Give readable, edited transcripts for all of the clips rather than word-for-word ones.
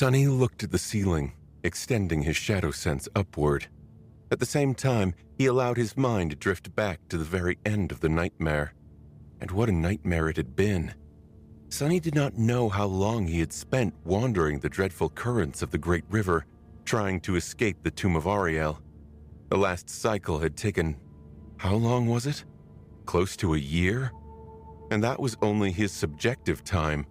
Sonny looked at the ceiling, extending his shadow sense upward. At the same time, he allowed his mind to drift back to the very end of the nightmare. And what a nightmare it had been. Sonny did not know how long he had spent wandering the dreadful currents of the great river, trying to escape the tomb of Ariel. The last cycle had taken, how long was it? Close to a year? And that was only his subjective time.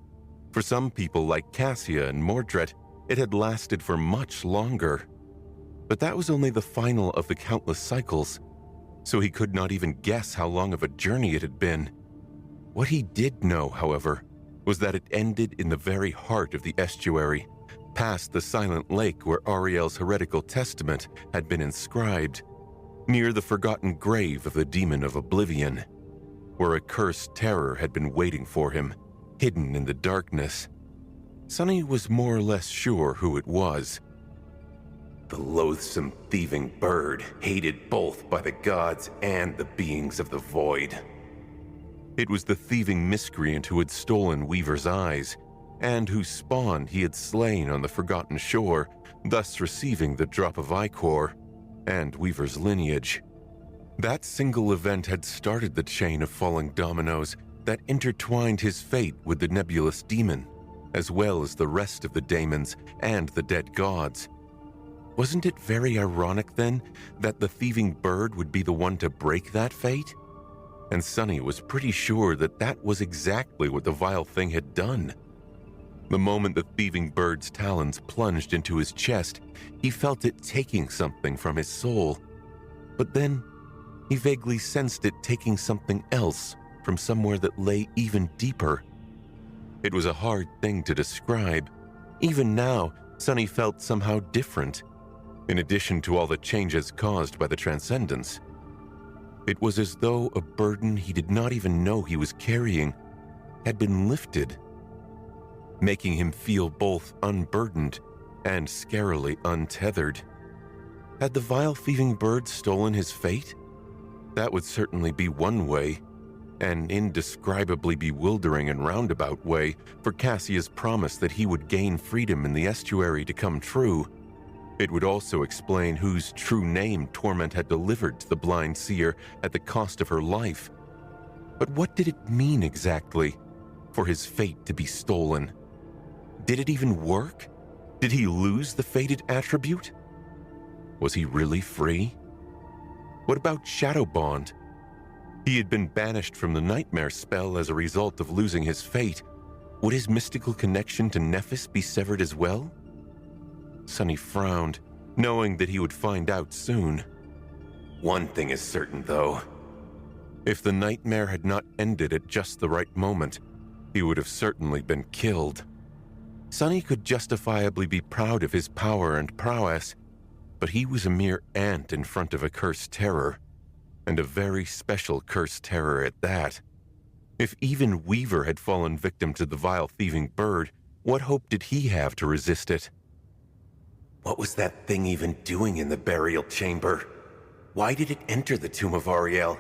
For some people like Cassia and Mordred, it had lasted for much longer. But that was only the final of the countless cycles, so he could not even guess how long of a journey it had been. What he did know, however, was that it ended in the very heart of the estuary, past the silent lake where Ariel's heretical testament had been inscribed, near the forgotten grave of the demon of oblivion, where a cursed terror had been waiting for him, hidden in the darkness. Sonny was more or less sure who it was. The loathsome thieving bird, hated both by the gods and the beings of the void. It was the thieving miscreant who had stolen Weaver's eyes, and whose spawn he had slain on the forgotten shore, thus receiving the drop of ichor and Weaver's lineage. That single event had started the chain of falling dominoes that intertwined his fate with the nebulous demon, as well as the rest of the daemons and the dead gods. Wasn't it very ironic, then, that the thieving bird would be the one to break that fate? And Sonny was pretty sure that that was exactly what the vile thing had done. The moment the thieving bird's talons plunged into his chest, he felt it taking something from his soul. But then, he vaguely sensed it taking something else from somewhere that lay even deeper. It was a hard thing to describe. Even now, Sonny felt somehow different, in addition to all the changes caused by the transcendence. It was as though a burden he did not even know he was carrying had been lifted, making him feel both unburdened and scarily untethered. Had the vile thieving bird stolen his fate? That would certainly be one way, an indescribably bewildering and roundabout way for Cassia's promise that he would gain freedom in the estuary to come true. It would also explain whose true name Torment had delivered to the blind seer at the cost of her life. But what did it mean exactly for his fate to be stolen? Did it even work? Did he lose the fated attribute? Was he really free? What about Shadowbond? He had been banished from the nightmare spell as a result of losing his fate. Would his mystical connection to Nephis be severed as well? Sonny frowned, knowing that he would find out soon. One thing is certain, though. If the nightmare had not ended at just the right moment, he would have certainly been killed. Sonny could justifiably be proud of his power and prowess, but he was a mere ant in front of a cursed terror, and a very special cursed terror at that. If even Weaver had fallen victim to the vile thieving bird, what hope did he have to resist it? What was that thing even doing in the burial chamber? Why did it enter the tomb of Ariel?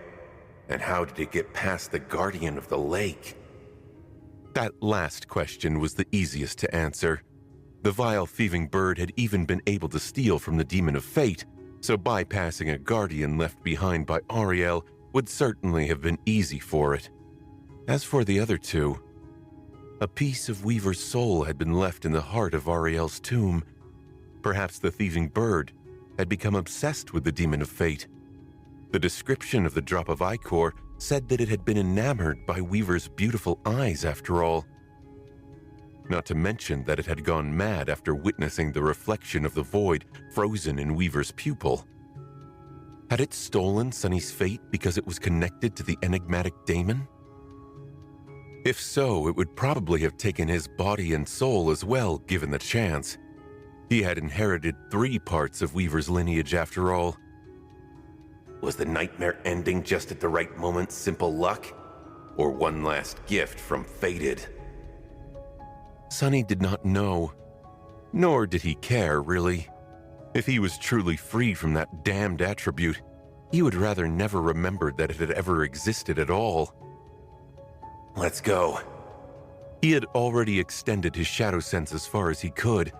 And how did it get past the guardian of the lake? That last question was the easiest to answer. The vile thieving bird had even been able to steal from the demon of fate, so bypassing a guardian left behind by Ariel would certainly have been easy for it. As for the other two, a piece of Weaver's soul had been left in the heart of Ariel's tomb. Perhaps the thieving bird had become obsessed with the demon of fate. The description of the drop of ichor said that it had been enamored by Weaver's beautiful eyes after all. Not to mention that it had gone mad after witnessing the reflection of the void frozen in Weaver's pupil. Had it stolen Sonny's fate because it was connected to the enigmatic daemon? If so, it would probably have taken his body and soul as well, given the chance. He had inherited 3 parts of Weaver's lineage after all. Was the nightmare ending just at the right moment simple luck? Or one last gift from Fated? Sonny did not know. Nor did he care, really. If he was truly free from that damned attribute, he would rather never remembered that it had ever existed at all. Let's go. He had already extended his shadow sense as far as he could,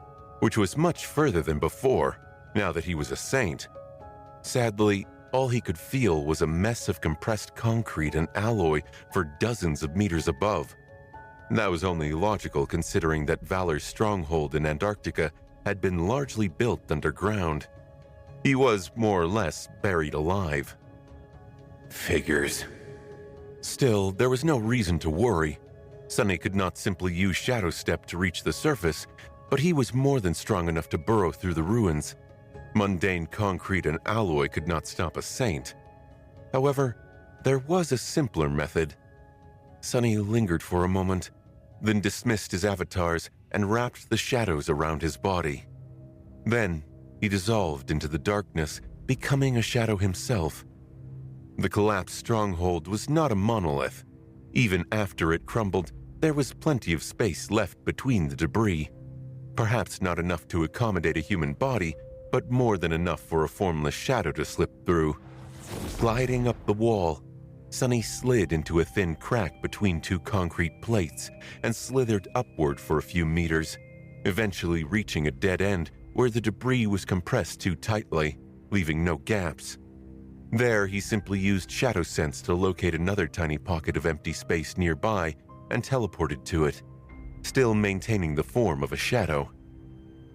which was much further than before, now that he was a saint. Sadly, all he could feel was a mess of compressed concrete and alloy for dozens of meters above. That was only logical considering that Valor's stronghold in Antarctica had been largely built underground. He was more or less buried alive. Figures. Still, there was no reason to worry. Sonny could not simply use Shadow Step to reach the surface, but he was more than strong enough to burrow through the ruins. Mundane concrete and alloy could not stop a saint. However, there was a simpler method. Sonny lingered for a moment, then dismissed his avatars and wrapped the shadows around his body. Then, he dissolved into the darkness, becoming a shadow himself. The collapsed stronghold was not a monolith. Even after it crumbled, there was plenty of space left between the debris. Perhaps not enough to accommodate a human body, but more than enough for a formless shadow to slip through. Gliding up the wall, Sonny slid into a thin crack between two concrete plates and slithered upward for a few meters, eventually reaching a dead end where the debris was compressed too tightly, leaving no gaps. There, he simply used Shadow Sense to locate another tiny pocket of empty space nearby and teleported to it, still maintaining the form of a shadow.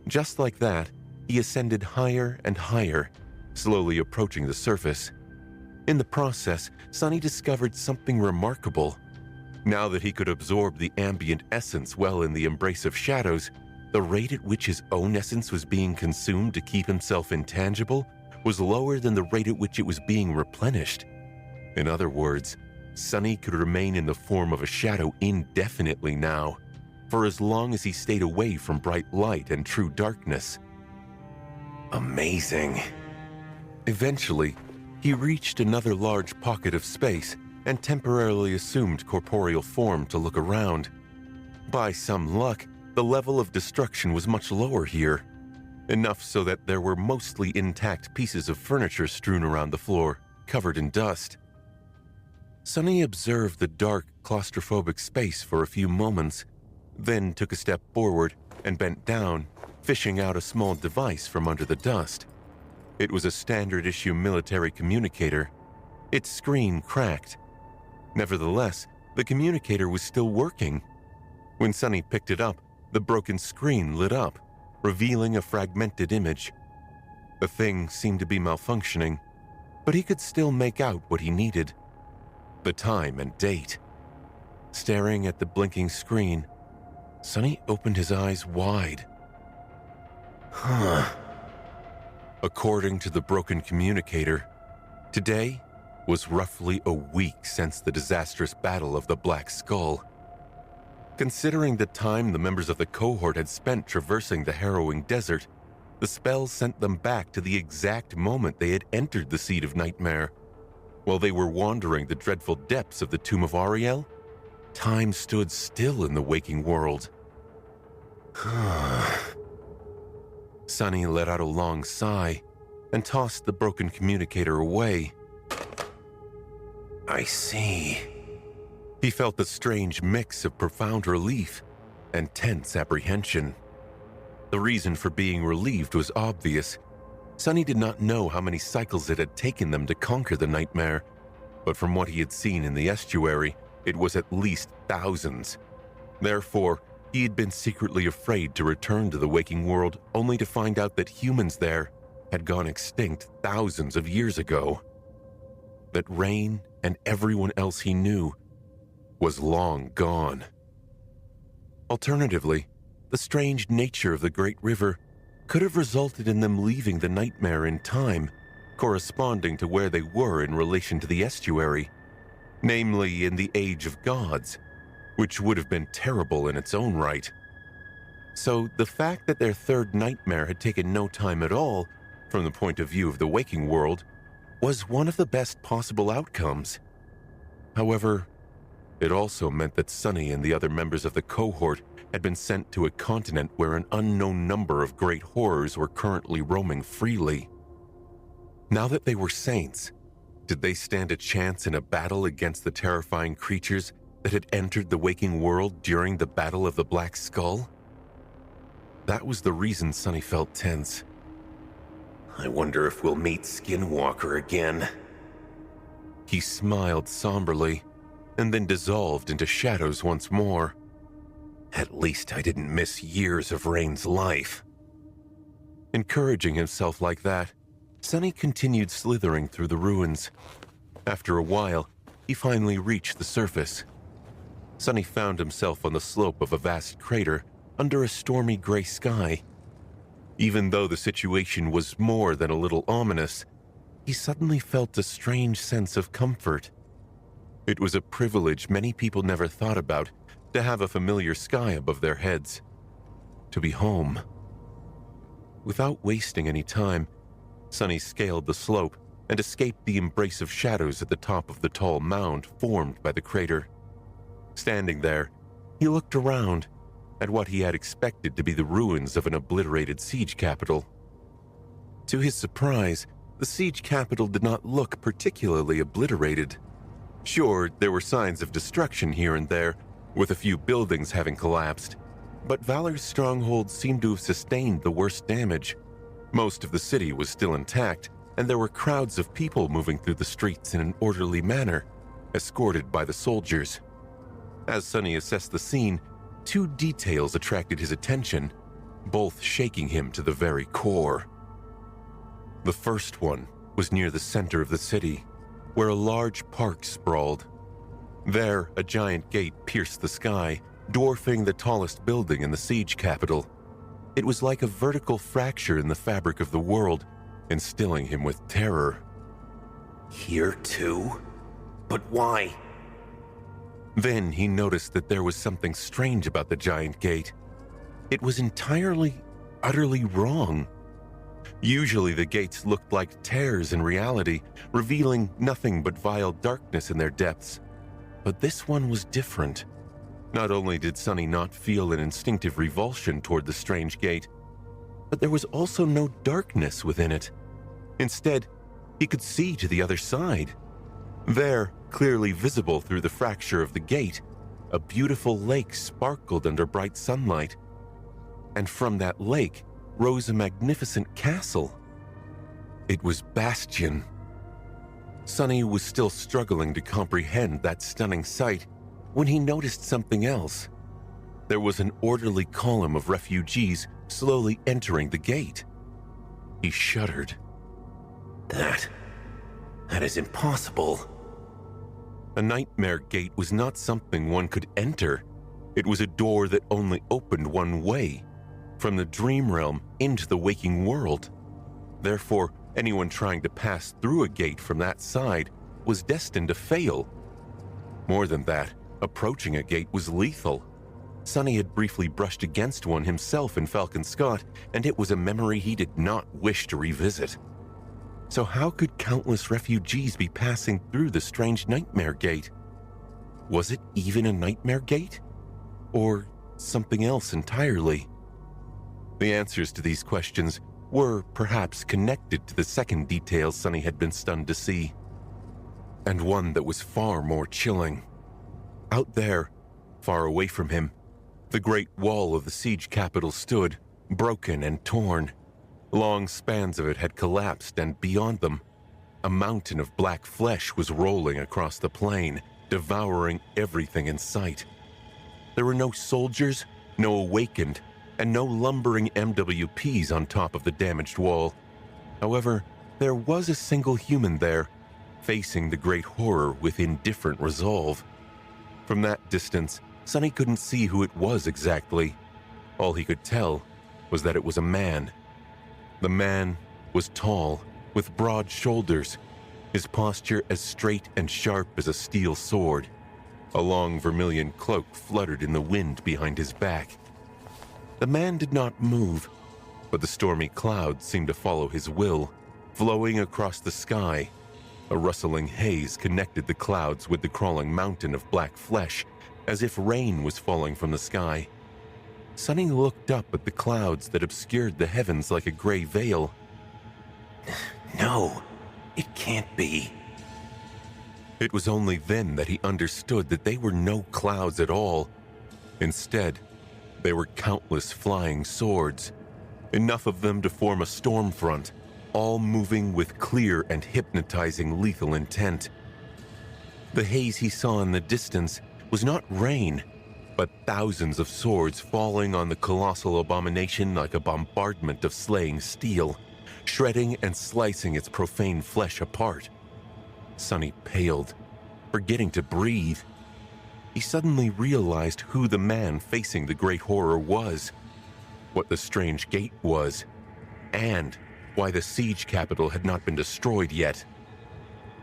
Just like that, he ascended higher and higher, slowly approaching the surface. In the process, Sonny discovered something remarkable. Now that he could absorb the ambient essence well in the embrace of shadows, the rate at which his own essence was being consumed to keep himself intangible was lower than the rate at which it was being replenished. In other words, Sonny could remain in the form of a shadow indefinitely now, for as long as he stayed away from bright light and true darkness. Amazing. Eventually, he reached another large pocket of space and temporarily assumed corporeal form to look around. By some luck, the level of destruction was much lower here, enough so that there were mostly intact pieces of furniture strewn around the floor, covered in dust. Sonny observed the dark, claustrophobic space for a few moments, then took a step forward and bent down, fishing out a small device from under the dust. It was a standard-issue military communicator. Its screen cracked. Nevertheless, the communicator was still working. When Sonny picked it up, the broken screen lit up, revealing a fragmented image. The thing seemed to be malfunctioning, but he could still make out what he needed: the time and date. Staring at the blinking screen, Sonny opened his eyes wide. According to the broken communicator, today was roughly a week since the disastrous battle of the Black Skull. Considering the time the members of the cohort had spent traversing the harrowing desert, the spell sent them back to the exact moment they had entered the Seed of Nightmare. While they were wandering the dreadful depths of the Tomb of Ariel, time stood still in the waking world. Sonny let out a long sigh and tossed the broken communicator away. I see. He felt a strange mix of profound relief and tense apprehension. The reason for being relieved was obvious. Sonny did not know how many cycles it had taken them to conquer the nightmare, but from what he had seen in the estuary, it was at least thousands. Therefore, he had been secretly afraid to return to the waking world only to find out that humans there had gone extinct thousands of years ago. That Rain and everyone else he knew was long gone. Alternatively, the strange nature of the Great River could have resulted in them leaving the nightmare in time, corresponding to where they were in relation to the estuary, namely in the Age of Gods, which would have been terrible in its own right. So the fact that their third nightmare had taken no time at all, from the point of view of the waking world, was one of the best possible outcomes. However, it also meant that Sonny and the other members of the cohort had been sent to a continent where an unknown number of great horrors were currently roaming freely. Now that they were saints, did they stand a chance in a battle against the terrifying creatures that had entered the waking world during the Battle of the Black Skull? That was the reason Sonny felt tense. I wonder if we'll meet Skinwalker again. He smiled somberly, and then dissolved into shadows once more. At least I didn't miss years of Rain's life. Encouraging himself like that, Sonny continued slithering through the ruins. After a while, he finally reached the surface. Sonny found himself on the slope of a vast crater under a stormy gray sky. Even though the situation was more than a little ominous, he suddenly felt a strange sense of comfort. It was a privilege many people never thought about, to have a familiar sky above their heads. To be home. Without wasting any time, Sonny scaled the slope and escaped the embrace of shadows at the top of the tall mound formed by the crater. Standing there, he looked around at what he had expected to be the ruins of an obliterated siege capital. To his surprise, the siege capital did not look particularly obliterated. Sure, there were signs of destruction here and there, with a few buildings having collapsed, but Valor's stronghold seemed to have sustained the worst damage. Most of the city was still intact, and there were crowds of people moving through the streets in an orderly manner, escorted by the soldiers. As Sonny assessed the scene, two details attracted his attention, both shaking him to the very core. The first one was near the center of the city, where a large park sprawled. There, a giant gate pierced the sky, dwarfing the tallest building in the siege capital. It was like a vertical fracture in the fabric of the world, instilling him with terror. Here too? But why? Then he noticed that there was something strange about the giant gate. It was entirely, utterly wrong. Usually the gates looked like tears in reality, revealing nothing but vile darkness in their depths. But this one was different. Not only did Sonny not feel an instinctive revulsion toward the strange gate, but there was also no darkness within it. Instead, he could see to the other side. There, clearly visible through the fracture of the gate, a beautiful lake sparkled under bright sunlight. And from that lake rose a magnificent castle. It was Bastion. Sonny was still struggling to comprehend that stunning sight when he noticed something else. There was an orderly column of refugees slowly entering the gate. He shuddered. That is impossible. A nightmare gate was not something one could enter. It was a door that only opened one way, from the dream realm into the waking world. Therefore, anyone trying to pass through a gate from that side was destined to fail. More than that, approaching a gate was lethal. Sonny had briefly brushed against one himself in Falcon Scott, and it was a memory he did not wish to revisit. So how could countless refugees be passing through the strange nightmare gate? Was it even a nightmare gate? Or something else entirely? The answers to these questions were perhaps connected to the second detail Sonny had been stunned to see, and one that was far more chilling. Out there, far away from him, the great wall of the siege capital stood, broken and torn. Long spans of it had collapsed, and beyond them, a mountain of black flesh was rolling across the plain, devouring everything in sight. There were no soldiers, no awakened, and no lumbering MWPs on top of the damaged wall. However, there was a single human there, facing the great horror with indifferent resolve. From that distance, Sonny couldn't see who it was exactly. All he could tell was that it was a man. The man was tall, with broad shoulders, his posture as straight and sharp as a steel sword. A long vermilion cloak fluttered in the wind behind his back. The man did not move, but the stormy clouds seemed to follow his will, flowing across the sky. A rustling haze connected the clouds with the crawling mountain of black flesh, as if rain was falling from the sky. Sonny looked up at the clouds that obscured the heavens like a gray veil. No, it can't be. It was only then that he understood that they were no clouds at all. Instead, There were countless flying swords, enough of them to form a storm front, all moving with clear and hypnotizing lethal intent. The haze he saw in the distance was not rain, but thousands of swords falling on the colossal abomination like a bombardment of slaying steel, shredding and slicing its profane flesh apart. Sonny paled, forgetting to breathe. He suddenly realized who the man facing the great horror was, what the strange gate was, and why the siege capital had not been destroyed yet.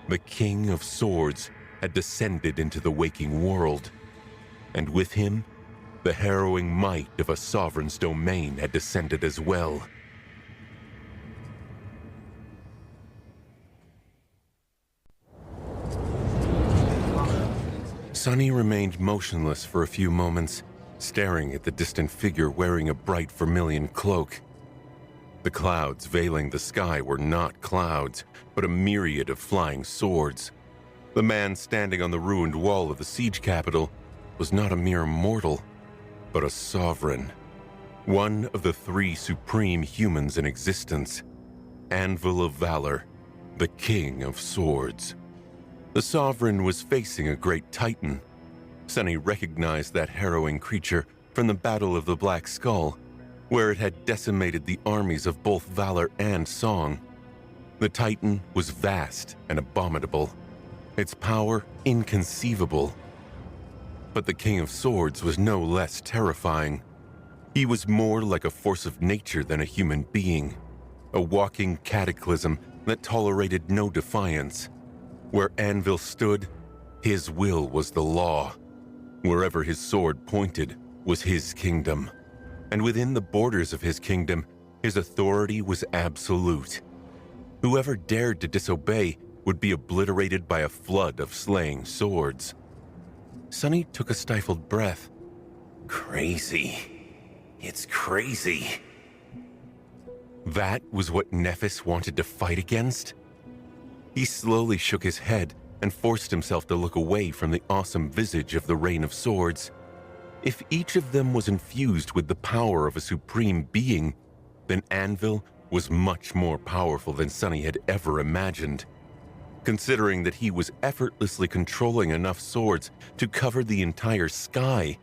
The King of Swords had descended into the waking world, and with him, the harrowing might of a sovereign's domain had descended as well. Sonny remained motionless for a few moments, staring at the distant figure wearing a bright vermilion cloak. The clouds veiling the sky were not clouds, but a myriad of flying swords. The man standing on the ruined wall of the siege capital was not a mere mortal, but a sovereign. One of the three supreme humans in existence. Anvil of Valor, the King of Swords. The sovereign was facing a great titan. Sonny recognized that harrowing creature from the Battle of the Black Skull, where it had decimated the armies of both Valor and Song. The titan was vast and abominable, its power inconceivable. But the King of Swords was no less terrifying. He was more like a force of nature than a human being, a walking cataclysm that tolerated no defiance. Where Anvil stood, his will was the law. Wherever his sword pointed was his kingdom. And within the borders of his kingdom, his authority was absolute. Whoever dared to disobey would be obliterated by a flood of slaying swords. Sonny took a stifled breath. Crazy. It's crazy. That was what Nephis wanted to fight against? He slowly shook his head and forced himself to look away from the awesome visage of the Rain of Swords. If each of them was infused with the power of a supreme being, then Anvil was much more powerful than Sonny had ever imagined. Considering that he was effortlessly controlling enough swords to cover the entire sky,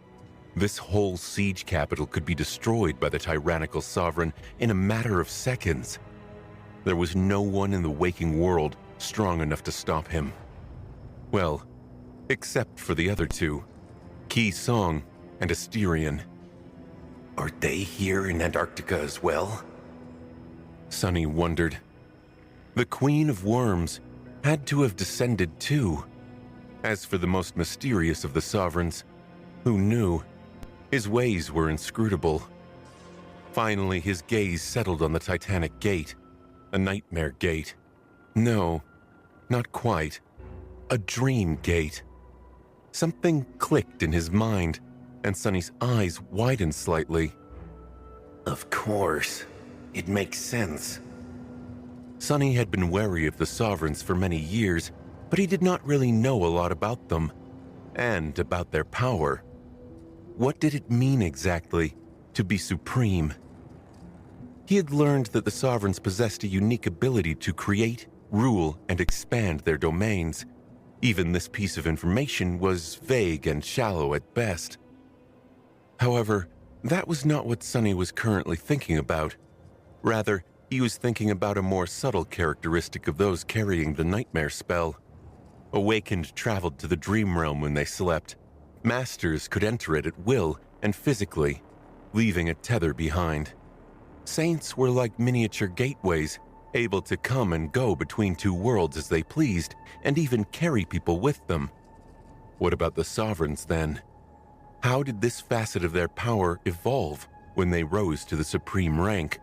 this whole siege capital could be destroyed by the tyrannical sovereign in a matter of seconds. There was no one in the waking world strong enough to stop him. Well, except for the other two, Ki Song and Asterion. Are they here in Antarctica as well? Sonny wondered. The Queen of Worms had to have descended too. As for the most mysterious of the sovereigns, who knew? His ways were inscrutable. Finally, his gaze settled on the Titanic Gate, a nightmare gate. No, not quite. A dream gate. Something clicked in his mind, and Sonny's eyes widened slightly. Of course. It makes sense. Sonny had been wary of the Sovereigns for many years, but he did not really know a lot about them, and about their power. What did it mean exactly to be supreme? He had learned that the Sovereigns possessed a unique ability to create, rule, and expand their domains. Even this piece of information was vague and shallow at best. However, that was not what Sonny was currently thinking about. Rather, he was thinking about a more subtle characteristic of those carrying the nightmare spell. Awakened traveled to the dream realm when they slept. Masters could enter it at will and physically, leaving a tether behind. Saints were like miniature gateways, able to come and go between two worlds as they pleased, and even carry people with them. What about the Sovereigns then? How did this facet of their power evolve when they rose to the supreme rank?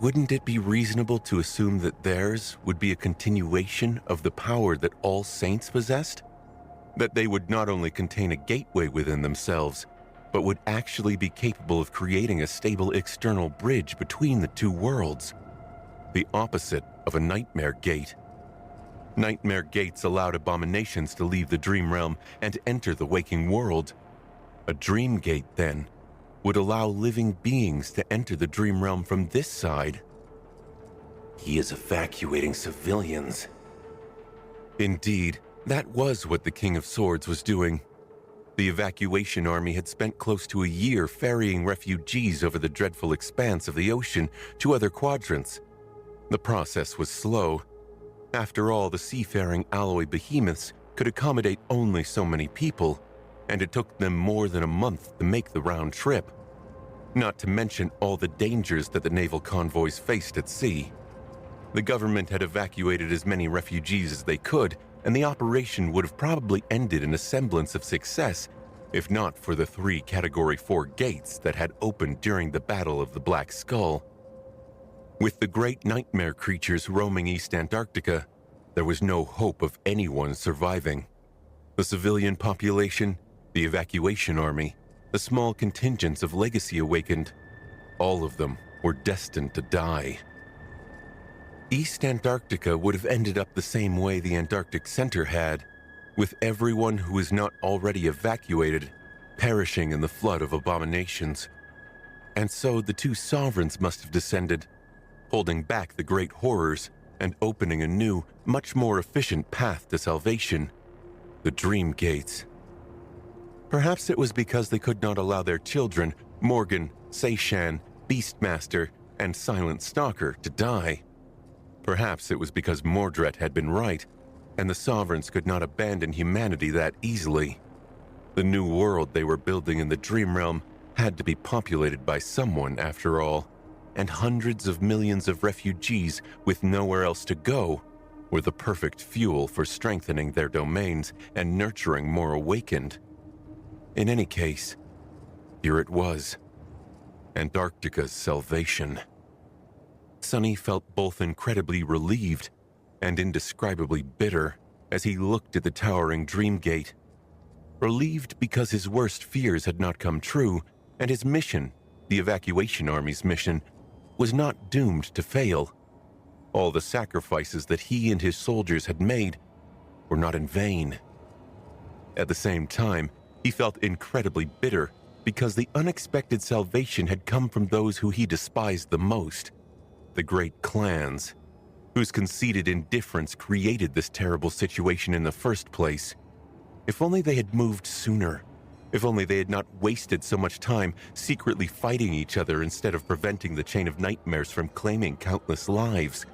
Wouldn't it be reasonable to assume that theirs would be a continuation of the power that all saints possessed? That they would not only contain a gateway within themselves, but would actually be capable of creating a stable external bridge between the two worlds? The opposite of a nightmare gate. Nightmare gates allowed abominations to leave the dream realm and enter the waking world. A dream gate, then, would allow living beings to enter the dream realm from this side. He is evacuating civilians. Indeed, that was what the King of Swords was doing. The evacuation army had spent close to a year ferrying refugees over the dreadful expanse of the ocean to other quadrants. The process was slow. After all, the seafaring alloy behemoths could accommodate only so many people, and it took them more than a month to make the round trip. Not to mention all the dangers that the naval convoys faced at sea. The government had evacuated as many refugees as they could, and the operation would have probably ended in a semblance of success if not for the 3 Category 4 gates that had opened during the Battle of the Black Skull. With the great nightmare creatures roaming East Antarctica, there was no hope of anyone surviving. The civilian population, the evacuation army, the small contingents of Legacy awakened, all of them were destined to die. East Antarctica would have ended up the same way the Antarctic Center had, with everyone who was not already evacuated perishing in the flood of abominations. And so the 2 sovereigns must have descended, holding back the great horrors and opening a new, much more efficient path to salvation, the Dream Gates. Perhaps it was because they could not allow their children, Morgan, Seishan, Beastmaster, and Silent Stalker, to die. Perhaps it was because Mordred had been right, and the Sovereigns could not abandon humanity that easily. The new world they were building in the Dream Realm had to be populated by someone, after all, and hundreds of millions of refugees with nowhere else to go were the perfect fuel for strengthening their domains and nurturing more awakened. In any case, here it was, Antarctica's salvation. Sonny felt both incredibly relieved and indescribably bitter as he looked at the towering Dream Gate. Relieved because his worst fears had not come true, and his mission, the evacuation army's mission, was not doomed to fail. All the sacrifices that he and his soldiers had made were not in vain. At the same time, he felt incredibly bitter because the unexpected salvation had come from those who he despised the most, the great clans, whose conceited indifference created this terrible situation in the first place. If only they had moved sooner. If only they had not wasted so much time secretly fighting each other instead of preventing the chain of nightmares from claiming countless lives.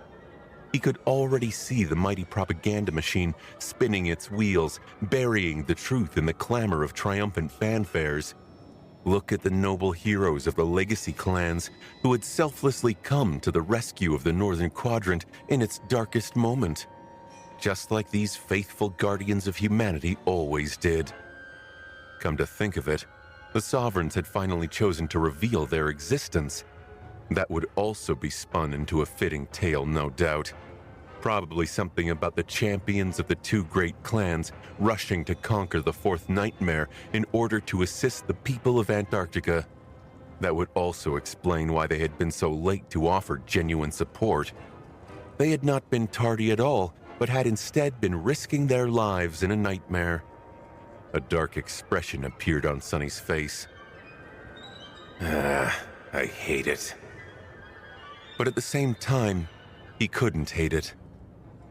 He could already see the mighty propaganda machine spinning its wheels, burying the truth in the clamor of triumphant fanfares. Look at the noble heroes of the Legacy clans who had selflessly come to the rescue of the Northern Quadrant in its darkest moment, just like these faithful guardians of humanity always did. Come to think of it, the Sovereigns had finally chosen to reveal their existence. That would also be spun into a fitting tale, no doubt. Probably something about the champions of the 2 great clans rushing to conquer the 4th nightmare in order to assist the people of Antarctica. That would also explain why they had been so late to offer genuine support. They had not been tardy at all, but had instead been risking their lives in a nightmare. A dark expression appeared on Sonny's face. I hate it. But at the same time, he couldn't hate it.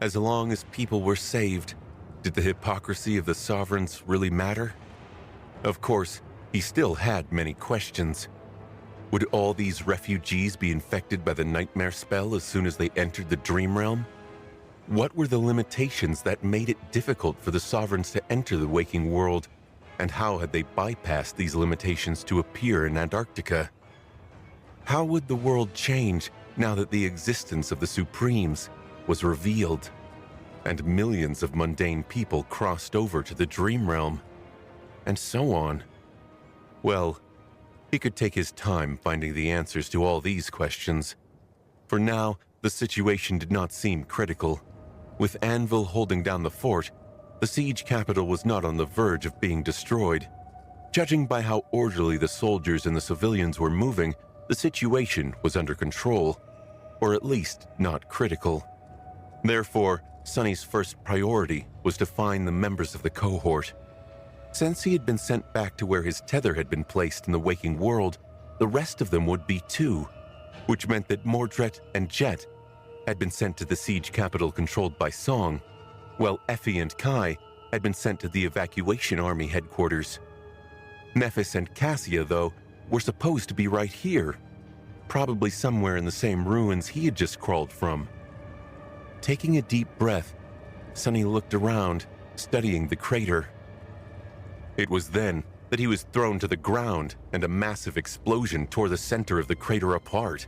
As long as people were saved, did the hypocrisy of the Sovereigns really matter? Of course, he still had many questions. Would all these refugees be infected by the nightmare spell as soon as they entered the Dream Realm? What were the limitations that made it difficult for the Sovereigns to enter the waking world, and how had they bypassed these limitations to appear in Antarctica? How would the world change now that the existence of the Supremes was revealed, and millions of mundane people crossed over to the Dream Realm, and so on? Well, he could take his time finding the answers to all these questions. For now, the situation did not seem critical. With Anvil holding down the fort, the siege capital was not on the verge of being destroyed. Judging by how orderly the soldiers and the civilians were moving, the situation was under control, or at least not critical. Therefore, Sonny's first priority was to find the members of the cohort. Since he had been sent back to where his tether had been placed in the waking world, the rest of them would be too, which meant that Mordred and Jet had been sent to the siege capital controlled by Song, while Effie and Kai had been sent to the evacuation army headquarters. Nephis and Cassia, though, were supposed to be right here, probably somewhere in the same ruins he had just crawled from. Taking a deep breath, Sonny looked around, studying the crater. It was then that he was thrown to the ground and a massive explosion tore the center of the crater apart.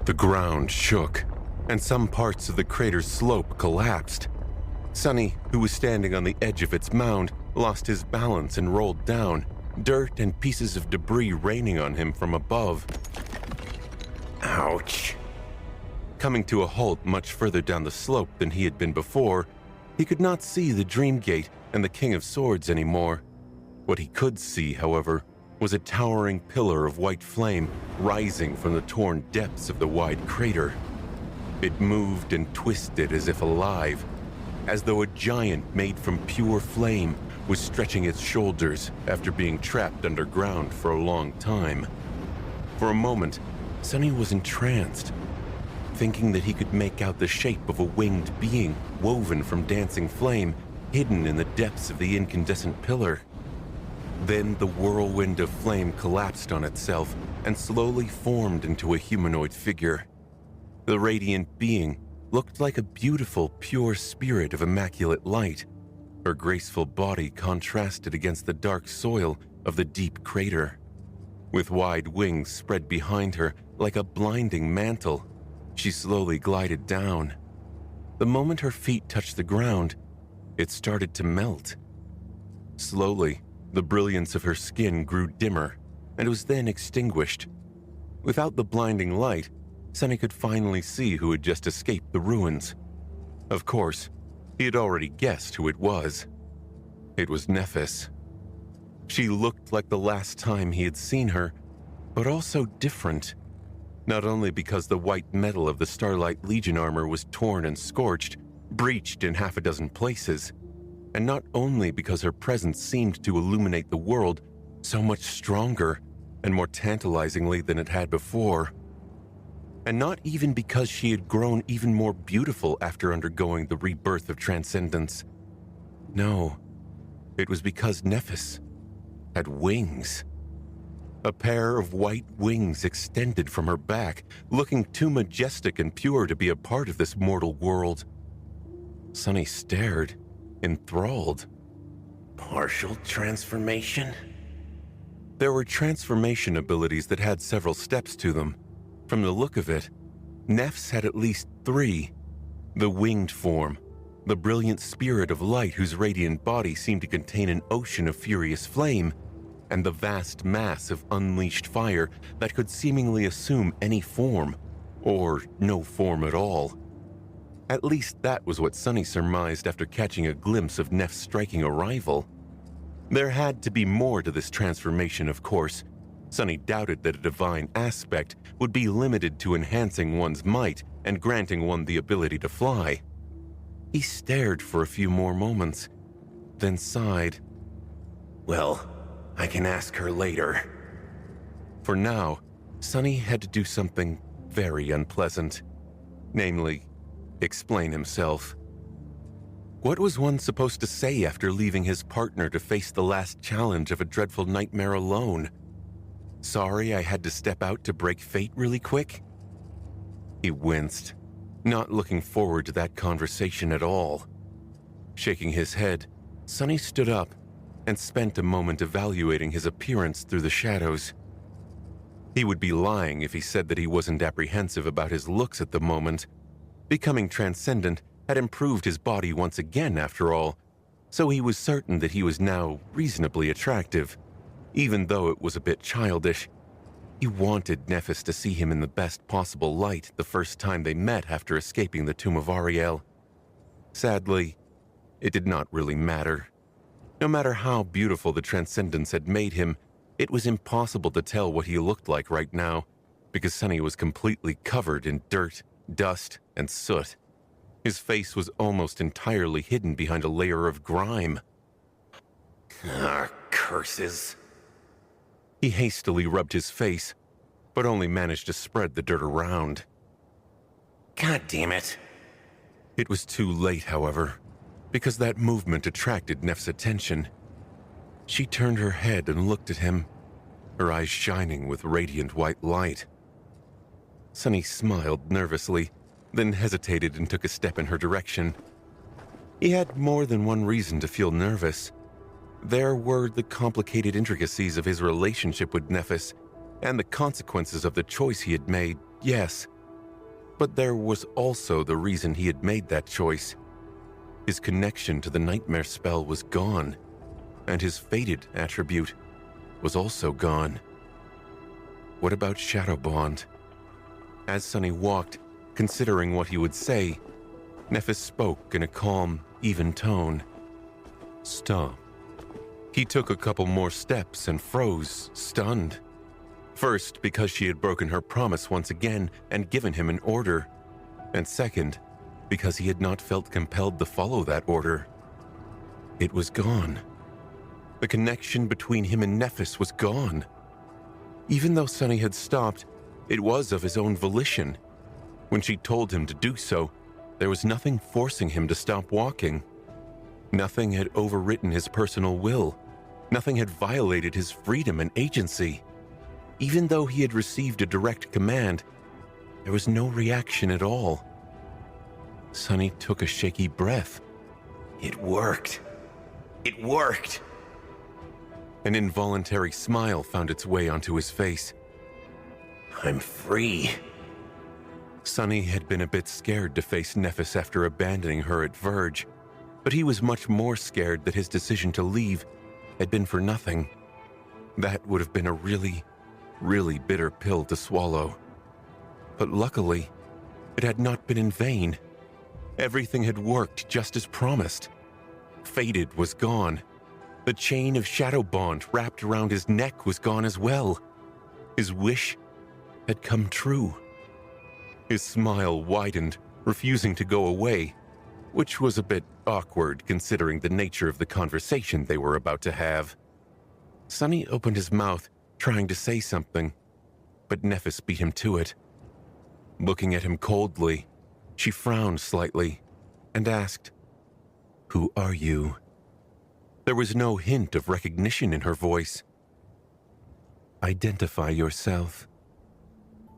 The ground shook, and some parts of the crater's slope collapsed. Sonny, who was standing on the edge of its mound, lost his balance and rolled down, dirt and pieces of debris raining on him from above. Ouch. Coming to a halt much further down the slope than he had been before, he could not see the Dream Gate and the King of Swords anymore. What he could see, however, was a towering pillar of white flame rising from the torn depths of the wide crater. It moved and twisted as if alive, as though a giant made from pure flame was stretching its shoulders after being trapped underground for a long time. For a moment, Sonny was entranced, thinking that he could make out the shape of a winged being woven from dancing flame hidden in the depths of the incandescent pillar. Then the whirlwind of flame collapsed on itself and slowly formed into a humanoid figure. The radiant being looked like a beautiful, pure spirit of immaculate light. Her graceful body contrasted against the dark soil of the deep crater. With wide wings spread behind her like a blinding mantle, she slowly glided down. The moment her feet touched the ground, it started to melt. Slowly, the brilliance of her skin grew dimmer and was then extinguished. Without the blinding light, Sonny could finally see who had just escaped the ruins. Of course, he had already guessed who it was. It was Nephis. She looked like the last time he had seen her, but also different. Not only because the white metal of the Starlight Legion armor was torn and scorched, breached in half a dozen places, and not only because her presence seemed to illuminate the world so much stronger and more tantalizingly than it had before, and not even because she had grown even more beautiful after undergoing the rebirth of transcendence. No, it was because Nephis had wings. A pair of white wings extended from her back, looking too majestic and pure to be a part of this mortal world. Sonny stared, enthralled. Partial transformation? There were transformation abilities that had several steps to them. From the look of it, Neph's had at least 3. The winged form, the brilliant spirit of light whose radiant body seemed to contain an ocean of furious flame, and the vast mass of unleashed fire that could seemingly assume any form, or no form at all. At least that was what Sonny surmised after catching a glimpse of Neph's striking arrival. There had to be more to this transformation, of course. Sonny doubted that a divine aspect would be limited to enhancing one's might and granting one the ability to fly. He stared for a few more moments, then sighed. Well, I can ask her later. For now, Sonny had to do something very unpleasant. Namely, explain himself. What was one supposed to say after leaving his partner to face the last challenge of a dreadful nightmare alone? Sorry I had to step out to break fate really quick? He winced, not looking forward to that conversation at all. Shaking his head, Sonny stood up and spent a moment evaluating his appearance through the shadows. He would be lying if he said that he wasn't apprehensive about his looks at the moment. Becoming transcendent had improved his body once again, after all, so he was certain that he was now reasonably attractive. Even though it was a bit childish, he wanted Nephis to see him in the best possible light the first time they met after escaping the Tomb of Ariel. Sadly, it did not really matter. No matter how beautiful the transcendence had made him, it was impossible to tell what he looked like right now, because Sonny was completely covered in dirt, dust, and soot. His face was almost entirely hidden behind a layer of grime. Curses. He hastily rubbed his face, but only managed to spread the dirt around. God damn it. It was too late, however, because that movement attracted Neff's attention. She turned her head and looked at him, her eyes shining with radiant white light. Sunny smiled nervously, then hesitated and took a step in her direction. He had more than one reason to feel nervous. There were the complicated intricacies of his relationship with Neffis, and the consequences of the choice he had made, yes. But there was also the reason he had made that choice. His connection to the nightmare spell was gone, and his fated attribute was also gone. What about Shadowbond? As Sunny walked, considering what he would say, Neffis spoke in a calm, even tone. Stop. He took a couple more steps and froze, stunned. First, because she had broken her promise once again and given him an order. And second, because he had not felt compelled to follow that order. It was gone. The connection between him and Neffis was gone. Even though Sunny had stopped, it was of his own volition. When she told him to do so, there was nothing forcing him to stop walking. Nothing had overwritten his personal will. Nothing had violated his freedom and agency. Even though he had received a direct command, there was no reaction at all. Sunny took a shaky breath. It worked. It worked. An involuntary smile found its way onto his face. I'm free. Sunny had been a bit scared to face Neffis after abandoning her at Verge, but he was much more scared that his decision to leave had been for nothing. That would have been a really, really bitter pill to swallow. But luckily, it had not been in vain. Everything had worked just as promised. Fated was gone. The chain of Shadowbond wrapped around his neck was gone as well. His wish had come true. His smile widened, refusing to go away, which was a bit awkward considering the nature of the conversation they were about to have. Sunny opened his mouth, trying to say something, but Neffis beat him to it. Looking at him coldly, she frowned slightly and asked, "Who are you?" There was no hint of recognition in her voice. "Identify yourself."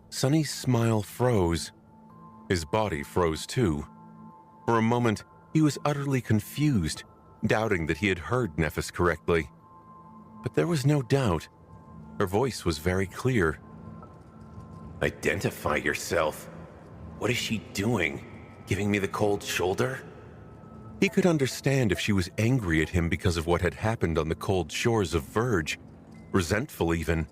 Sunny's smile froze. His body froze too. For a moment, he was utterly confused, doubting that he had heard Neffis correctly. But there was no doubt. Her voice was very clear. Identify yourself? What is she doing? Giving me the cold shoulder? He could understand if she was angry at him because of what had happened on the cold shores of Verge, resentful even.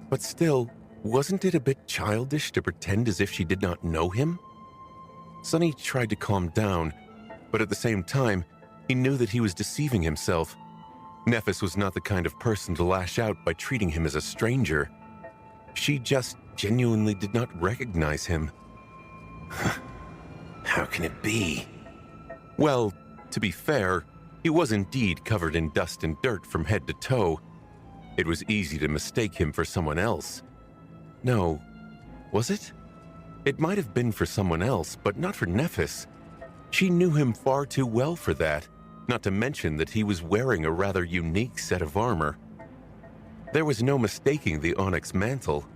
But still, wasn't it a bit childish to pretend as if she did not know him? Sunny tried to calm down, but at the same time, he knew that he was deceiving himself. Neffis was not the kind of person to lash out by treating him as a stranger. She just genuinely did not recognize him. How can it be? Well, to be fair, he was indeed covered in dust and dirt from head to toe. It was easy to mistake him for someone else. No, was it? It might have been for someone else, but not for Neffis. She knew him far too well for that, not to mention that he was wearing a rather unique set of armor. There was no mistaking the onyx mantle.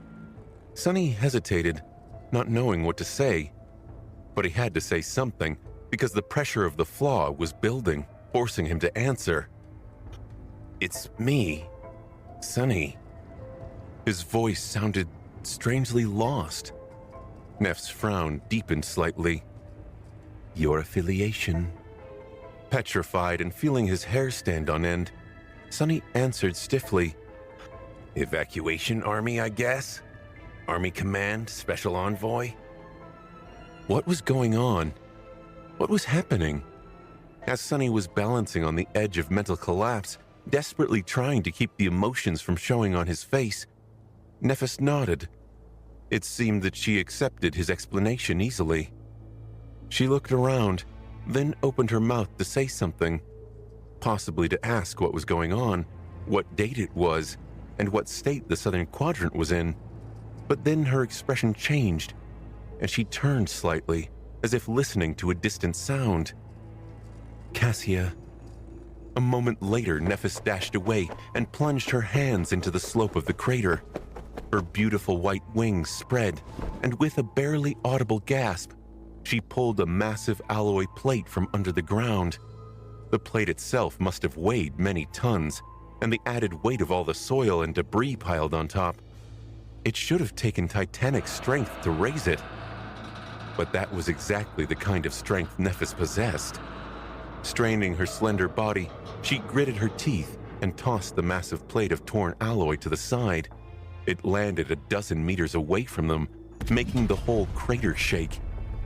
Sunny hesitated, not knowing what to say. But he had to say something, because the pressure of the flaw was building, forcing him to answer. It's me, Sunny. His voice sounded strangely lost. Neff's frown deepened slightly. Your affiliation. Petrified and feeling his hair stand on end, Sunny answered stiffly. Evacuation Army, I guess? Army Command, Special Envoy? What was going on? What was happening? As Sunny was balancing on the edge of mental collapse, desperately trying to keep the emotions from showing on his face, Neffis nodded. It seemed that she accepted his explanation easily. She looked around, then opened her mouth to say something, possibly to ask what was going on, what date it was, and what state the Southern Quadrant was in. But then her expression changed, and she turned slightly, as if listening to a distant sound. Cassia. A moment later, Nephis dashed away and plunged her hands into the slope of the crater. Her beautiful white wings spread, and with a barely audible gasp, she pulled a massive alloy plate from under the ground. The plate itself must have weighed many tons, and the added weight of all the soil and debris piled on top. It should have taken titanic strength to raise it. But that was exactly the kind of strength Nephis possessed. Straining her slender body, she gritted her teeth and tossed the massive plate of torn alloy to the side. It landed a dozen meters away from them, making the whole crater shake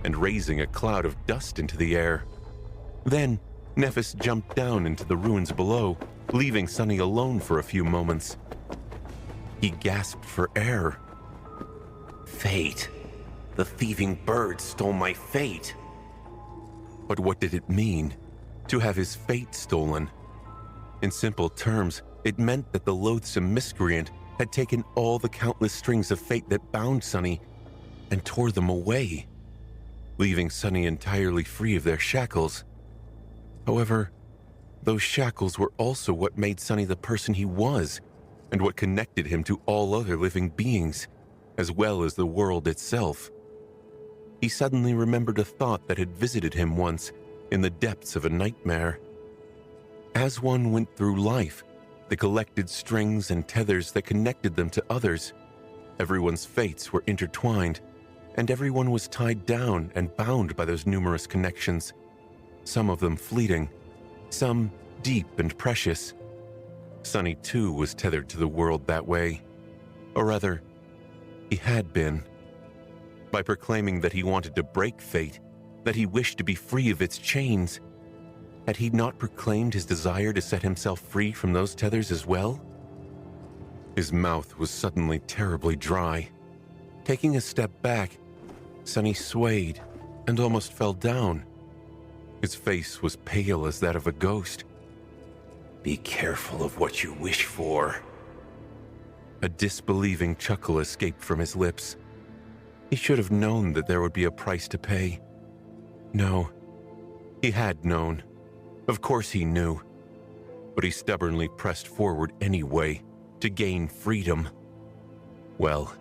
and raising a cloud of dust into the air. Then, Nephis jumped down into the ruins below, leaving Sunny alone for a few moments. He gasped for air. Fate. The thieving bird stole my fate. But what did it mean, to have his fate stolen? In simple terms, it meant that the loathsome miscreant had taken all the countless strings of fate that bound Sunny and tore them away, leaving Sunny entirely free of their shackles. However, those shackles were also what made Sunny the person he was, and what connected him to all other living beings, as well as the world itself. He suddenly remembered a thought that had visited him once in the depths of a nightmare. As one went through life, the collected strings and tethers that connected them to others, everyone's fates were intertwined, and everyone was tied down and bound by those numerous connections, some of them fleeting, some deep and precious. Sunny, too, was tethered to the world that way. Or rather, he had been. By proclaiming that he wanted to break fate, that he wished to be free of its chains, had he not proclaimed his desire to set himself free from those tethers as well? His mouth was suddenly terribly dry. Taking a step back, Sunny swayed and almost fell down. His face was pale as that of a ghost. Be careful of what you wish for. A disbelieving chuckle escaped from his lips. He should have known that there would be a price to pay. No, he had known. Of course he knew. But he stubbornly pressed forward anyway to gain freedom. Well,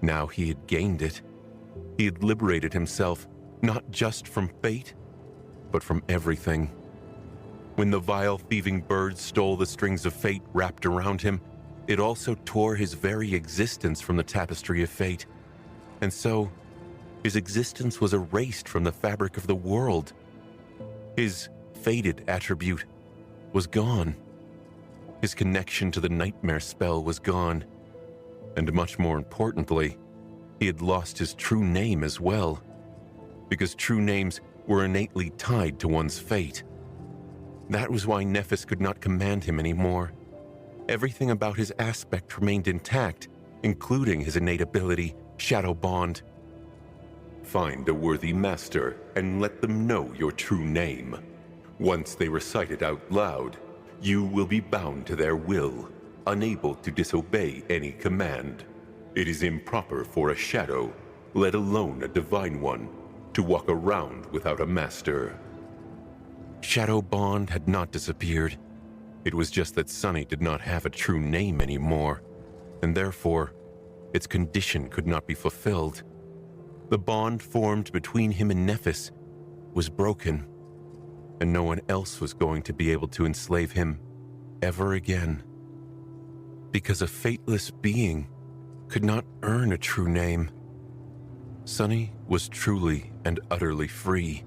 now he had gained it. He had liberated himself not just from fate, but from everything. When the vile thieving bird stole the strings of fate wrapped around him, it also tore his very existence from the tapestry of fate. And so, his existence was erased from the fabric of the world. His fated attribute was gone. His connection to the nightmare spell was gone. And much more importantly, he had lost his true name as well, because true names were innately tied to one's fate. That was why Nephis could not command him anymore. Everything about his aspect remained intact, including his innate ability, Shadow Bond. Find a worthy master and let them know your true name. Once they recite it out loud, you will be bound to their will, unable to disobey any command. It is improper for a shadow, let alone a divine one, to walk around without a master. Shadow Bond had not disappeared. It was just that Sunny did not have a true name anymore, and therefore, its condition could not be fulfilled. The bond formed between him and Nephis was broken, and no one else was going to be able to enslave him ever again. Because a fateless being could not earn a true name, Sunny was truly and utterly free.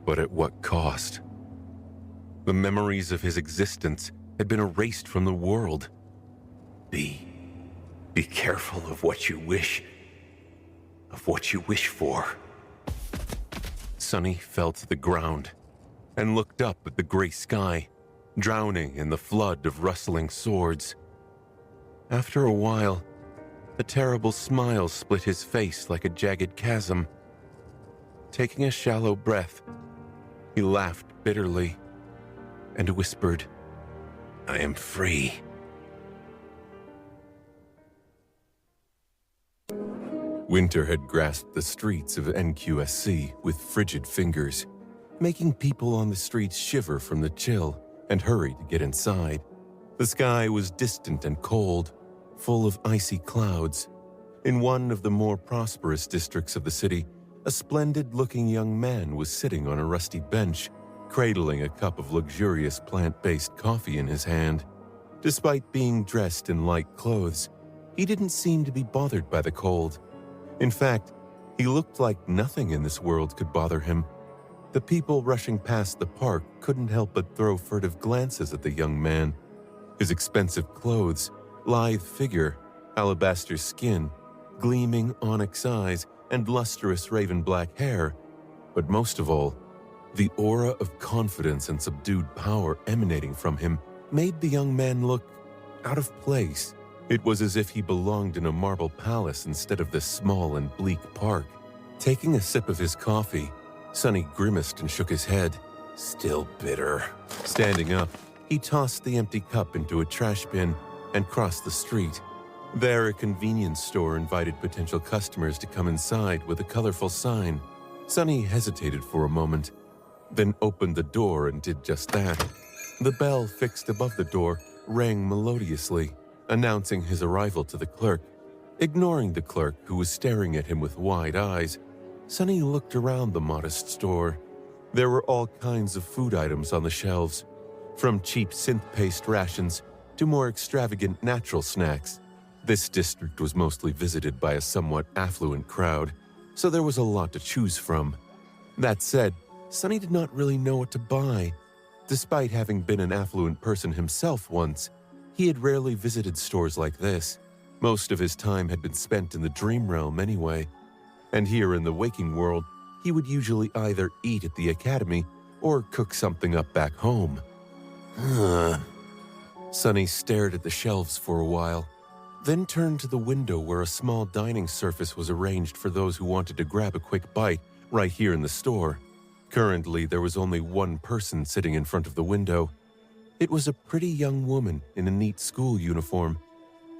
But at what cost? The memories of his existence had been erased from the world. Be careful of what you wish for. Sunny fell to the ground and looked up at the gray sky, drowning in the flood of rustling swords. After a while, a terrible smile split his face like a jagged chasm. taking a shallow breath. He laughed bitterly and whispered, "I am free." Winter had grasped the streets of NQSC with frigid fingers, making people on the streets shiver from the chill and hurry to get inside. The sky was distant and cold, full of icy clouds. In one of the more prosperous districts of the city, a splendid-looking young man was sitting on a rusty bench, cradling a cup of luxurious plant-based coffee in his hand. Despite being dressed in light clothes, he didn't seem to be bothered by the cold. In fact, he looked like nothing in this world could bother him. The people rushing past the park couldn't help but throw furtive glances at the young man. His expensive clothes, lithe figure, alabaster skin, gleaming onyx eyes, and lustrous raven black hair. But most of all, the aura of confidence and subdued power emanating from him made the young man look out of place. It was as if he belonged in a marble palace instead of this small and bleak park. Taking a sip of his coffee, Sonny grimaced and shook his head. Still bitter. Standing up, he tossed the empty cup into a trash bin and crossed the street. There, a convenience store invited potential customers to come inside with a colorful sign. Sonny hesitated for a moment, then opened the door and did just that. The bell fixed above the door rang melodiously, announcing his arrival to the clerk. Ignoring the clerk, who was staring at him with wide eyes, Sonny looked around the modest store. There were all kinds of food items on the shelves, from cheap synth-paste rations to more extravagant natural snacks. This district was mostly visited by a somewhat affluent crowd, so there was a lot to choose from. That said, Sonny did not really know what to buy. Despite having been an affluent person himself once, he had rarely visited stores like this. Most of his time had been spent in the dream realm anyway, and here in the waking world, he would usually either eat at the academy or cook something up back home. Sonny stared at the shelves for a while, then turned to the window where a small dining surface was arranged for those who wanted to grab a quick bite right here in the store. Currently, there was only one person sitting in front of the window. It was a pretty young woman in a neat school uniform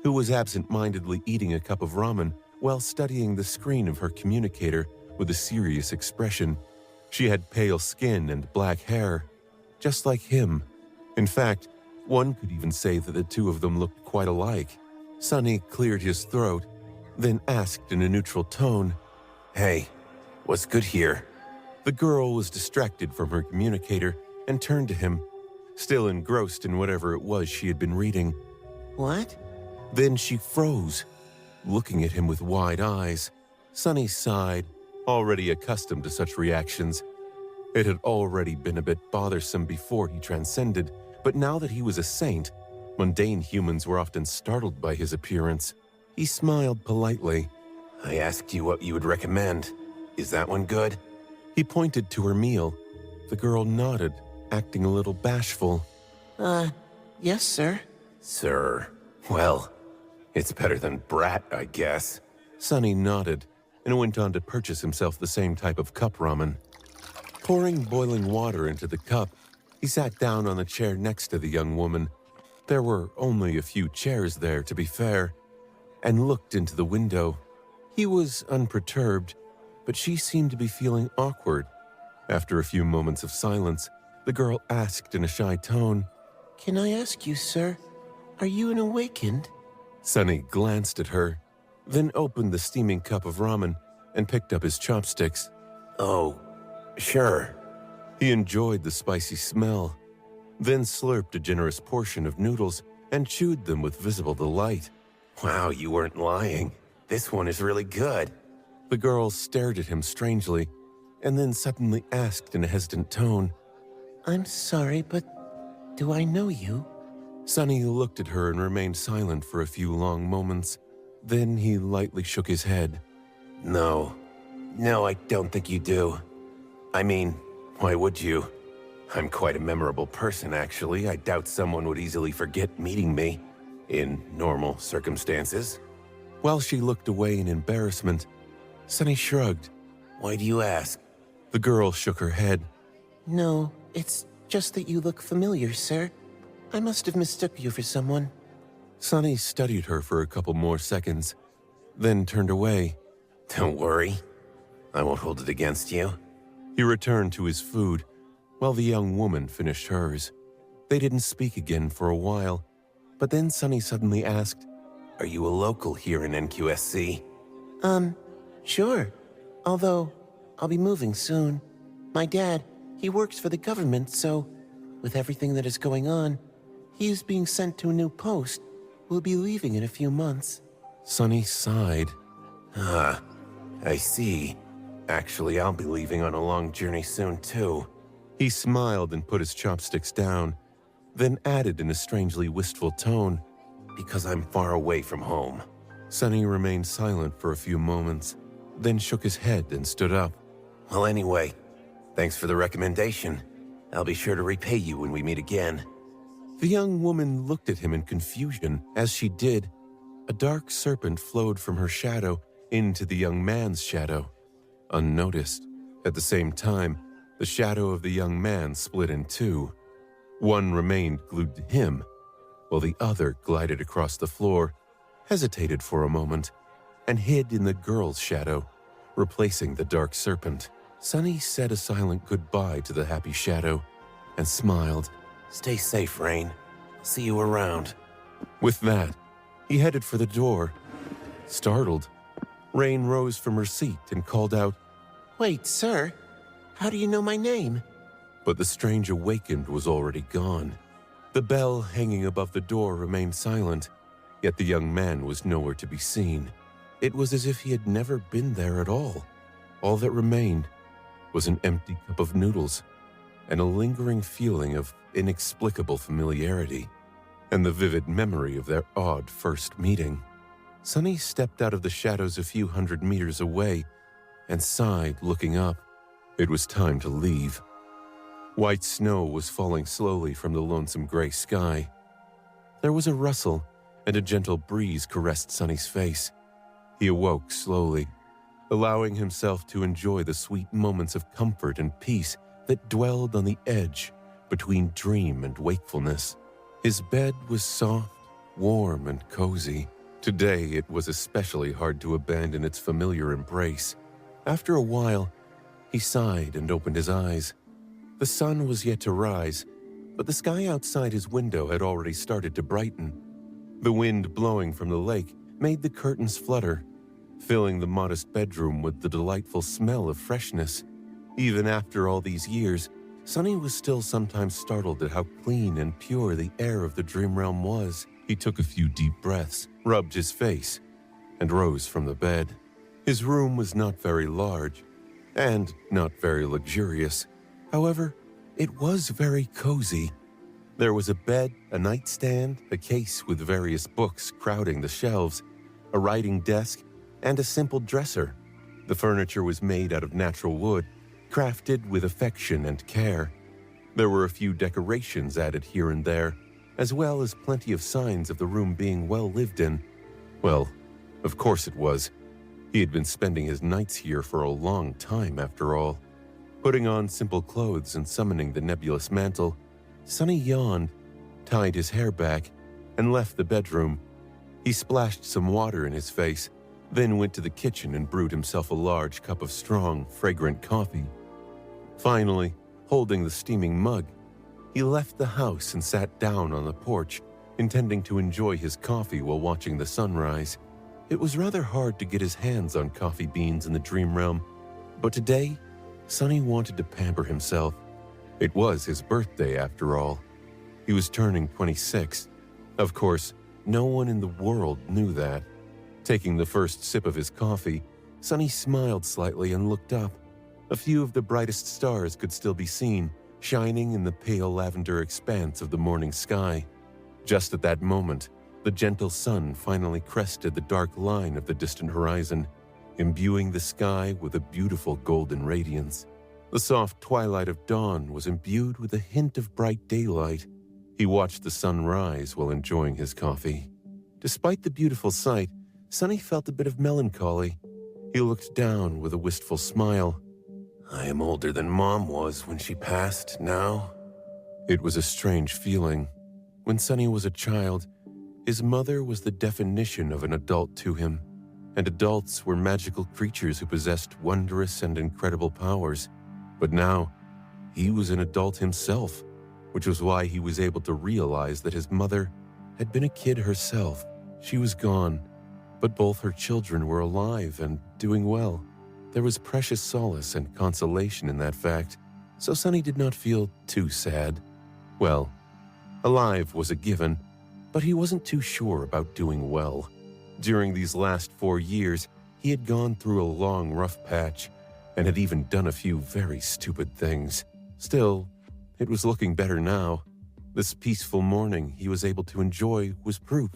who was absent-mindedly eating a cup of ramen while studying the screen of her communicator with a serious expression. She had pale skin and black hair, just like him. In fact, one could even say that the two of them looked quite alike. Sonny cleared his throat, then asked in a neutral tone, "Hey, what's good here?" The girl was distracted from her communicator and turned to him, still engrossed in whatever it was she had been reading. What? Then she froze, looking at him with wide eyes. Sonny sighed, already accustomed to such reactions. It had already been a bit bothersome before he transcended, but now that he was a saint, mundane humans were often startled by his appearance. He smiled politely. "I asked you what you would recommend. Is that one good?" He pointed to her meal. The girl nodded, acting a little bashful. Yes, sir." "Sir. Well, it's better than brat, I guess." Sonny nodded and went on to purchase himself the same type of cup ramen. Pouring boiling water into the cup, he sat down on the chair next to the young woman. There were only a few chairs there, to be fair, and looked into the window. He was unperturbed, but she seemed to be feeling awkward. After a few moments of silence, the girl asked in a shy tone, "Can I ask you, sir, are you an awakened?" Sonny glanced at her, then opened the steaming cup of ramen and picked up his chopsticks. "Oh, sure." He enjoyed the spicy smell, then slurped a generous portion of noodles and chewed them with visible delight. "Wow, you weren't lying. This one is really good." The girl stared at him strangely, and then suddenly asked in a hesitant tone, "I'm sorry, but do I know you?" Sonny looked at her and remained silent for a few long moments. Then he lightly shook his head. No, I don't think you do. I mean, why would you? I'm quite a memorable person, actually. I doubt someone would easily forget meeting me, in normal circumstances." While she looked away in embarrassment, Sonny shrugged. "Why do you ask?" The girl shook her head. No, it's just that you look familiar, sir. I must have mistook you for someone. Sonny studied her for a couple more seconds, then turned away. Don't worry. I won't hold it against you. He returned to his food, while the young woman finished hers. They didn't speak again for a while, but then Sonny suddenly asked, Are you a local here in NQSC? Sure. Although, I'll be moving soon. My dad, he works for the government, so with everything that is going on, he is being sent to a new post. We'll be leaving in a few months. Sonny sighed. I see. Actually, I'll be leaving on a long journey soon, too. He smiled and put his chopsticks down, then added in a strangely wistful tone, Because I'm far away from home. Sonny remained silent for a few moments, then shook his head and stood up. Well, anyway, thanks for the recommendation. I'll be sure to repay you when we meet again. The young woman looked at him in confusion. As she did, a dark serpent flowed from her shadow into the young man's shadow, unnoticed. At the same time, the shadow of the young man split in two. One remained glued to him, while the other glided across the floor, hesitated for a moment, and hid in the girl's shadow, replacing the dark serpent. Sonny said a silent goodbye to the happy shadow and smiled. Stay safe, Rain. See you around. With that, he headed for the door. Startled, Rain rose from her seat and called out, Wait, sir. How do you know my name? But the strange awakened was already gone. The bell hanging above the door remained silent, yet the young man was nowhere to be seen. It was as if he had never been there at all. All that remained was an empty cup of noodles and a lingering feeling of inexplicable familiarity and the vivid memory of their odd first meeting. Sonny stepped out of the shadows a few hundred meters away and sighed, looking up. It was time to leave. White snow was falling slowly from the lonesome gray sky. There was a rustle, and a gentle breeze caressed Sonny's face. He awoke slowly, allowing himself to enjoy the sweet moments of comfort and peace that dwelled on the edge between dream and wakefulness. His bed was soft, warm, and cozy. Today it was especially hard to abandon its familiar embrace. After a while, he sighed and opened his eyes. The sun was yet to rise, but the sky outside his window had already started to brighten. The wind blowing from the lake made the curtains flutter, filling the modest bedroom with the delightful smell of freshness. Even after all these years, Sonny was still sometimes startled at how clean and pure the air of the dream realm was. He took a few deep breaths, rubbed his face, and rose from the bed. His room was not very large, and not very luxurious. However, it was very cozy. There was a bed, a nightstand, a case with various books crowding the shelves, a writing desk, and a simple dresser. The furniture was made out of natural wood, crafted with affection and care. There were a few decorations added here and there, as well as plenty of signs of the room being well lived in. Well, of course it was. He had been spending his nights here for a long time, after all. Putting on simple clothes and summoning the nebulous mantle, Sonny yawned, tied his hair back, and left the bedroom. He splashed some water in his face, then went to the kitchen and brewed himself a large cup of strong, fragrant coffee. Finally, holding the steaming mug, he left the house and sat down on the porch, intending to enjoy his coffee while watching the sunrise. It was rather hard to get his hands on coffee beans in the dream realm, but today, Sonny wanted to pamper himself. It was his birthday, after all. He was turning 26. Of course, no one in the world knew that. Taking the first sip of his coffee, Sonny smiled slightly and looked up. A few of the brightest stars could still be seen, shining in the pale lavender expanse of the morning sky. Just at that moment, the gentle sun finally crested the dark line of the distant horizon, imbuing the sky with a beautiful golden radiance. The soft twilight of dawn was imbued with a hint of bright daylight. He watched the sun rise while enjoying his coffee. Despite the beautiful sight, Sonny felt a bit of melancholy. He looked down with a wistful smile. I am older than Mom was when she passed now. It was a strange feeling. When Sonny was a child, his mother was the definition of an adult to him, and adults were magical creatures who possessed wondrous and incredible powers. But now, he was an adult himself, which was why he was able to realize that his mother had been a kid herself. She was gone, but both her children were alive and doing well. There was precious solace and consolation in that fact, so Sonny did not feel too sad. Well, alive was a given, but he wasn't too sure about doing well. During these last 4 years, he had gone through a long, rough patch and had even done a few very stupid things. Still, it was looking better now. This peaceful morning he was able to enjoy was proof.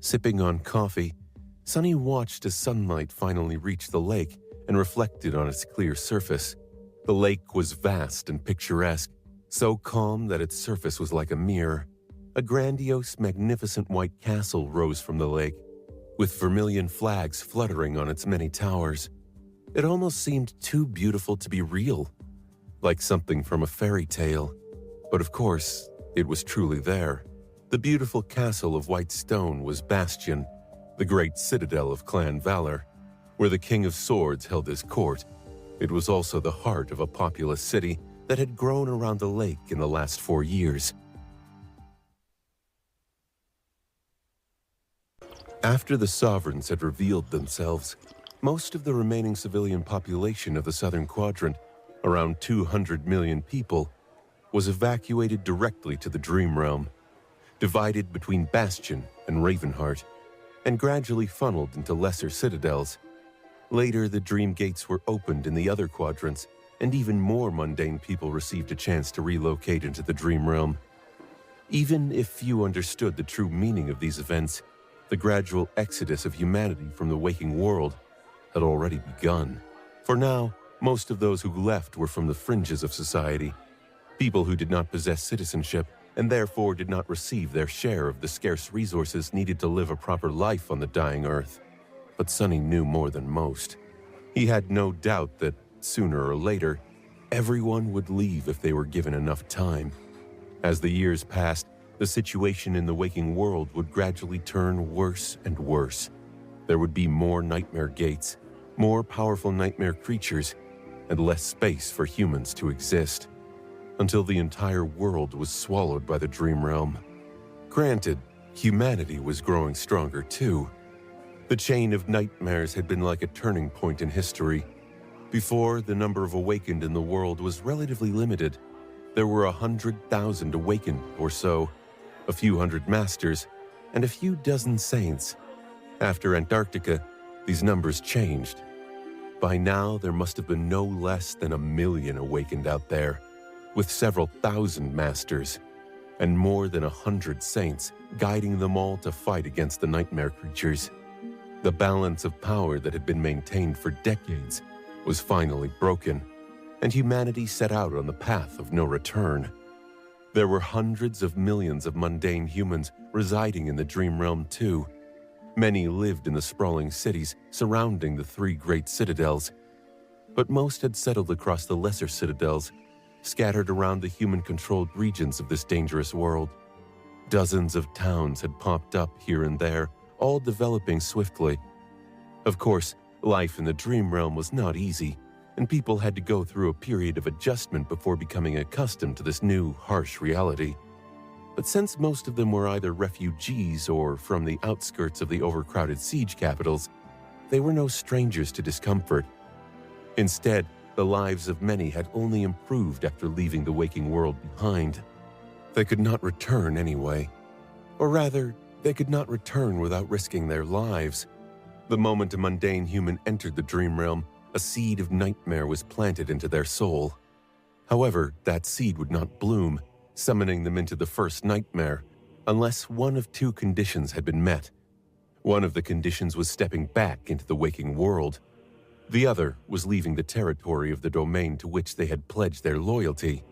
Sipping on coffee, Sonny watched as sunlight finally reached the lake and reflected on its clear surface. The lake was vast and picturesque, so calm that its surface was like a mirror. A grandiose, magnificent white castle rose from the lake, with vermilion flags fluttering on its many towers. It almost seemed too beautiful to be real, like something from a fairy tale. But of course, it was truly there. The beautiful castle of white stone was Bastion, the great citadel of Clan Valor, where the King of Swords held his court. It was also the heart of a populous city that had grown around the lake in the last 4 years. After the sovereigns had revealed themselves, most of the remaining civilian population of the Southern Quadrant, around 200 million people, was evacuated directly to the Dream Realm, divided between Bastion and Ravenheart, and gradually funneled into lesser citadels. Later, the Dream Gates were opened in the other quadrants, and even more mundane people received a chance to relocate into the Dream Realm. Even if few understood the true meaning of these events, the gradual exodus of humanity from the waking world had already begun. For now, most of those who left were from the fringes of society, people who did not possess citizenship and therefore did not receive their share of the scarce resources needed to live a proper life on the dying Earth. But Sonny knew more than most. He had no doubt that, sooner or later, everyone would leave if they were given enough time. As the years passed, the situation in the waking world would gradually turn worse and worse. There would be more nightmare gates, more powerful nightmare creatures, and less space for humans to exist, until the entire world was swallowed by the Dream Realm. Granted, humanity was growing stronger too. The chain of nightmares had been like a turning point in history. Before, the number of awakened in the world was relatively limited. There were 100,000 awakened or so, a few hundred masters, and a few dozen saints. After Antarctica, these numbers changed. By now, there must have been no less than 1 million awakened out there, with several thousand masters, and more than 100 saints guiding them all to fight against the nightmare creatures. The balance of power that had been maintained for decades was finally broken, and humanity set out on the path of no return. There were hundreds of millions of mundane humans residing in the Dream Realm too. Many lived in the sprawling cities surrounding the 3 great citadels, but most had settled across the lesser citadels, scattered around the human-controlled regions of this dangerous world. Dozens of towns had popped up here and there, all developing swiftly. Of course, life in the Dream Realm was not easy, and people had to go through a period of adjustment before becoming accustomed to this new, harsh reality. But since most of them were either refugees or from the outskirts of the overcrowded siege capitals, they were no strangers to discomfort. Instead, the lives of many had only improved after leaving the waking world behind. They could not return anyway. Or rather, they could not return without risking their lives. The moment a mundane human entered the Dream Realm, a seed of nightmare was planted into their soul. However, that seed would not bloom, summoning them into the first nightmare, unless one of 2 conditions had been met. One of the conditions was stepping back into the waking world. The other was leaving the territory of the domain to which they had pledged their loyalty.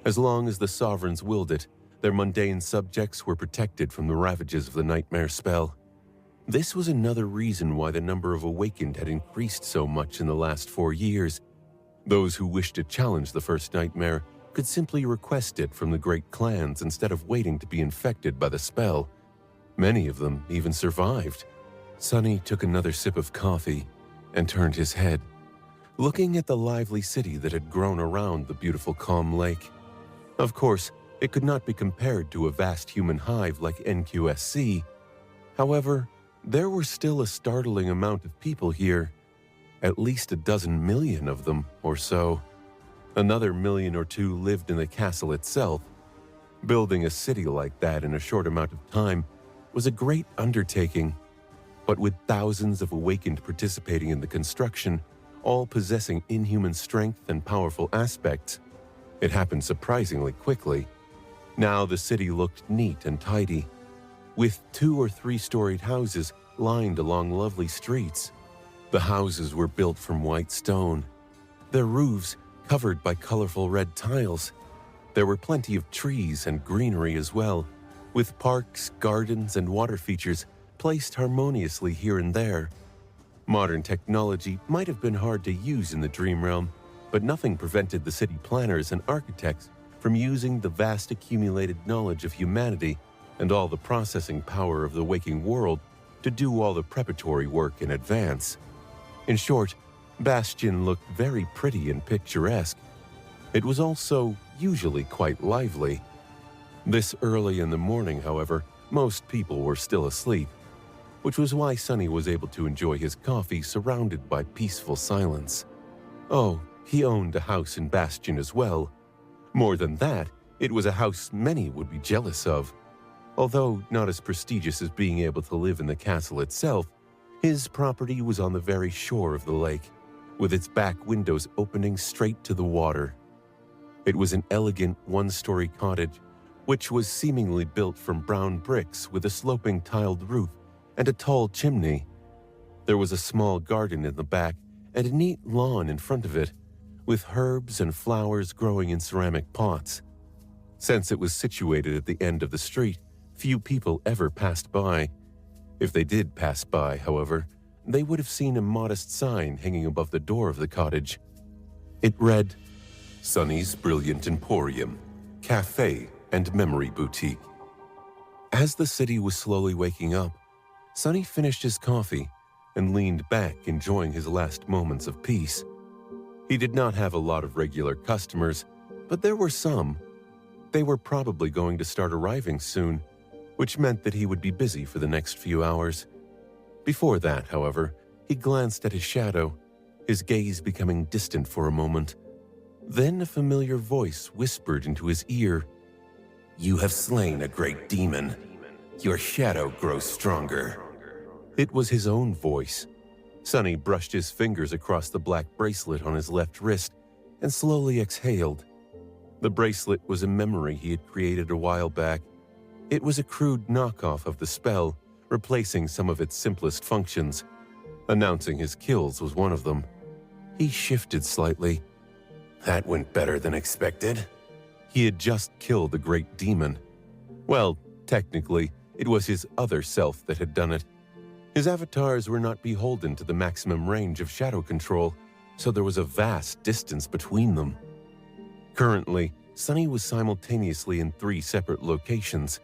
As long as the sovereigns willed it, their mundane subjects were protected from the ravages of the nightmare spell. This was another reason why the number of awakened had increased so much in the last 4 years. Those who wished to challenge the first nightmare could simply request it from the great clans instead of waiting to be infected by the spell. Many of them even survived. Sunny took another sip of coffee and turned his head, looking at the lively city that had grown around the beautiful calm lake. Of course, it could not be compared to a vast human hive like NQSC. However, there were still a startling amount of people here, at least 12 million of them or so. Another 1 million or 2 lived in the castle itself. Building a city like that in a short amount of time was a great undertaking, but with thousands of awakened participating in the construction, all possessing inhuman strength and powerful aspects, it happened surprisingly quickly. Now the city looked neat and tidy, with 2 or 3-storied houses lined along lovely streets. The houses were built from white stone, their roofs covered by colorful red tiles. There were plenty of trees and greenery as well, with parks, gardens, and water features placed harmoniously here and there. Modern technology might have been hard to use in the Dream Realm, but nothing prevented the city planners and architects from using the vast accumulated knowledge of humanity and all the processing power of the waking world to do all the preparatory work in advance. In short, Bastion looked very pretty and picturesque. It was also usually quite lively. This early in the morning, however, most people were still asleep, which was why Sunny was able to enjoy his coffee surrounded by peaceful silence. Oh, he owned a house in Bastion as well. More than that, it was a house many would be jealous of. Although not as prestigious as being able to live in the castle itself, his property was on the very shore of the lake, with its back windows opening straight to the water. It was an elegant 1-story cottage, which was seemingly built from brown bricks with a sloping tiled roof and a tall chimney. There was a small garden in the back and a neat lawn in front of it, with herbs and flowers growing in ceramic pots. Since it was situated at the end of the street, few people ever passed by. If they did pass by, however, they would have seen a modest sign hanging above the door of the cottage. It read, Sunny's Brilliant Emporium, Cafe and Memory Boutique. As the city was slowly waking up, Sunny finished his coffee and leaned back, enjoying his last moments of peace. He did not have a lot of regular customers, but there were some. They were probably going to start arriving soon, which meant that he would be busy for the next few hours. Before that, however, he glanced at his shadow, his gaze becoming distant for a moment. Then a familiar voice whispered into his ear, You have slain a great demon. Your shadow grows stronger. It was his own voice. Sunny brushed his fingers across the black bracelet on his left wrist and slowly exhaled. The bracelet was a memory he had created a while back. It was a crude knockoff of the spell, replacing some of its simplest functions. Announcing his kills was one of them. He shifted slightly. That went better than expected. He had just killed the great demon. Well, technically, it was his other self that had done it. His avatars were not beholden to the maximum range of shadow control, so there was a vast distance between them. Currently, Sunny was simultaneously in 3 separate locations.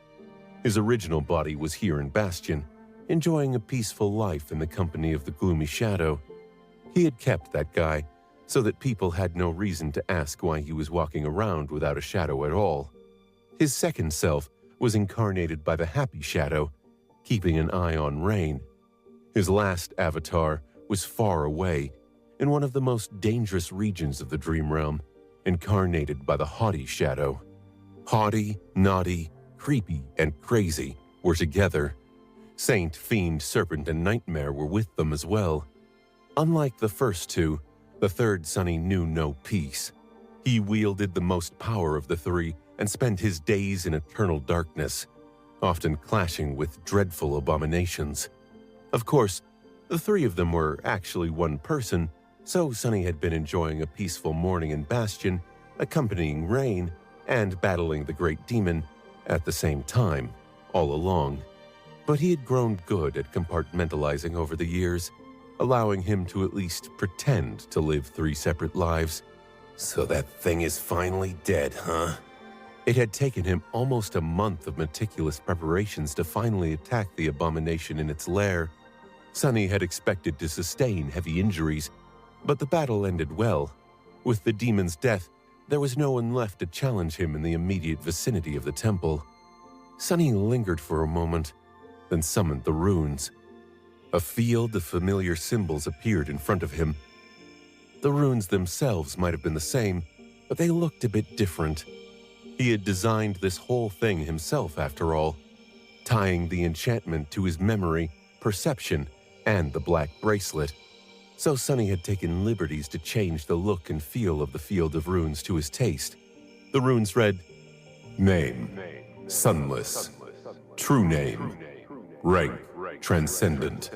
His original body was here in Bastion, enjoying a peaceful life in the company of the gloomy shadow. He had kept that guy, so that people had no reason to ask why he was walking around without a shadow at all. His second self was incarnated by the happy shadow, keeping an eye on Rain. His last avatar was far away, in one of the most dangerous regions of the Dream Realm, incarnated by the haughty shadow. Haughty, naughty, creepy, and crazy were together. Saint, Fiend, Serpent, and Nightmare were with them as well. Unlike the first two, the third Sunny knew no peace. He wielded the most power of the 3 and spent his days in eternal darkness, often clashing with dreadful abominations. Of course, the 3 of them were actually one person, so Sunny had been enjoying a peaceful morning in Bastion, accompanying Rain, and battling the great demon at the same time, all along. But he had grown good at compartmentalizing over the years. allowing him to at least pretend to live 3 separate lives. So that thing is finally dead, huh? It had taken him almost a month of meticulous preparations to finally attack the abomination in its lair. Sunny had expected to sustain heavy injuries, but the battle ended well. With the demon's death, there was no one left to challenge him in the immediate vicinity of the temple. Sunny lingered for a moment, then summoned the runes. A field of familiar symbols appeared in front of him. The runes themselves might have been the same, but they looked a bit different. He had designed this whole thing himself, after all, tying the enchantment to his memory, perception, and the black bracelet. So Sunny had taken liberties to change the look and feel of the field of runes to his taste. The runes read, Name, Sunless. True name, Rank, Transcendent.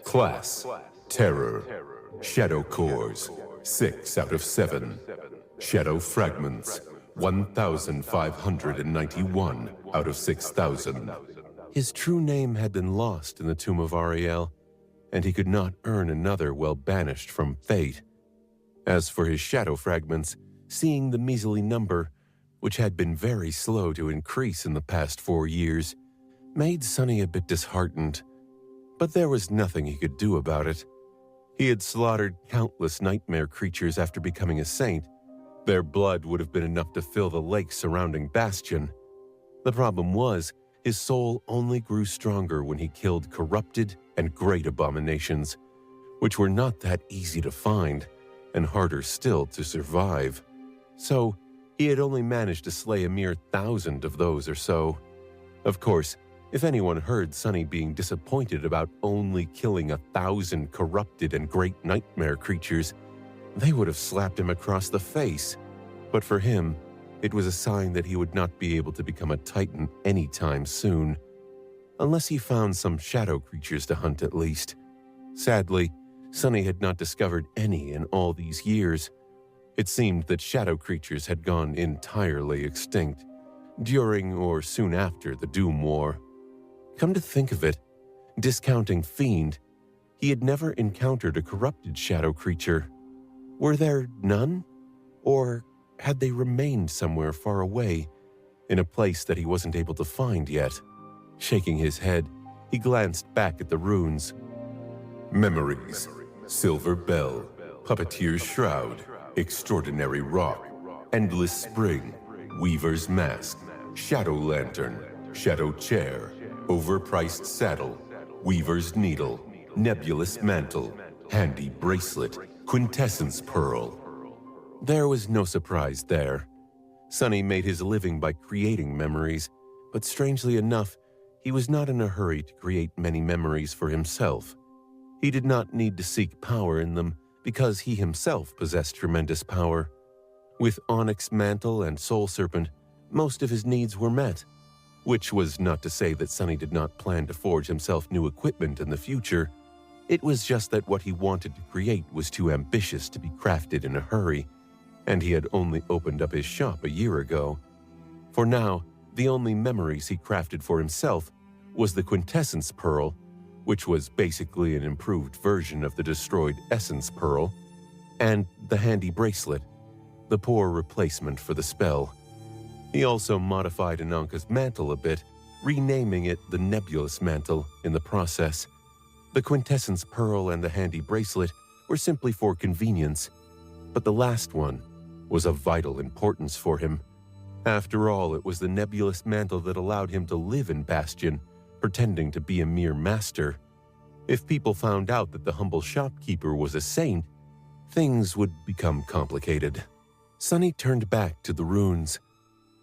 Class, Terror. Shadow cores, 6 out of 7. Shadow fragments, 1,591 out of 6,000. His true name had been lost in the tomb of Ariel, and he could not earn another while banished from fate. As for his shadow fragments, seeing the measly number, which had been very slow to increase in the past 4 years, made Sunny a bit disheartened. But there was nothing he could do about it. He had slaughtered countless nightmare creatures after becoming a saint. Their blood would have been enough to fill the lake surrounding Bastion. The problem was, his soul only grew stronger when he killed corrupted and great abominations, which were not that easy to find, and harder still to survive. So, he had only managed to slay a mere 1,000 of those or so. Of course, if anyone heard Sunny being disappointed about only killing 1,000 corrupted and great nightmare creatures, they would have slapped him across the face. But for him, it was a sign that he would not be able to become a Titan anytime soon. Unless he found some shadow creatures to hunt at least. Sadly, Sunny had not discovered any in all these years. It seemed that shadow creatures had gone entirely extinct, during or soon after the Doom War. Come to think of it, discounting Fiend, he had never encountered a corrupted shadow creature. Were there none? Or had they remained somewhere far away, in a place that he wasn't able to find yet? Shaking his head, he glanced back at the runes. Memories, Silver Bell, Puppeteer's Shroud, Extraordinary Rock, Endless Spring, Weaver's Mask, Shadow Lantern, Shadow Chair, Overpriced Saddle, Weaver's Needle, Nebulous Mantle, Handy Bracelet, Quintessence Pearl. There was no surprise there. Sunny made his living by creating memories, but strangely enough, he was not in a hurry to create many memories for himself. He did not need to seek power in them because he himself possessed tremendous power. With Onyx Mantle and Soul Serpent, most of his needs were met, which was not to say that Sunny did not plan to forge himself new equipment in the future. It was just that what he wanted to create was too ambitious to be crafted in a hurry, and he had only opened up his shop a year ago. For now, the only memories he crafted for himself was the Quintessence Pearl, which was basically an improved version of the destroyed Essence Pearl, and the Handy Bracelet, the poor replacement for the spell. He also modified Ananka's mantle a bit, renaming it the Nebulous Mantle in the process. The Quintessence Pearl and the Handy Bracelet were simply for convenience, but the last one was of vital importance for him. After all, it was the Nebulous Mantle that allowed him to live in Bastion, pretending to be a mere master. If people found out that the humble shopkeeper was a saint, things would become complicated. Sunny turned back to the runes.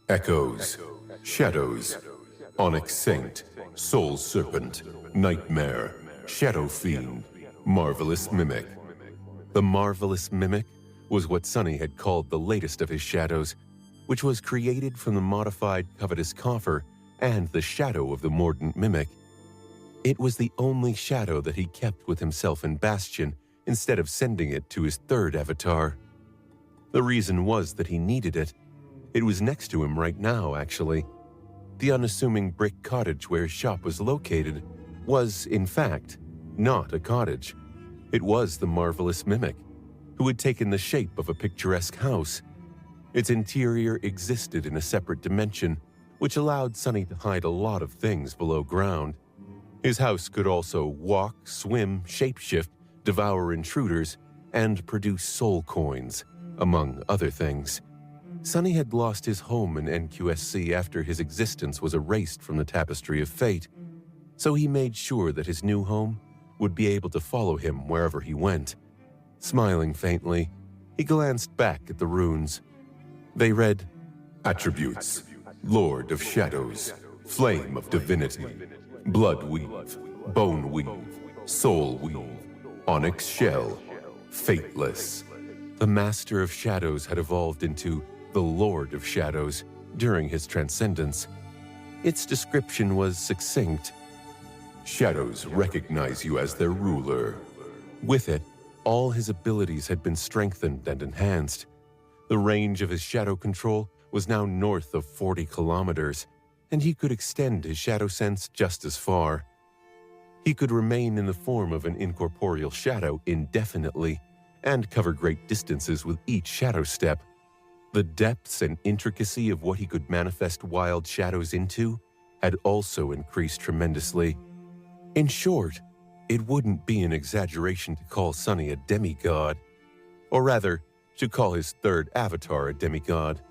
Echoes, Shadows, Onyx Saint, Soul Serpent, Nightmare, Shadow Fiend, Marvelous Mimic. The Marvelous Mimic was what Sunny had called the latest of his shadows, which was created from the modified Covetous Coffer and the shadow of the Mordant Mimic. It was the only shadow that he kept with himself in Bastion instead of sending it to his third avatar. The reason was that he needed it. It was next to him right now, actually. The unassuming brick cottage where his shop was located was, in fact, not a cottage. It was the marvelous Mimic, who had taken the shape of a picturesque house. Its interior existed in a separate dimension, which allowed Sonny to hide a lot of things below ground. His house could also walk, swim, shapeshift, devour intruders, and produce soul coins, among other things. Sonny had lost his home in NQSC after his existence was erased from the tapestry of fate, so he made sure that his new home would be able to follow him wherever he went. Smiling faintly, he glanced back at the runes. They read, Attributes, Lord of Shadows, Flame of Divinity, Blood Weave, Bone Weave, Soul Weave, Onyx Shell, Fateless. The Master of Shadows had evolved into the Lord of Shadows during his transcendence. Its description was succinct. Shadows recognize you as their ruler. With it, all his abilities had been strengthened and enhanced. The range of his shadow control was now north of 40 kilometers, and he could extend his shadow sense just as far. He could remain in the form of an incorporeal shadow indefinitely and cover great distances with each shadow step. The depths and intricacy of what he could manifest wild shadows into had also increased tremendously. In short, it wouldn't be an exaggeration to call Sonny a demigod, or rather, to call his third avatar a demigod.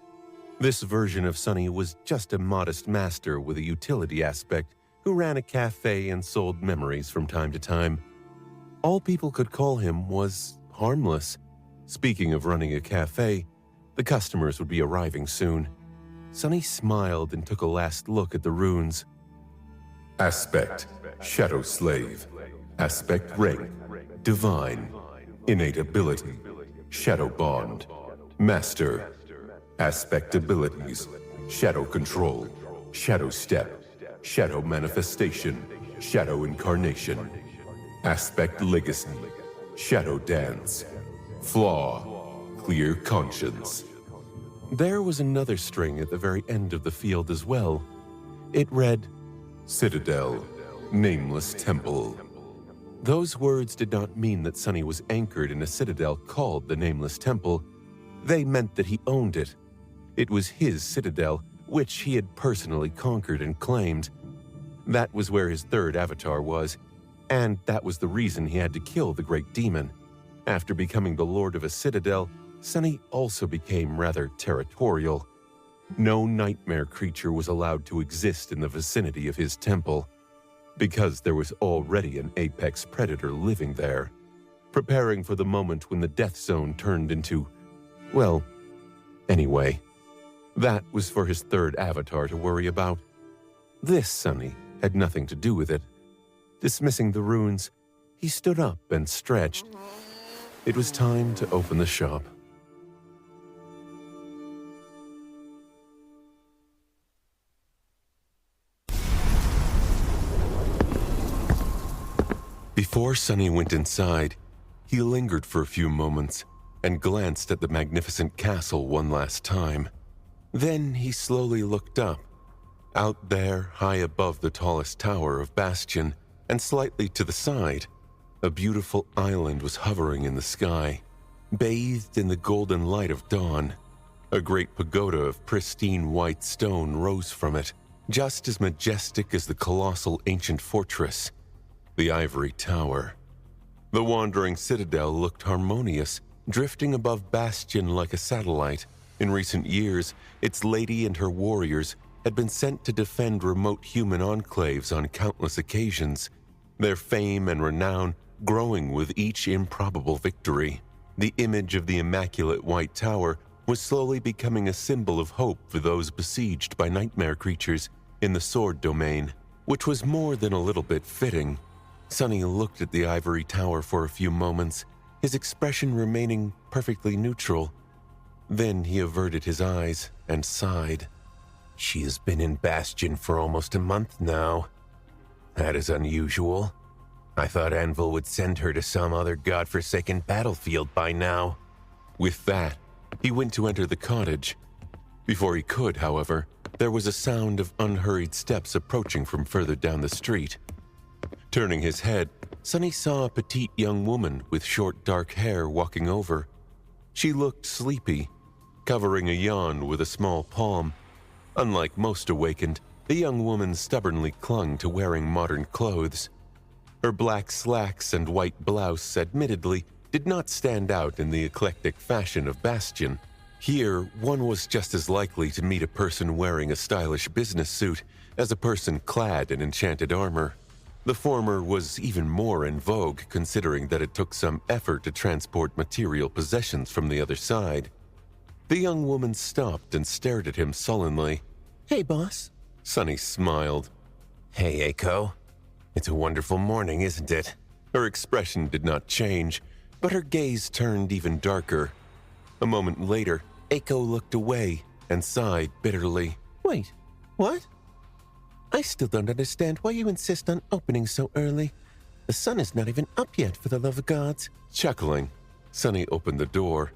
This version of Sonny was just a modest master with a utility aspect who ran a cafe and sold memories from time to time. All people could call him was harmless. Speaking of running a cafe, the customers would be arriving soon. Sonny smiled and took a last look at the runes. Aspect, Shadow Slave. Aspect rank, Divine. Innate ability, Shadow Bond. Master. Aspect abilities, Shadow Control, Shadow Step, Shadow Manifestation, Shadow Incarnation. Aspect Legacy, Shadow Dance. Flaw, Clear Conscience. There was another string at the very end of the field as well. It read, Citadel, Nameless Temple. Those words did not mean that Sonny was anchored in a citadel called the Nameless Temple. They meant that he owned it. It was his citadel, which he had personally conquered and claimed. That was where his third avatar was, and that was the reason he had to kill the great demon. After becoming the lord of a citadel, Sonny also became rather territorial. No nightmare creature was allowed to exist in the vicinity of his temple, because there was already an apex predator living there, preparing for the moment when the death zone turned into, well, anyway, that was for his third avatar to worry about. This Sonny had nothing to do with it. Dismissing the runes, he stood up and stretched. It was time to open the shop. Before Sonny went inside, he lingered for a few moments and glanced at the magnificent castle one last time. Then he slowly looked up. Out there, high above the tallest tower of Bastion, and slightly to the side, a beautiful island was hovering in the sky, bathed in the golden light of dawn. A great pagoda of pristine white stone rose from it, just as majestic as the colossal ancient fortress, the Ivory Tower. The wandering citadel looked harmonious, drifting above Bastion like a satellite. In recent years, its lady and her warriors had been sent to defend remote human enclaves on countless occasions, their fame and renown growing with each improbable victory. The image of the immaculate White Tower was slowly becoming a symbol of hope for those besieged by nightmare creatures in the Sword Domain, which was more than a little bit fitting. Sonny looked at the Ivory Tower for a few moments, his expression remaining perfectly neutral. Then he averted his eyes and sighed. She has been in Bastion for almost a month now. That is unusual. I thought Anvil would send her to some other godforsaken battlefield by now. With that, he went to enter the cottage. Before he could, however, there was a sound of unhurried steps approaching from further down the street. Turning his head, Sunny saw a petite young woman with short dark hair walking over. She looked sleepy, covering a yawn with a small palm. Unlike most awakened, the young woman stubbornly clung to wearing modern clothes. Her black slacks and white blouse admittedly did not stand out in the eclectic fashion of Bastion. Here, one was just as likely to meet a person wearing a stylish business suit as a person clad in enchanted armor. The former was even more in vogue considering that it took some effort to transport material possessions from the other side. The young woman stopped and stared at him sullenly. Hey, boss. Sunny smiled. Hey, Eiko. It's a wonderful morning, isn't it? Her expression did not change, but her gaze turned even darker. A moment later, Eiko looked away and sighed bitterly. Wait, what? I still don't understand why you insist on opening so early. The sun is not even up yet, for the love of gods. Chuckling, Sunny opened the door.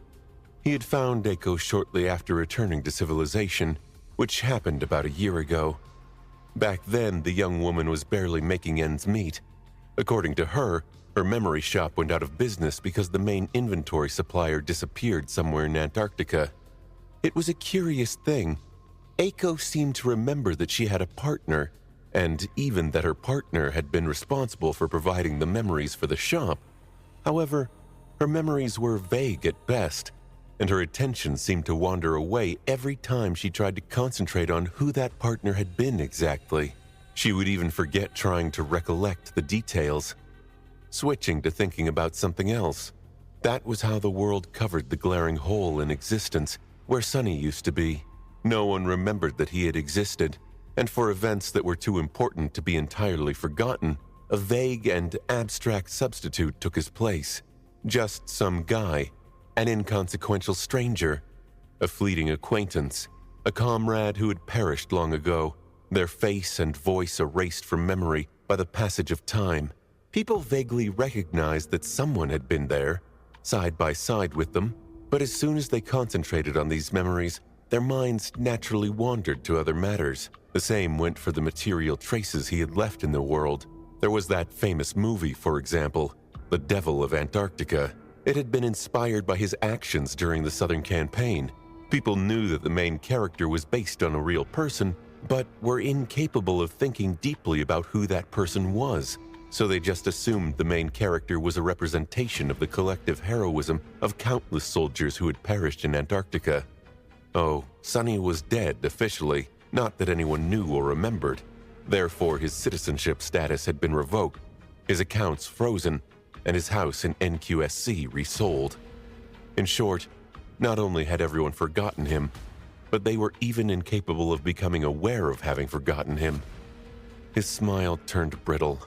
He had found Eiko shortly after returning to civilization, which happened about a year ago. Back then, the young woman was barely making ends meet. According to her, her memory shop went out of business because the main inventory supplier disappeared somewhere in Antarctica. It was a curious thing. Eiko seemed to remember that she had a partner, and even that her partner had been responsible for providing the memories for the shop. However, her memories were vague at best, and her attention seemed to wander away every time she tried to concentrate on who that partner had been exactly. She would even forget trying to recollect the details, switching to thinking about something else. That was how the world covered the glaring hole in existence where Sunny used to be. No one remembered that he had existed, and for events that were too important to be entirely forgotten, a vague and abstract substitute took his place. Just some guy, an inconsequential stranger, a fleeting acquaintance, a comrade who had perished long ago, their face and voice erased from memory by the passage of time. People vaguely recognized that someone had been there, side by side with them, but as soon as they concentrated on these memories, their minds naturally wandered to other matters. The same went for the material traces he had left in the world. There was that famous movie, for example, The Devil of Antarctica. It had been inspired by his actions during the Southern Campaign. People knew that the main character was based on a real person, but were incapable of thinking deeply about who that person was. So they just assumed the main character was a representation of the collective heroism of countless soldiers who had perished in Antarctica. Oh, Sunny was dead officially, not that anyone knew or remembered. Therefore, his citizenship status had been revoked, his accounts frozen, and his house in NQSC resold. In short, not only had everyone forgotten him, but they were even incapable of becoming aware of having forgotten him. His smile turned brittle.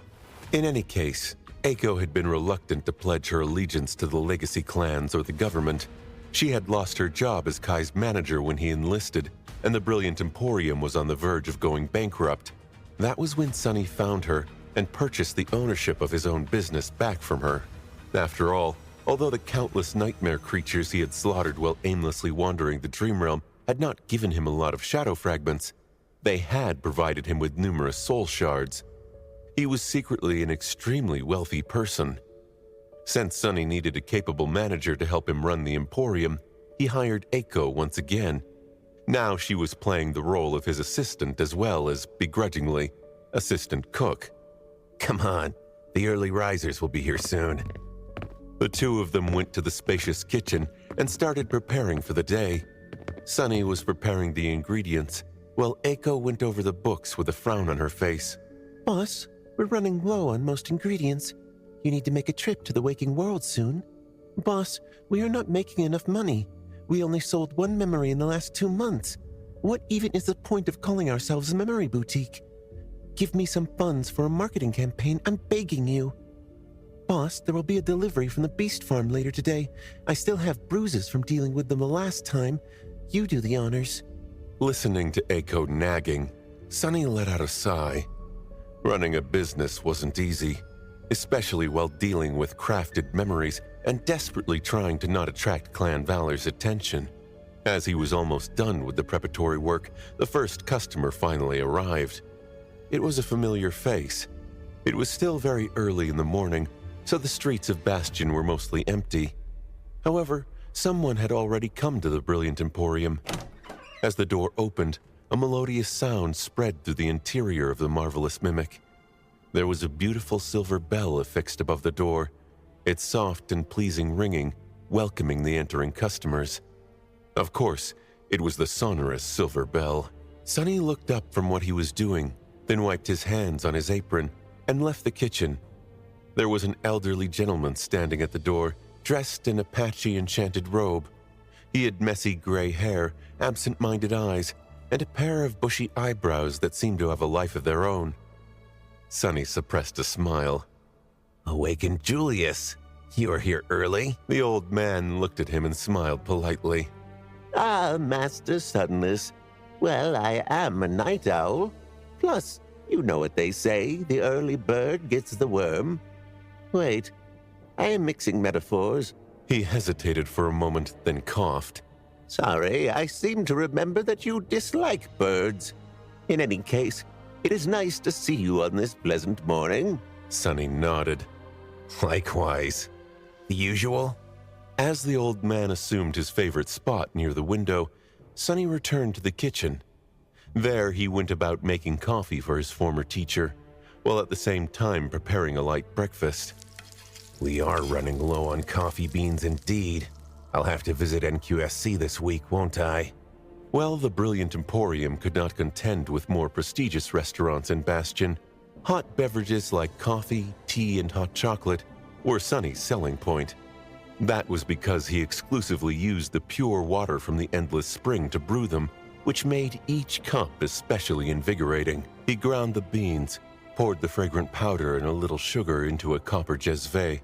In any case, Eiko had been reluctant to pledge her allegiance to the legacy clans or the government. She had lost her job as Kai's manager when he enlisted, and the Brilliant Emporium was on the verge of going bankrupt. That was when Sunny found her and purchased the ownership of his own business back from her. After all, although the countless nightmare creatures he had slaughtered while aimlessly wandering the dream realm had not given him a lot of shadow fragments, they had provided him with numerous soul shards. He was secretly an extremely wealthy person. Since Sunny needed a capable manager to help him run the Emporium, he hired Eiko once again. Now she was playing the role of his assistant as well as, begrudgingly, assistant cook. Come on, the early risers will be here soon. The two of them went to the spacious kitchen and started preparing for the day. Sunny was preparing the ingredients, while Eiko went over the books with a frown on her face. Boss, we're running low on most ingredients. You need to make a trip to the waking world soon. Boss, we are not making enough money. We only sold one memory in the last 2 months. What even is the point of calling ourselves a memory boutique? Give me some funds for a marketing campaign, I'm begging you. Boss, there will be a delivery from the beast farm later today. I still have bruises from dealing with them the last time. You do the honors. Listening to Eiko nagging, Sunny let out a sigh. Running a business wasn't easy, especially while dealing with crafted memories and desperately trying to not attract Clan Valor's attention. As he was almost done with the preparatory work, the first customer finally arrived. It was a familiar face. It was still very early in the morning, so the streets of Bastion were mostly empty. However, someone had already come to the Brilliant Emporium. As the door opened, a melodious sound spread through the interior of the marvelous mimic. There was a beautiful silver bell affixed above the door, its soft and pleasing ringing welcoming the entering customers. Of course, it was the sonorous silver bell. Sonny looked up from what he was doing, then wiped his hands on his apron and left the kitchen. There was an elderly gentleman standing at the door, dressed in a patchy enchanted robe. He had messy gray hair, absent-minded eyes, and a pair of bushy eyebrows that seemed to have a life of their own. Sonny suppressed a smile. Awakened Julius. You are here early? The old man looked at him and smiled politely. Ah, Master Sunless. Well, I am a night owl. Plus, you know what they say, the early bird gets the worm. Wait, I am mixing metaphors. He hesitated for a moment, then coughed. Sorry, I seem to remember that you dislike birds. In any case, it is nice to see you on this pleasant morning. Sonny nodded. Likewise. The usual? As the old man assumed his favorite spot near the window, Sonny returned to the kitchen. There he went about making coffee for his former teacher, while at the same time preparing a light breakfast. We are running low on coffee beans indeed. I'll have to visit NQSC this week, won't I? Well, the Brilliant Emporium could not contend with more prestigious restaurants in Bastion. Hot beverages like coffee, tea, and hot chocolate were Sonny's selling point. That was because he exclusively used the pure water from the endless spring to brew them, which made each cup especially invigorating. He ground the beans, poured the fragrant powder and a little sugar into a copper jezve,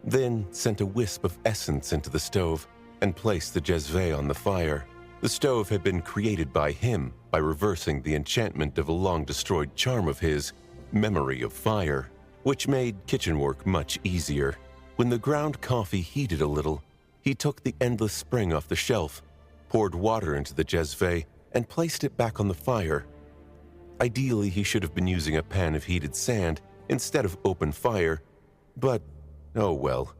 then sent a wisp of essence into the stove and placed the jezve on the fire. The stove had been created by him by reversing the enchantment of a long-destroyed charm of his, Memory of Fire, which made kitchen work much easier. When the ground coffee heated a little, he took the endless spring off the shelf, poured water into the jezve, and placed it back on the fire. Ideally, he should have been using a pan of heated sand instead of open fire, but oh well.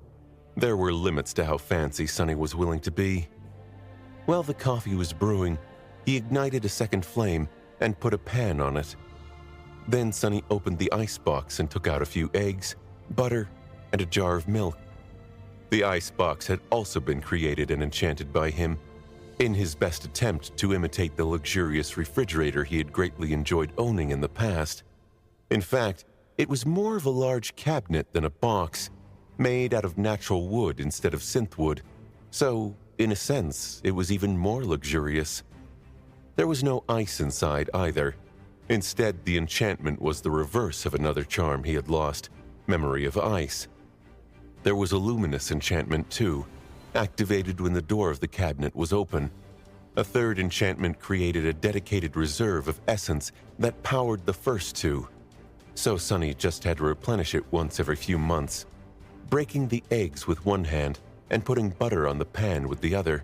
There were limits to how fancy Sonny was willing to be. While the coffee was brewing, he ignited a second flame and put a pan on it. Then Sonny opened the icebox and took out a few eggs, butter, and a jar of milk. The icebox had also been created and enchanted by him, in his best attempt to imitate the luxurious refrigerator he had greatly enjoyed owning in the past. In fact, it was more of a large cabinet than a box, made out of natural wood instead of synthwood, so, in a sense, it was even more luxurious. There was no ice inside either. Instead, the enchantment was the reverse of another charm he had lost, Memory of Ice. There was a luminous enchantment too, activated when the door of the cabinet was open. A third enchantment created a dedicated reserve of essence that powered the first two, so Sonny just had to replenish it once every few months, breaking the eggs with one hand and putting butter on the pan with the other.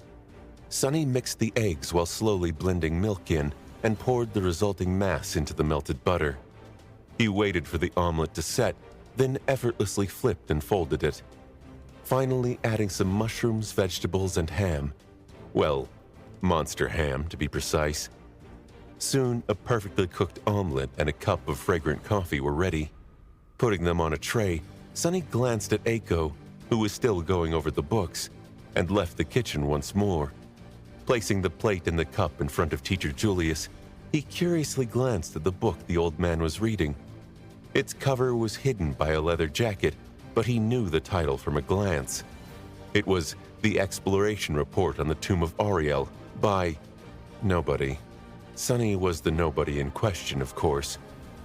Sonny mixed the eggs while slowly blending milk in and poured the resulting mass into the melted butter. He waited for the omelet to set, then effortlessly flipped and folded it, finally adding some mushrooms, vegetables, and ham. Well, monster ham, to be precise. Soon, a perfectly cooked omelet and a cup of fragrant coffee were ready. Putting them on a tray, Sonny glanced at Eiko, who was still going over the books, and left the kitchen once more. Placing the plate and the cup in front of Teacher Julius, he curiously glanced at the book the old man was reading. Its cover was hidden by a leather jacket, but he knew the title from a glance. It was The Exploration Report on the Tomb of Auriel by nobody. Sonny was the nobody in question, of course.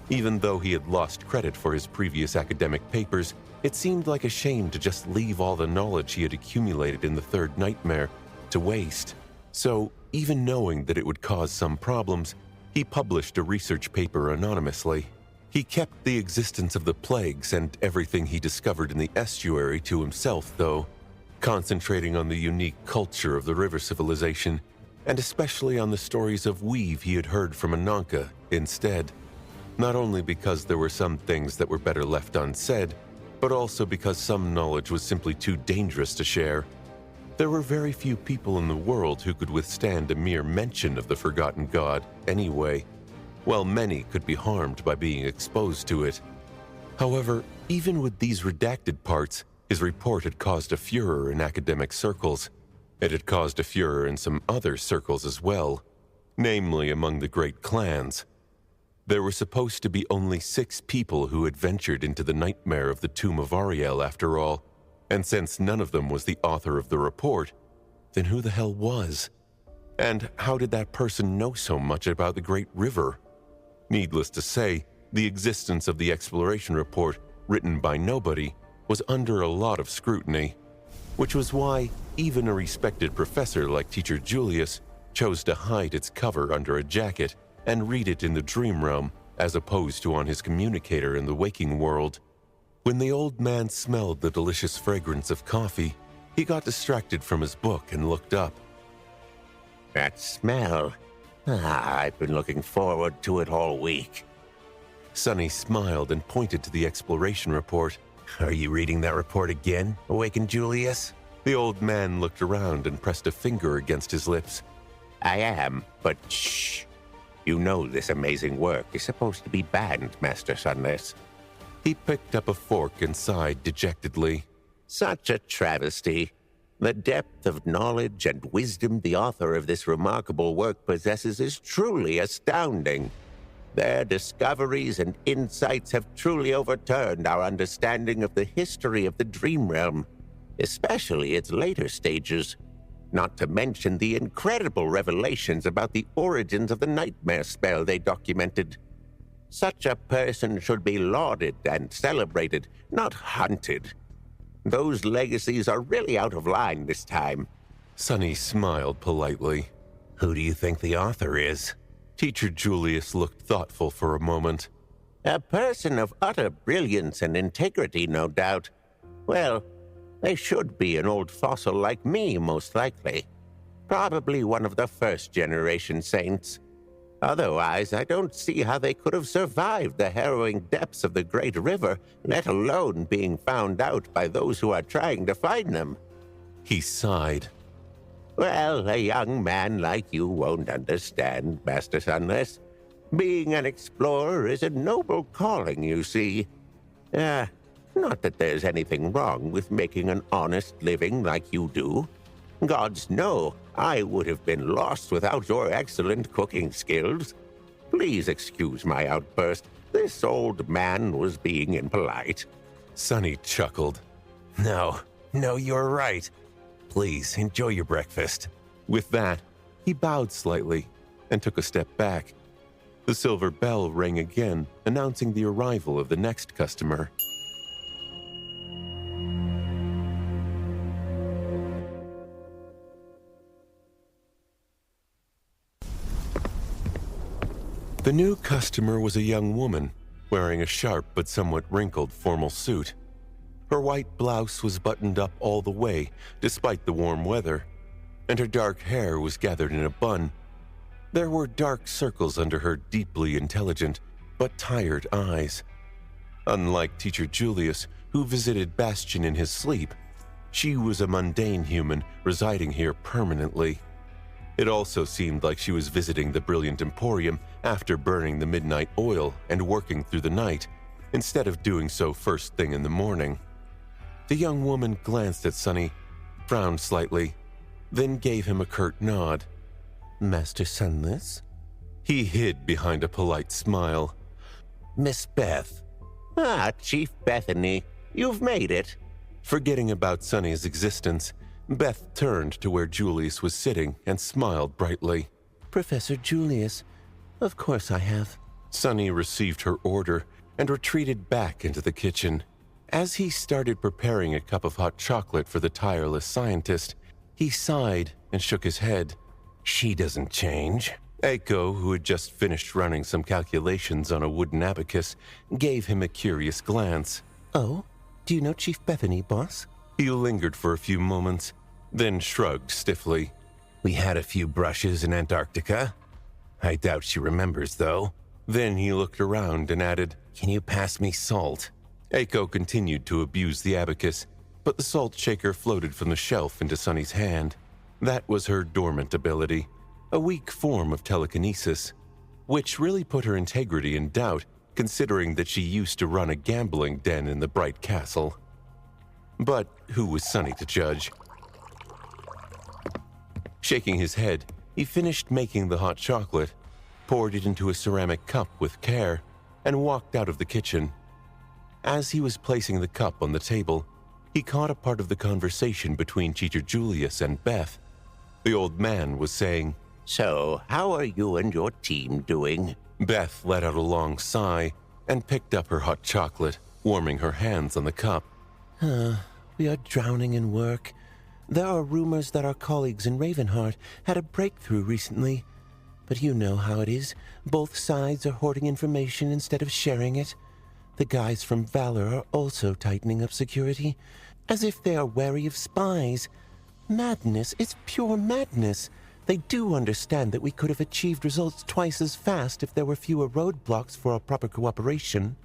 Even though he had lost credit for his previous academic papers, it seemed like a shame to just leave all the knowledge he had accumulated in the third nightmare to waste. So, even knowing that it would cause some problems, he published a research paper anonymously. He kept the existence of the plagues and everything he discovered in the estuary to himself, though, concentrating on the unique culture of the river civilization, and especially on the stories of weave he had heard from Ananka instead. not only because there were some things that were better left unsaid, but also because some knowledge was simply too dangerous to share. There were very few people in the world who could withstand a mere mention of the Forgotten God anyway, while many could be harmed by being exposed to it. However, even with these redacted parts, his report had caused a furor in academic circles. It had caused a furor in some other circles as well, namely among the great clans. There were supposed to be only 6 people who had ventured into the nightmare of the Tomb of Ariel after all, and since none of them was the author of the report, then who the hell was? And how did that person know so much about the Great River? Needless to say, the existence of the exploration report, written by nobody, was under a lot of scrutiny, which was why even a respected professor like Teacher Julius chose to hide its cover under a jacket and read it in the dream realm as opposed to on his communicator in the waking world. When the old man smelled the delicious fragrance of coffee, he got distracted from his book and looked up. That smell. I've been looking forward to it all week. Sonny smiled and pointed to the exploration report. Are you reading that report again, Awakened Julius? The old man looked around and pressed a finger against his lips. I am, but shh. You know this amazing work is supposed to be banned, Master Sunless. He picked up a fork and sighed dejectedly. Such a travesty. The depth of knowledge and wisdom the author of this remarkable work possesses is truly astounding. Their discoveries and insights have truly overturned our understanding of the history of the Dream Realm, especially its later stages, not to mention the incredible revelations about the origins of the nightmare spell they documented. Such a person should be lauded and celebrated, not hunted. Those legacies are really out of line this time. Sonny smiled politely. Who do you think the author is? Teacher Julius looked thoughtful for a moment. A person of utter brilliance and integrity, no doubt. Well, they should be an old fossil like me, most likely. Probably one of the first-generation saints. Otherwise, I don't see how they could have survived the harrowing depths of the Great River, let alone being found out by those who are trying to find them. He sighed. Well, a young man like you won't understand, Master Sunless. Being an explorer is a noble calling, you see. Not that there's anything wrong with making an honest living like you do. Gods know, I would have been lost without your excellent cooking skills. Please excuse my outburst. This old man was being impolite. Sonny chuckled. No, you're right. Please, enjoy your breakfast. With that, he bowed slightly and took a step back. The silver bell rang again, announcing the arrival of the next customer. The new customer was a young woman, wearing a sharp but somewhat wrinkled formal suit. Her white blouse was buttoned up all the way, despite the warm weather, and her dark hair was gathered in a bun. There were dark circles under her deeply intelligent but tired eyes. Unlike Teacher Julius, who visited Bastion in his sleep, she was a mundane human residing here permanently. It also seemed like she was visiting the Brilliant Emporium after burning the midnight oil and working through the night, instead of doing so first thing in the morning. The young woman glanced at Sonny, frowned slightly, then gave him a curt nod. Master Sunless? He hid behind a polite smile. Miss Beth. Chief Bethany, you've made it. Forgetting about Sonny's existence, Beth turned to where Julius was sitting and smiled brightly. Professor Julius, of course I have. Sonny received her order and retreated back into the kitchen. As he started preparing a cup of hot chocolate for the tireless scientist, he sighed and shook his head. She doesn't change. Eiko, who had just finished running some calculations on a wooden abacus, gave him a curious glance. Oh, do you know Chief Bethany, boss? He lingered for a few moments, then shrugged stiffly. We had a few brushes in Antarctica. I doubt she remembers, though. Then he looked around and added, "Can you pass me salt?" Eiko continued to abuse the abacus, but the salt shaker floated from the shelf into Sunny's hand. That was her dormant ability, a weak form of telekinesis, which really put her integrity in doubt, considering that she used to run a gambling den in the Bright Castle. But who was Sunny to judge? Shaking his head, he finished making the hot chocolate, poured it into a ceramic cup with care, and walked out of the kitchen. As he was placing the cup on the table, he caught a part of the conversation between Teacher Julius and Beth. The old man was saying, "So, how are you and your team doing?" Beth let out a long sigh and picked up her hot chocolate, warming her hands on the cup. We are drowning in work. There are rumors that our colleagues in Ravenheart had a breakthrough recently. But you know how it is. Both sides are hoarding information instead of sharing it. The guys from Valor are also tightening up security, as if they are wary of spies. Madness, it's pure madness. They do understand that we could have achieved results twice as fast if there were fewer roadblocks for our proper cooperation.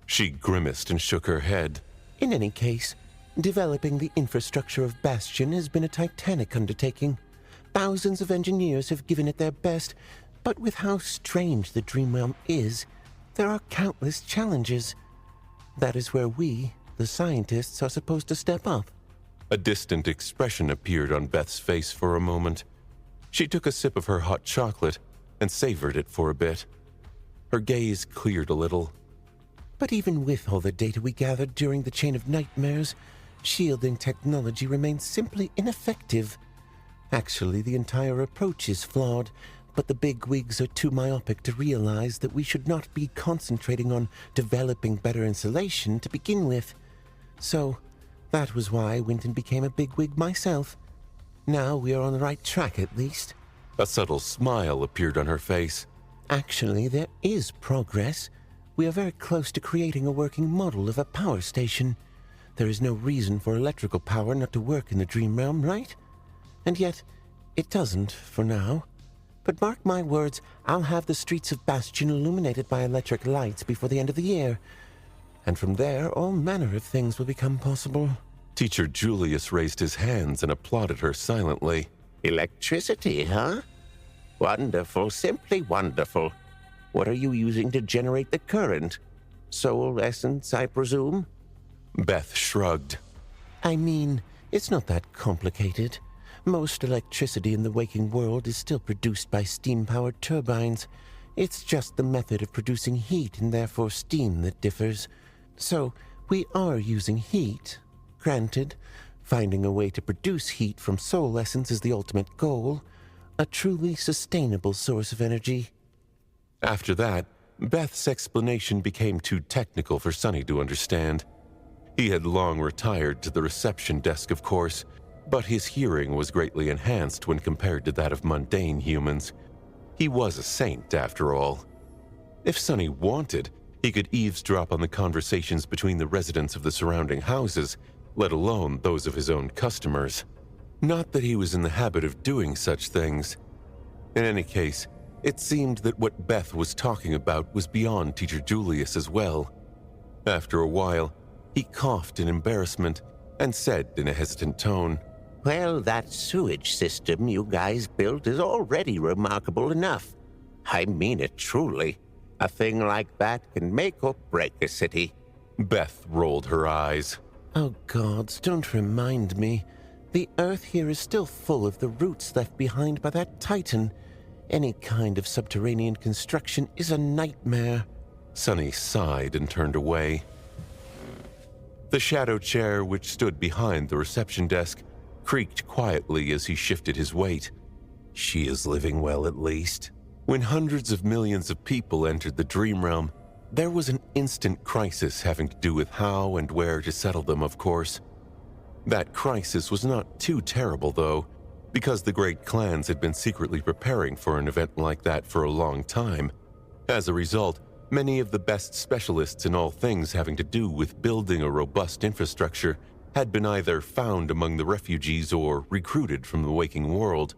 She grimaced and shook her head. In any case, developing the infrastructure of Bastion has been a titanic undertaking. Thousands of engineers have given it their best, but with how strange the Dream Realm is, there are countless challenges. That is where we, the scientists, are supposed to step up. A distant expression appeared on Beth's face for a moment. She took a sip of her hot chocolate and savored it for a bit. Her gaze cleared a little. But even with all the data we gathered during the Chain of Nightmares, shielding technology remains simply ineffective. Actually, the entire approach is flawed, but the bigwigs are too myopic to realize that we should not be concentrating on developing better insulation to begin with. So, that was why I went and became a bigwig myself. Now we are on the right track, at least. A subtle smile appeared on her face. Actually, there is progress. We are very close to creating a working model of a power station. There is no reason for electrical power not to work in the Dream Realm, right? And yet, it doesn't, for now. But mark my words, I'll have the streets of Bastion illuminated by electric lights before the end of the year. And from there, all manner of things will become possible. Teacher Julius raised his hands and applauded her silently. Electricity, huh? Wonderful, simply wonderful. What are you using to generate the current? Soul essence, I presume? Beth shrugged. I mean, it's not that complicated. Most electricity in the waking world is still produced by steam-powered turbines. It's just the method of producing heat and therefore steam that differs. So, we are using heat. Granted, finding a way to produce heat from soul essence is the ultimate goal. A truly sustainable source of energy. After that, Beth's explanation became too technical for Sunny to understand. He had long retired to the reception desk, of course, but his hearing was greatly enhanced when compared to that of mundane humans. He was a saint, after all. If Sunny wanted, he could eavesdrop on the conversations between the residents of the surrounding houses, let alone those of his own customers. Not that he was in the habit of doing such things. In any case, it seemed that what Beth was talking about was beyond Teacher Julius as well. After a while, he coughed in embarrassment and said in a hesitant tone, Well, that sewage system you guys built is already remarkable enough. I mean it truly. A thing like that can make or break a city. Beth rolled her eyes. Oh gods, don't remind me. The Earth here is still full of the roots left behind by that Titan. Any kind of subterranean construction is a nightmare. Sunny sighed and turned away. The shadow chair which stood behind the reception desk creaked quietly as he shifted his weight. She is living well, at least. When hundreds of millions of people entered the Dream Realm, there was an instant crisis having to do with how and where to settle them, of course. That crisis was not too terrible, though, because the great clans had been secretly preparing for an event like that for a long time. As a result, many of the best specialists in all things having to do with building a robust infrastructure had been either found among the refugees or recruited from the waking world.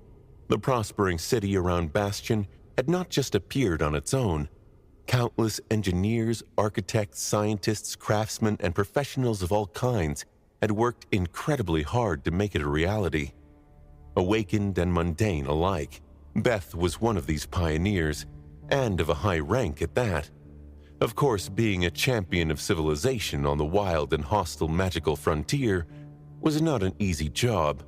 The prospering city around Bastion had not just appeared on its own. Countless engineers, architects, scientists, craftsmen, and professionals of all kinds had worked incredibly hard to make it a reality. Awakened and mundane alike, Beth was one of these pioneers, and of a high rank at that. Of course, being a champion of civilization on the wild and hostile magical frontier was not an easy job,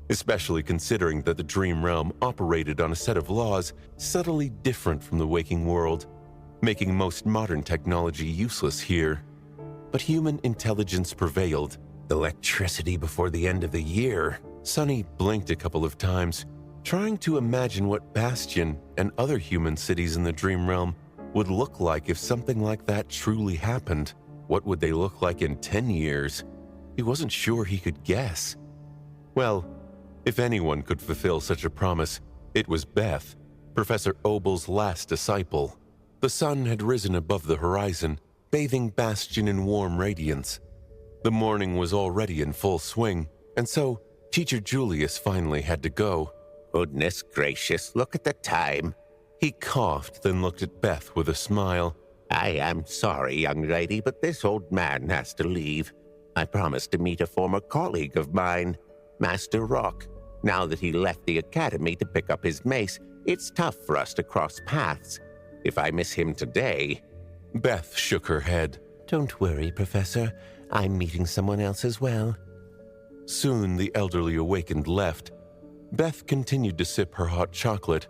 especially considering that the Dream Realm operated on a set of laws subtly different from the waking world, making most modern technology useless here. But human intelligence prevailed. Electricity before the end of the year. Sunny blinked a couple of times, trying to imagine what Bastion and other human cities in the Dream Realm would look like if something like that truly happened. What would they look like in 10 years? He wasn't sure he could guess. Well, if anyone could fulfill such a promise, it was Beth, Professor Obel's last disciple. The sun had risen above the horizon, bathing Bastion in warm radiance. The morning was already in full swing, and so Teacher Julius finally had to go. Goodness gracious, look at the time. He coughed, then looked at Beth with a smile. I am sorry, young lady, but this old man has to leave. I promised to meet a former colleague of mine, Master Rock. Now that he left the academy to pick up his mace, it's tough for us to cross paths. If I miss him today... Beth shook her head. Don't worry, Professor. I'm meeting someone else as well. Soon the elderly awakened left. Beth continued to sip her hot chocolate,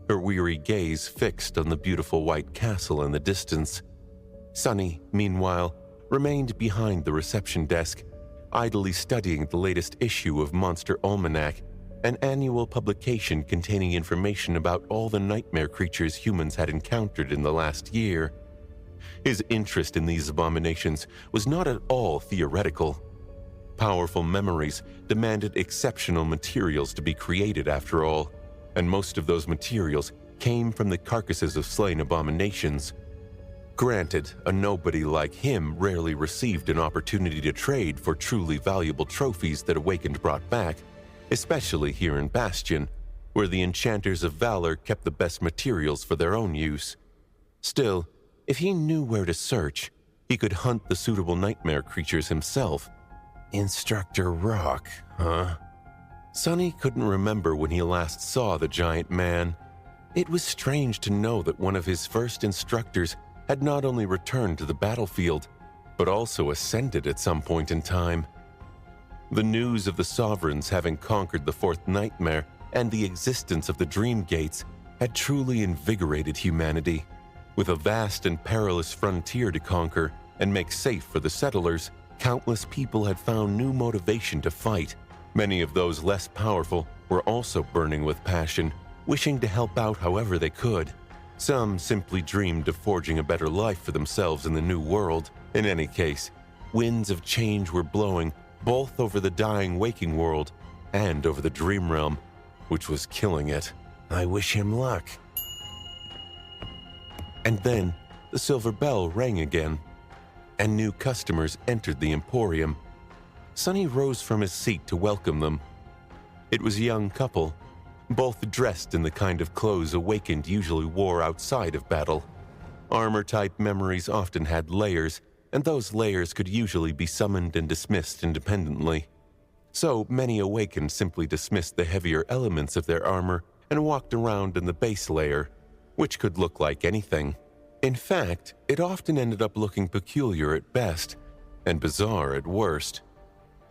her weary gaze fixed on the beautiful white castle in the distance. Sunny, meanwhile, remained behind the reception desk, idly studying the latest issue of Monster Almanac, an annual publication containing information about all the nightmare creatures humans had encountered in the last year. His interest in these abominations was not at all theoretical. Powerful memories demanded exceptional materials to be created after all, and most of those materials came from the carcasses of slain abominations. Granted, a nobody like him rarely received an opportunity to trade for truly valuable trophies that Awakened brought back, especially here in Bastion, where the Enchanters of Valor kept the best materials for their own use. Still, if he knew where to search, he could hunt the suitable nightmare creatures himself. Instructor Rock, huh? Sunny couldn't remember when he last saw the giant man. It was strange to know that one of his first instructors had not only returned to the battlefield, but also ascended at some point in time. The news of the Sovereigns having conquered the fourth nightmare and the existence of the Dream Gates had truly invigorated humanity. With a vast and perilous frontier to conquer and make safe for the settlers, countless people had found new motivation to fight. Many of those less powerful were also burning with passion, wishing to help out however they could. Some simply dreamed of forging a better life for themselves in the new world. In any case, winds of change were blowing both over the dying waking world and over the Dream Realm, which was killing it. I wish him luck. And then the silver bell rang again, and new customers entered the Emporium. Sunny rose from his seat to welcome them. It was a young couple, both dressed in the kind of clothes Awakened usually wore outside of battle. Armor-type memories often had layers, and those layers could usually be summoned and dismissed independently. So many Awakened simply dismissed the heavier elements of their armor and walked around in the base layer, which could look like anything. In fact, it often ended up looking peculiar at best, and bizarre at worst.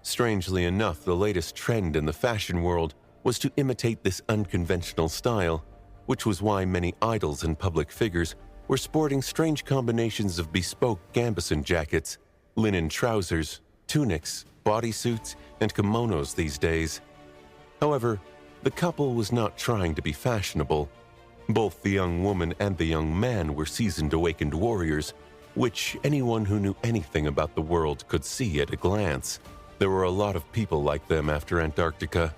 Strangely enough, the latest trend in the fashion world was to imitate this unconventional style, which was why many idols and public figures were sporting strange combinations of bespoke gambeson jackets, linen trousers, tunics, bodysuits, and kimonos these days. However, the couple was not trying to be fashionable. Both the young woman and the young man were seasoned Awakened warriors, which anyone who knew anything about the world could see at a glance. There were a lot of people like them after Antarctica,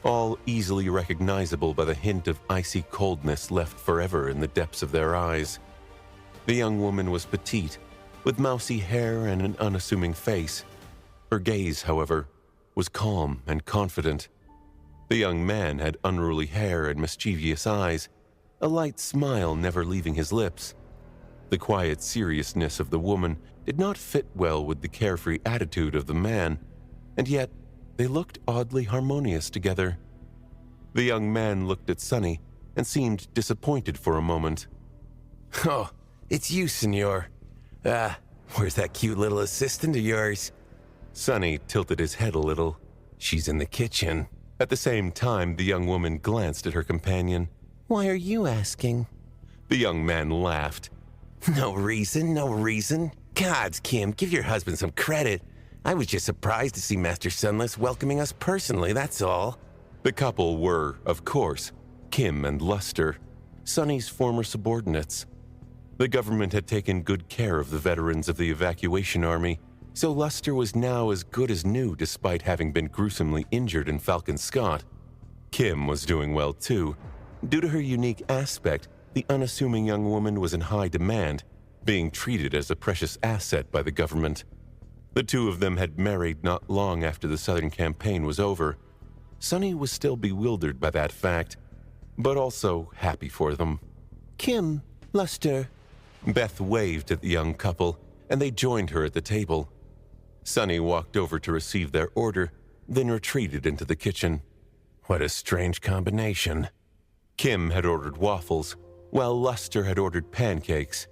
all easily recognizable by the hint of icy coldness left forever in the depths of their eyes. The young woman was petite, with mousy hair and an unassuming face. Her gaze, however, was calm and confident. The young man had unruly hair and mischievous eyes, a light smile never leaving his lips. The quiet seriousness of the woman did not fit well with the carefree attitude of the man, and yet they looked oddly harmonious together. The young man looked at Sonny and seemed disappointed for a moment. Oh, it's you, senor. Where's that cute little assistant of yours? Sonny tilted his head a little. She's in the kitchen. At the same time, the young woman glanced at her companion. Why are you asking? The young man laughed. No reason. Gods, Kim, give your husband some credit. I was just surprised to see Master Sunless welcoming us personally, that's all. The couple were, of course, Kim and Luster, Sonny's former subordinates. The government had taken good care of the veterans of the evacuation army, so Luster was now as good as new despite having been gruesomely injured in Falcon Scott. Kim was doing well too. Due to her unique aspect, the unassuming young woman was in high demand, being treated as a precious asset by the government. The two of them had married not long after the Southern Campaign was over. Sonny was still bewildered by that fact, but also happy for them. Kim, Luster. Beth waved at the young couple, and they joined her at the table. Sonny walked over to receive their order, then retreated into the kitchen. What a strange combination. Kim had ordered waffles, while Luster had ordered pancakes.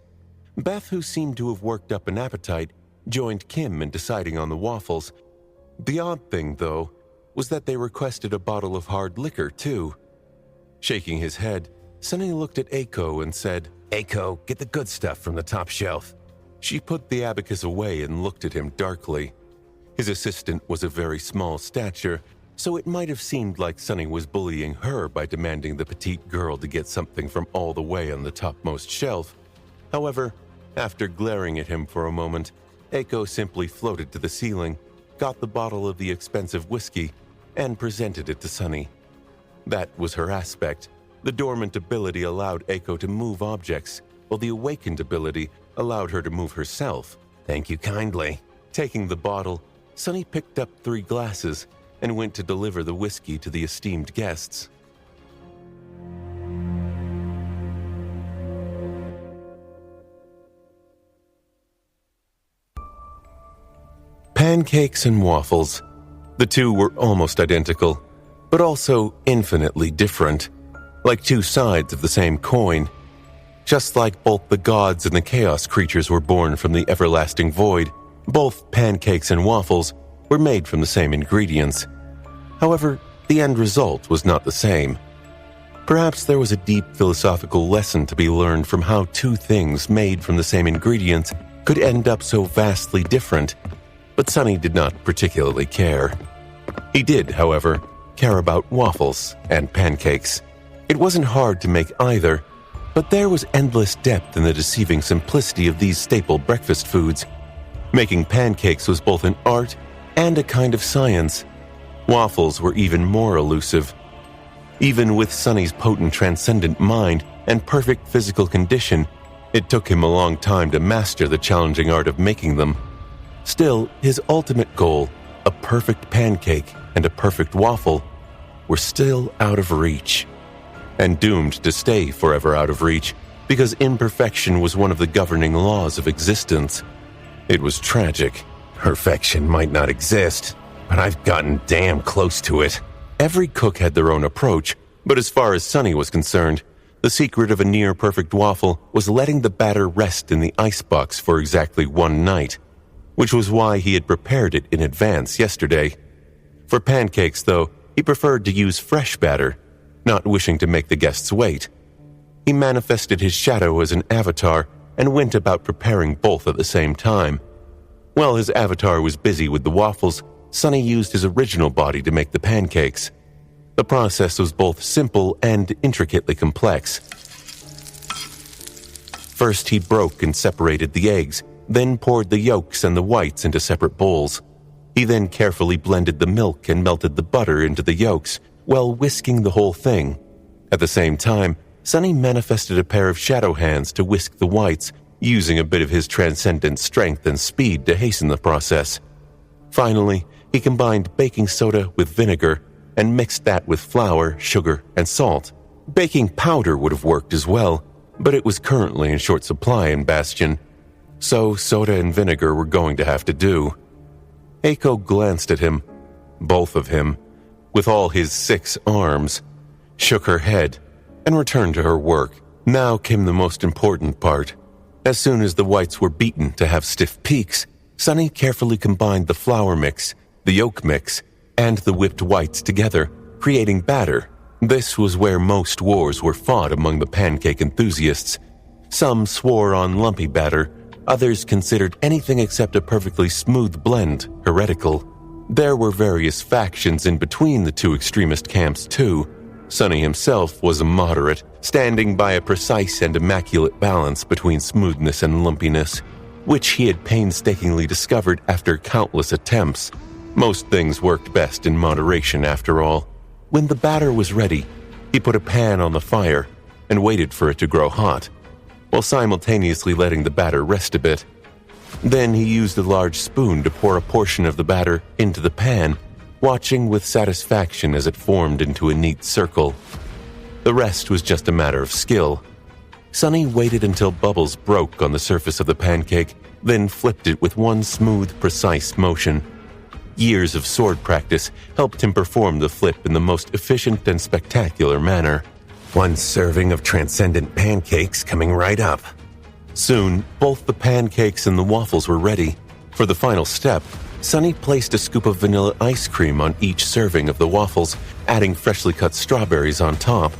Beth, who seemed to have worked up an appetite, joined Kim in deciding on the waffles. The odd thing, though, was that they requested a bottle of hard liquor, too. Shaking his head, Sonny looked at Eiko and said, Eiko, get the good stuff from the top shelf. She put the abacus away and looked at him darkly. His assistant was of very small stature, so it might have seemed like Sonny was bullying her by demanding the petite girl to get something from all the way on the topmost shelf. However, after glaring at him for a moment, Eiko simply floated to the ceiling, got the bottle of the expensive whiskey, and presented it to Sonny. That was her aspect. The dormant ability allowed Eiko to move objects, while the awakened ability allowed her to move herself. Thank you kindly. Taking the bottle, Sonny picked up 3 glasses and went to deliver the whiskey to the esteemed guests. Pancakes and waffles. The two were almost identical, but also infinitely different, like 2 sides of the same coin. Just like both the gods and the chaos creatures were born from the everlasting void, both pancakes and waffles were made from the same ingredients. However, the end result was not the same. Perhaps there was a deep philosophical lesson to be learned from how 2 things made from the same ingredients could end up so vastly different, but Sonny did not particularly care. He did, however, care about waffles and pancakes. It wasn't hard to make either, but there was endless depth in the deceiving simplicity of these staple breakfast foods. Making pancakes was both an art and a kind of science. Waffles were even more elusive. Even with Sonny's potent transcendent mind and perfect physical condition, it took him a long time to master the challenging art of making them. Still, his ultimate goal, a perfect pancake and a perfect waffle, were still out of reach. And doomed to stay forever out of reach, because imperfection was one of the governing laws of existence. It was tragic. Perfection might not exist, but I've gotten damn close to it. Every cook had their own approach, but as far as Sonny was concerned, the secret of a near-perfect waffle was letting the batter rest in the icebox for exactly 1 night, which was why he had prepared it in advance yesterday. For pancakes, though, he preferred to use fresh batter, not wishing to make the guests wait. He manifested his shadow as an avatar and went about preparing both at the same time. While his avatar was busy with the waffles, Sonny used his original body to make the pancakes. The process was both simple and intricately complex. First, he broke and separated the eggs, then poured the yolks and the whites into separate bowls. He then carefully blended the milk and melted the butter into the yolks, while whisking the whole thing. At the same time, Sonny manifested a pair of shadow hands to whisk the whites, using a bit of his transcendent strength and speed to hasten the process. Finally, he combined baking soda with vinegar and mixed that with flour, sugar, and salt. Baking powder would have worked as well, but it was currently in short supply in Bastion, so soda and vinegar were going to have to do. Eiko glanced at him, both of him, with all his 6 arms, shook her head, and returned to her work. Now came the most important part. As soon as the whites were beaten to have stiff peaks, Sunny carefully combined the flour mix, the yolk mix, and the whipped whites together, creating batter. This was where most wars were fought among the pancake enthusiasts. Some swore on lumpy batter, others considered anything except a perfectly smooth blend heretical. There were various factions in between the two extremist camps too. Sunny himself was a moderate, standing by a precise and immaculate balance between smoothness and lumpiness, which he had painstakingly discovered after countless attempts. Most things worked best in moderation after all. When the batter was ready, he put a pan on the fire and waited for it to grow hot, while simultaneously letting the batter rest a bit. Then he used a large spoon to pour a portion of the batter into the pan, watching with satisfaction as it formed into a neat circle. The rest was just a matter of skill. Sunny waited until bubbles broke on the surface of the pancake, then flipped it with one smooth, precise motion. Years of sword practice helped him perform the flip in the most efficient and spectacular manner. One serving of transcendent pancakes coming right up. Soon, both the pancakes and the waffles were ready. For the final step, Sunny placed a scoop of vanilla ice cream on each serving of the waffles, adding freshly cut strawberries on top.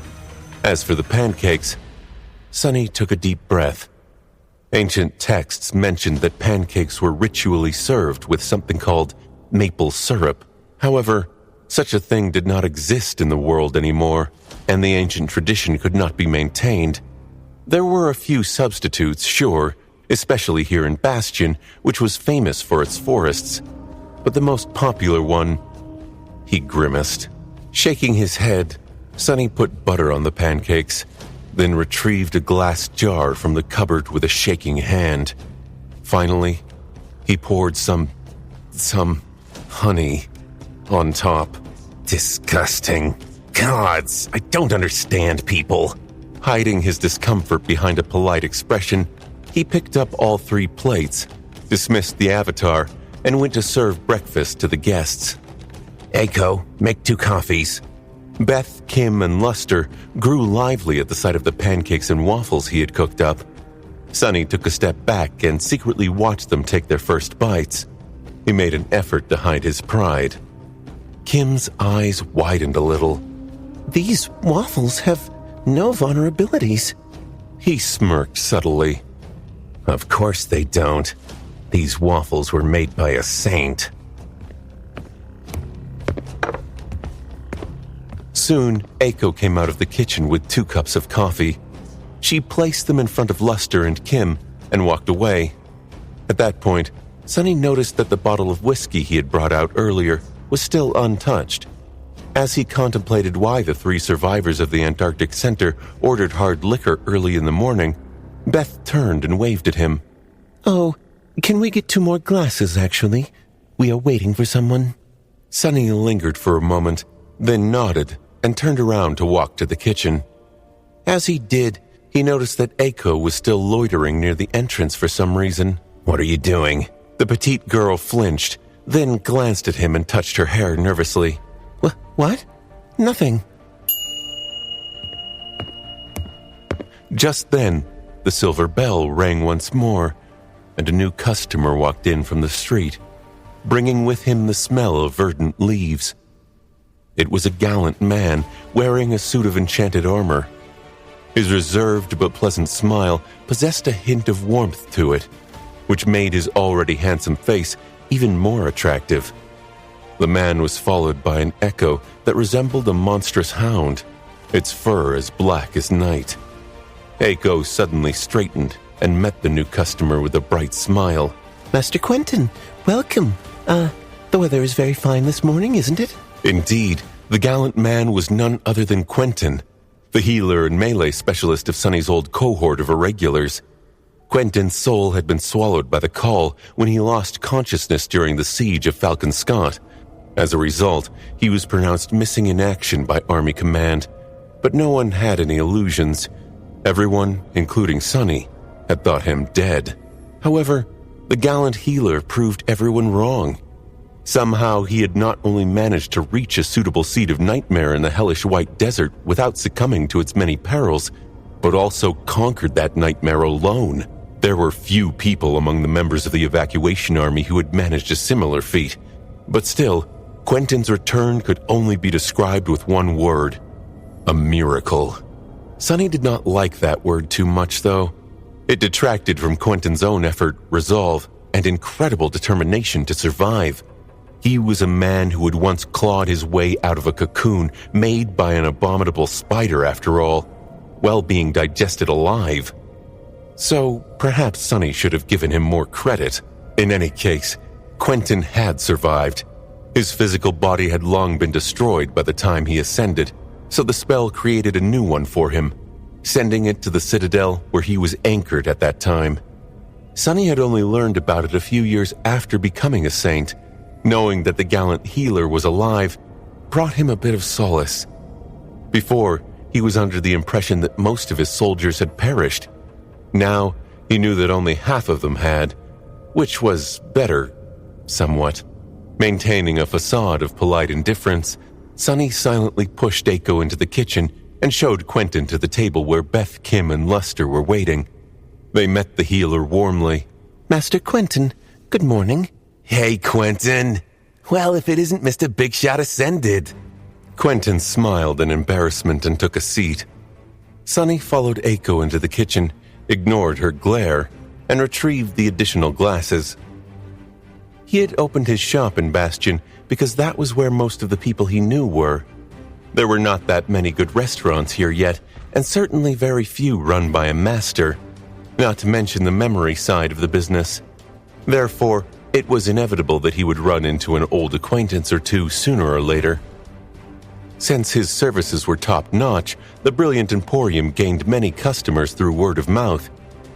As for the pancakes, Sunny took a deep breath. Ancient texts mentioned that pancakes were ritually served with something called maple syrup. However, such a thing did not exist in the world anymore, and the ancient tradition could not be maintained. There were a few substitutes, sure, especially here in Bastion, which was famous for its forests. But the most popular one, he grimaced. Shaking his head, Sunny put butter on the pancakes, then retrieved a glass jar from the cupboard with a shaking hand. Finally, he poured some honey on top. Disgusting. Gods, I don't understand people. Hiding his discomfort behind a polite expression, he picked up all 3 plates, dismissed the avatar, and went to serve breakfast to the guests. Eiko, make 2 coffees. Beth, Kim, and Luster grew lively at the sight of the pancakes and waffles he had cooked up. Sunny took a step back and secretly watched them take their first bites. He made an effort to hide his pride. Kim's eyes widened a little. These waffles have no vulnerabilities. He smirked subtly. Of course they don't. These waffles were made by a saint. Soon, Eiko came out of the kitchen with 2 cups of coffee. She placed them in front of Luster and Kim and walked away. At that point, Sunny noticed that the bottle of whiskey he had brought out earlier was still untouched. As he contemplated why the 3 survivors of the Antarctic Center ordered hard liquor early in the morning, Beth turned and waved at him. Oh, can we get 2 more glasses, actually? We are waiting for someone. Sunny lingered for a moment, then nodded and turned around to walk to the kitchen. As he did, he noticed that Eiko was still loitering near the entrance for some reason. What are you doing? The petite girl flinched, then glanced at him and touched her hair nervously. What? Nothing. Just then, the silver bell rang once more, and a new customer walked in from the street, bringing with him the smell of verdant leaves. It was a gallant man wearing a suit of enchanted armor. His reserved but pleasant smile possessed a hint of warmth to it, which made his already handsome face even more attractive. The man was followed by an echo that resembled a monstrous hound, its fur as black as night. Eiko suddenly straightened and met the new customer with a bright smile. Master Quentin, welcome. The weather is very fine this morning, isn't it? Indeed, the gallant man was none other than Quentin, the healer and melee specialist of Sunny's old cohort of irregulars. Quentin's soul had been swallowed by the call when he lost consciousness during the siege of Falcon Scott. As a result, he was pronounced missing in action by Army Command, but no one had any illusions. Everyone, including Sonny, had thought him dead. However, the gallant healer proved everyone wrong. Somehow he had not only managed to reach a suitable seat of nightmare in the hellish white desert without succumbing to its many perils, but also conquered that nightmare alone. There were few people among the members of the evacuation army who had managed a similar feat. But still, Quentin's return could only be described with one word: a miracle. Sonny did not like that word too much, though. It detracted from Quentin's own effort, resolve, and incredible determination to survive. He was a man who had once clawed his way out of a cocoon made by an abominable spider, after all, while being digested alive. So perhaps Sonny should have given him more credit. In any case, Quentin had survived. His physical body had long been destroyed by the time he ascended, so the spell created a new one for him, sending it to the Citadel where he was anchored at that time. Sonny had only learned about it a few years after becoming a saint. Knowing that the gallant healer was alive brought him a bit of solace. Before, he was under the impression that most of his soldiers had perished. Now, he knew that only half of them had, which was better, somewhat. Maintaining a facade of polite indifference, Sonny silently pushed Aiko into the kitchen and showed Quentin to the table where Beth, Kim, and Luster were waiting. They met the healer warmly. Master Quentin, good morning. Hey, Quentin. Well, if it isn't Mr. Big Shot Ascended. Quentin smiled in embarrassment and took a seat. Sonny followed Aiko into the kitchen, ignored her glare, and retrieved the additional glasses. He had opened his shop in Bastion because that was where most of the people he knew were. There were not that many good restaurants here yet, and certainly very few run by a master, not to mention the memory side of the business. Therefore, it was inevitable that he would run into an old acquaintance or two sooner or later. Since his services were top-notch, the Brilliant Emporium gained many customers through word of mouth.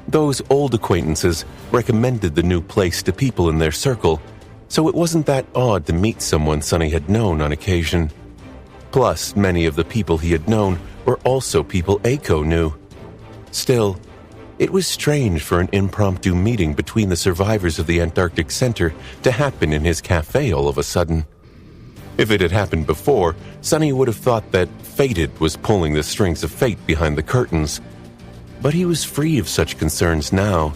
Those old acquaintances recommended the new place to people in their circle, so it wasn't that odd to meet someone Sonny had known on occasion. Plus, many of the people he had known were also people Aiko knew. Still, it was strange for an impromptu meeting between the survivors of the Antarctic Center to happen in his cafe all of a sudden. If it had happened before, Sonny would have thought that Fated was pulling the strings of fate behind the curtains. But he was free of such concerns now.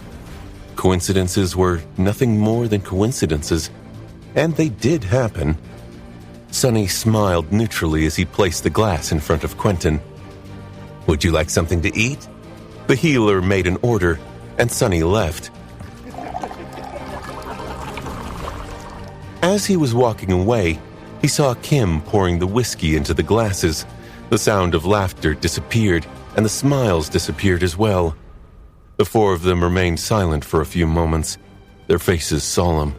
Coincidences were nothing more than coincidences, and they did happen. Sonny smiled neutrally as he placed the glass in front of Quentin. Would you like something to eat? The healer made an order, and Sonny left. As he was walking away, he saw Kim pouring the whiskey into the glasses. The sound of laughter disappeared, and the smiles disappeared as well. The four of them remained silent for a few moments, their faces solemn.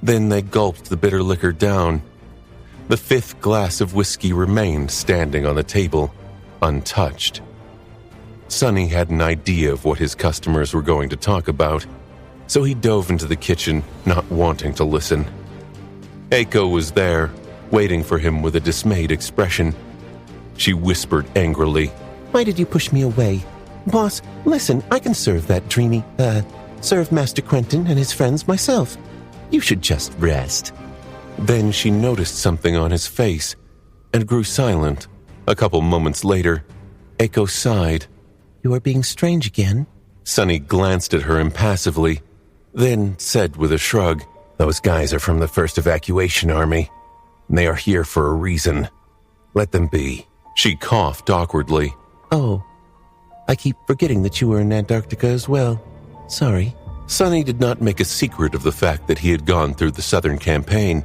Then they gulped the bitter liquor down. The fifth glass of whiskey remained standing on the table, untouched. Sonny had an idea of what his customers were going to talk about, so he dove into the kitchen, not wanting to listen. Aiko was there, waiting for him with a dismayed expression. She whispered angrily, Why did you push me away? Boss, listen, I can serve that serve Master Quentin and his friends myself. You should just rest. Then she noticed something on his face and grew silent. A couple moments later, Aiko sighed. You are being strange again. Sonny glanced at her impassively, then said with a shrug, Those guys are from the 1st Evacuation Army. They are here for a reason. Let them be. She coughed awkwardly. Oh, I keep forgetting that you were in Antarctica as well. Sorry. Sonny did not make a secret of the fact that he had gone through the Southern Campaign,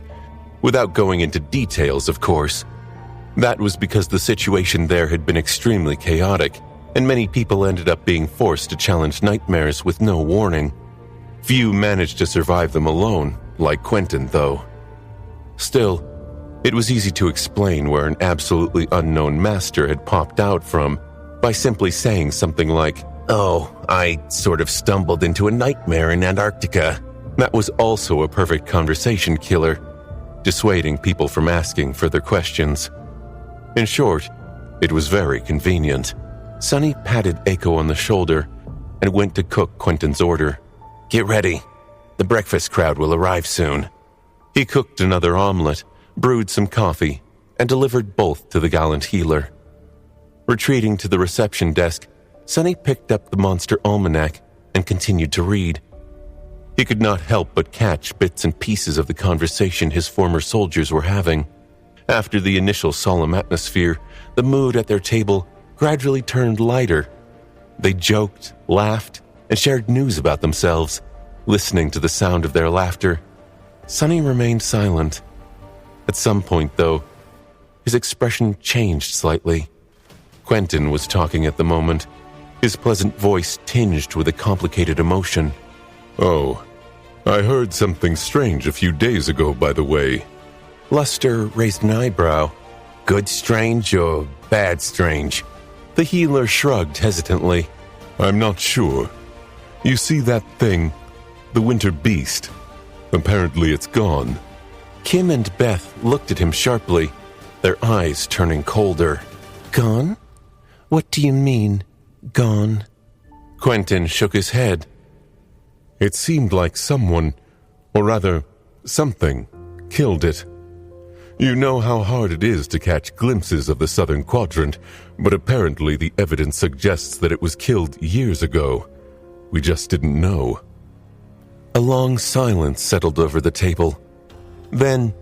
without going into details, of course. That was because the situation there had been extremely chaotic, and many people ended up being forced to challenge nightmares with no warning. Few managed to survive them alone, like Quentin, though. Still, it was easy to explain where an absolutely unknown master had popped out from by simply saying something like, Oh, I sort of stumbled into a nightmare in Antarctica. That was also a perfect conversation killer, dissuading people from asking further questions. In short, it was very convenient. Sonny patted Eiko on the shoulder and went to cook Quentin's order. "Get ready. The breakfast crowd will arrive soon." He cooked another omelet, brewed some coffee, and delivered both to the gallant healer. Retreating to the reception desk, Sonny picked up the Monster Almanac and continued to read. He could not help but catch bits and pieces of the conversation his former soldiers were having. After the initial solemn atmosphere, the mood at their table gradually turned lighter. They joked, laughed, and shared news about themselves. Listening to the sound of their laughter, Sonny remained silent. At some point, though, his expression changed slightly. Quentin was talking at the moment, his pleasant voice tinged with a complicated emotion. "Oh, I heard something strange a few days ago, by the way." Luster raised an eyebrow. "Good strange or bad strange?" The healer shrugged hesitantly. "I'm not sure. You see that thing? The winter beast. Apparently it's gone." Kim and Beth looked at him sharply, their eyes turning colder. "Gone? What do you mean, gone?" Quentin shook his head. "It seemed like someone, or rather, something, killed it. You know how hard it is to catch glimpses of the southern quadrant, but apparently the evidence suggests that it was killed years ago. We just didn't know." A long silence settled over the table. Then,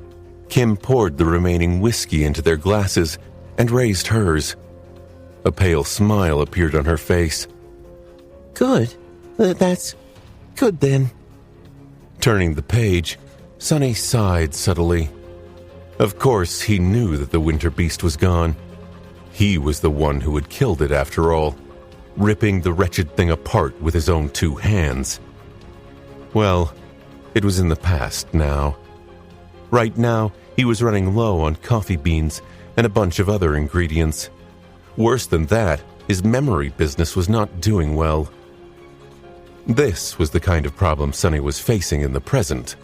Kim poured the remaining whiskey into their glasses and raised hers. A pale smile appeared on her face. Good. That's good then. Turning the page, Sonny sighed subtly. Of course, he knew that the winter beast was gone. He was the one who had killed it after all, ripping the wretched thing apart with his own 2 hands. Well, it was in the past now. Right now, he was running low on coffee beans and a bunch of other ingredients. Worse than that, his memory business was not doing well. This was the kind of problem Sonny was facing in the present.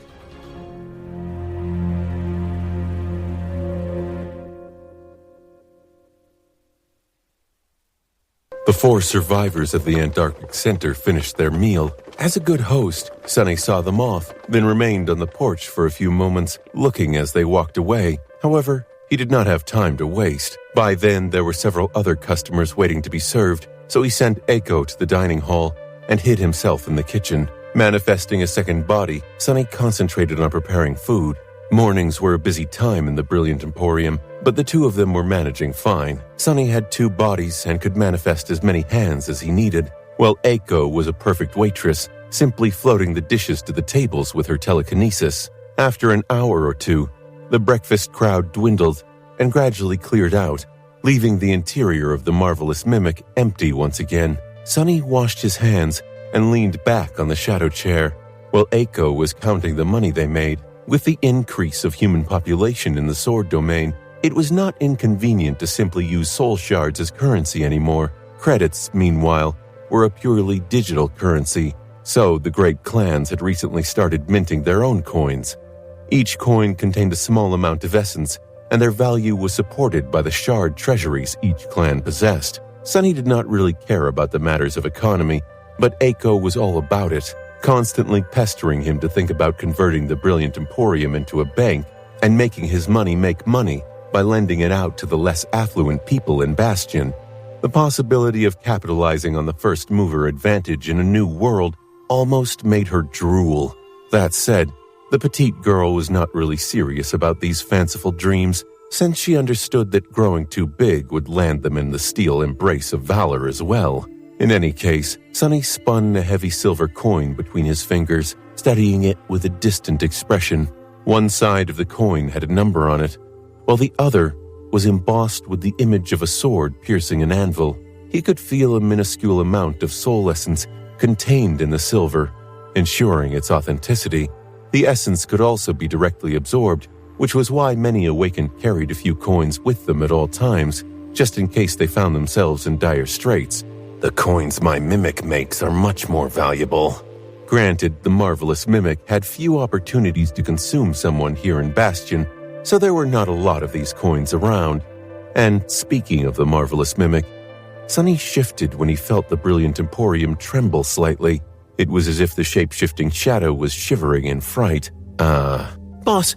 The 4 survivors of the Antarctic Center finished their meal. As a good host, Sonny saw them off, then remained on the porch for a few moments, looking as they walked away. However, he did not have time to waste. By then, there were several other customers waiting to be served, so he sent Eiko to the dining hall and hid himself in the kitchen. Manifesting a second body, Sonny concentrated on preparing food. Mornings were a busy time in the Brilliant Emporium, but the 2 of them were managing fine. Sonny had 2 bodies and could manifest as many hands as he needed, while Eiko was a perfect waitress, simply floating the dishes to the tables with her telekinesis. After an hour or 2, the breakfast crowd dwindled and gradually cleared out, leaving the interior of the marvelous mimic empty once again. Sonny washed his hands and leaned back on the shadow chair, while Eiko was counting the money they made. With the increase of human population in the sword domain, it was not inconvenient to simply use soul shards as currency anymore. Credits, meanwhile, were a purely digital currency, so the great clans had recently started minting their own coins. Each coin contained a small amount of essence, and their value was supported by the shard treasuries each clan possessed. Sonny did not really care about the matters of economy, but Eiko was all about it, constantly pestering him to think about converting the Brilliant Emporium into a bank and making his money make money by lending it out to the less affluent people in Bastion. The possibility of capitalizing on the first mover advantage in a new world almost made her drool. That said, the petite girl was not really serious about these fanciful dreams, since she understood that growing too big would land them in the steel embrace of valor as well. In any case, Sonny spun a heavy silver coin between his fingers, studying it with a distant expression. One side of the coin had a number on it, while the other was embossed with the image of a sword piercing an anvil. He could feel a minuscule amount of soul essence contained in the silver, ensuring its authenticity. The essence could also be directly absorbed, which was why many awakened carried a few coins with them at all times, just in case they found themselves in dire straits. "The coins my mimic makes are much more valuable." Granted, the marvelous mimic had few opportunities to consume someone here in Bastion, so there were not a lot of these coins around. And speaking of the marvelous mimic, Sonny shifted when he felt the brilliant emporium tremble slightly. It was as if the shape-shifting shadow was shivering in fright. Boss,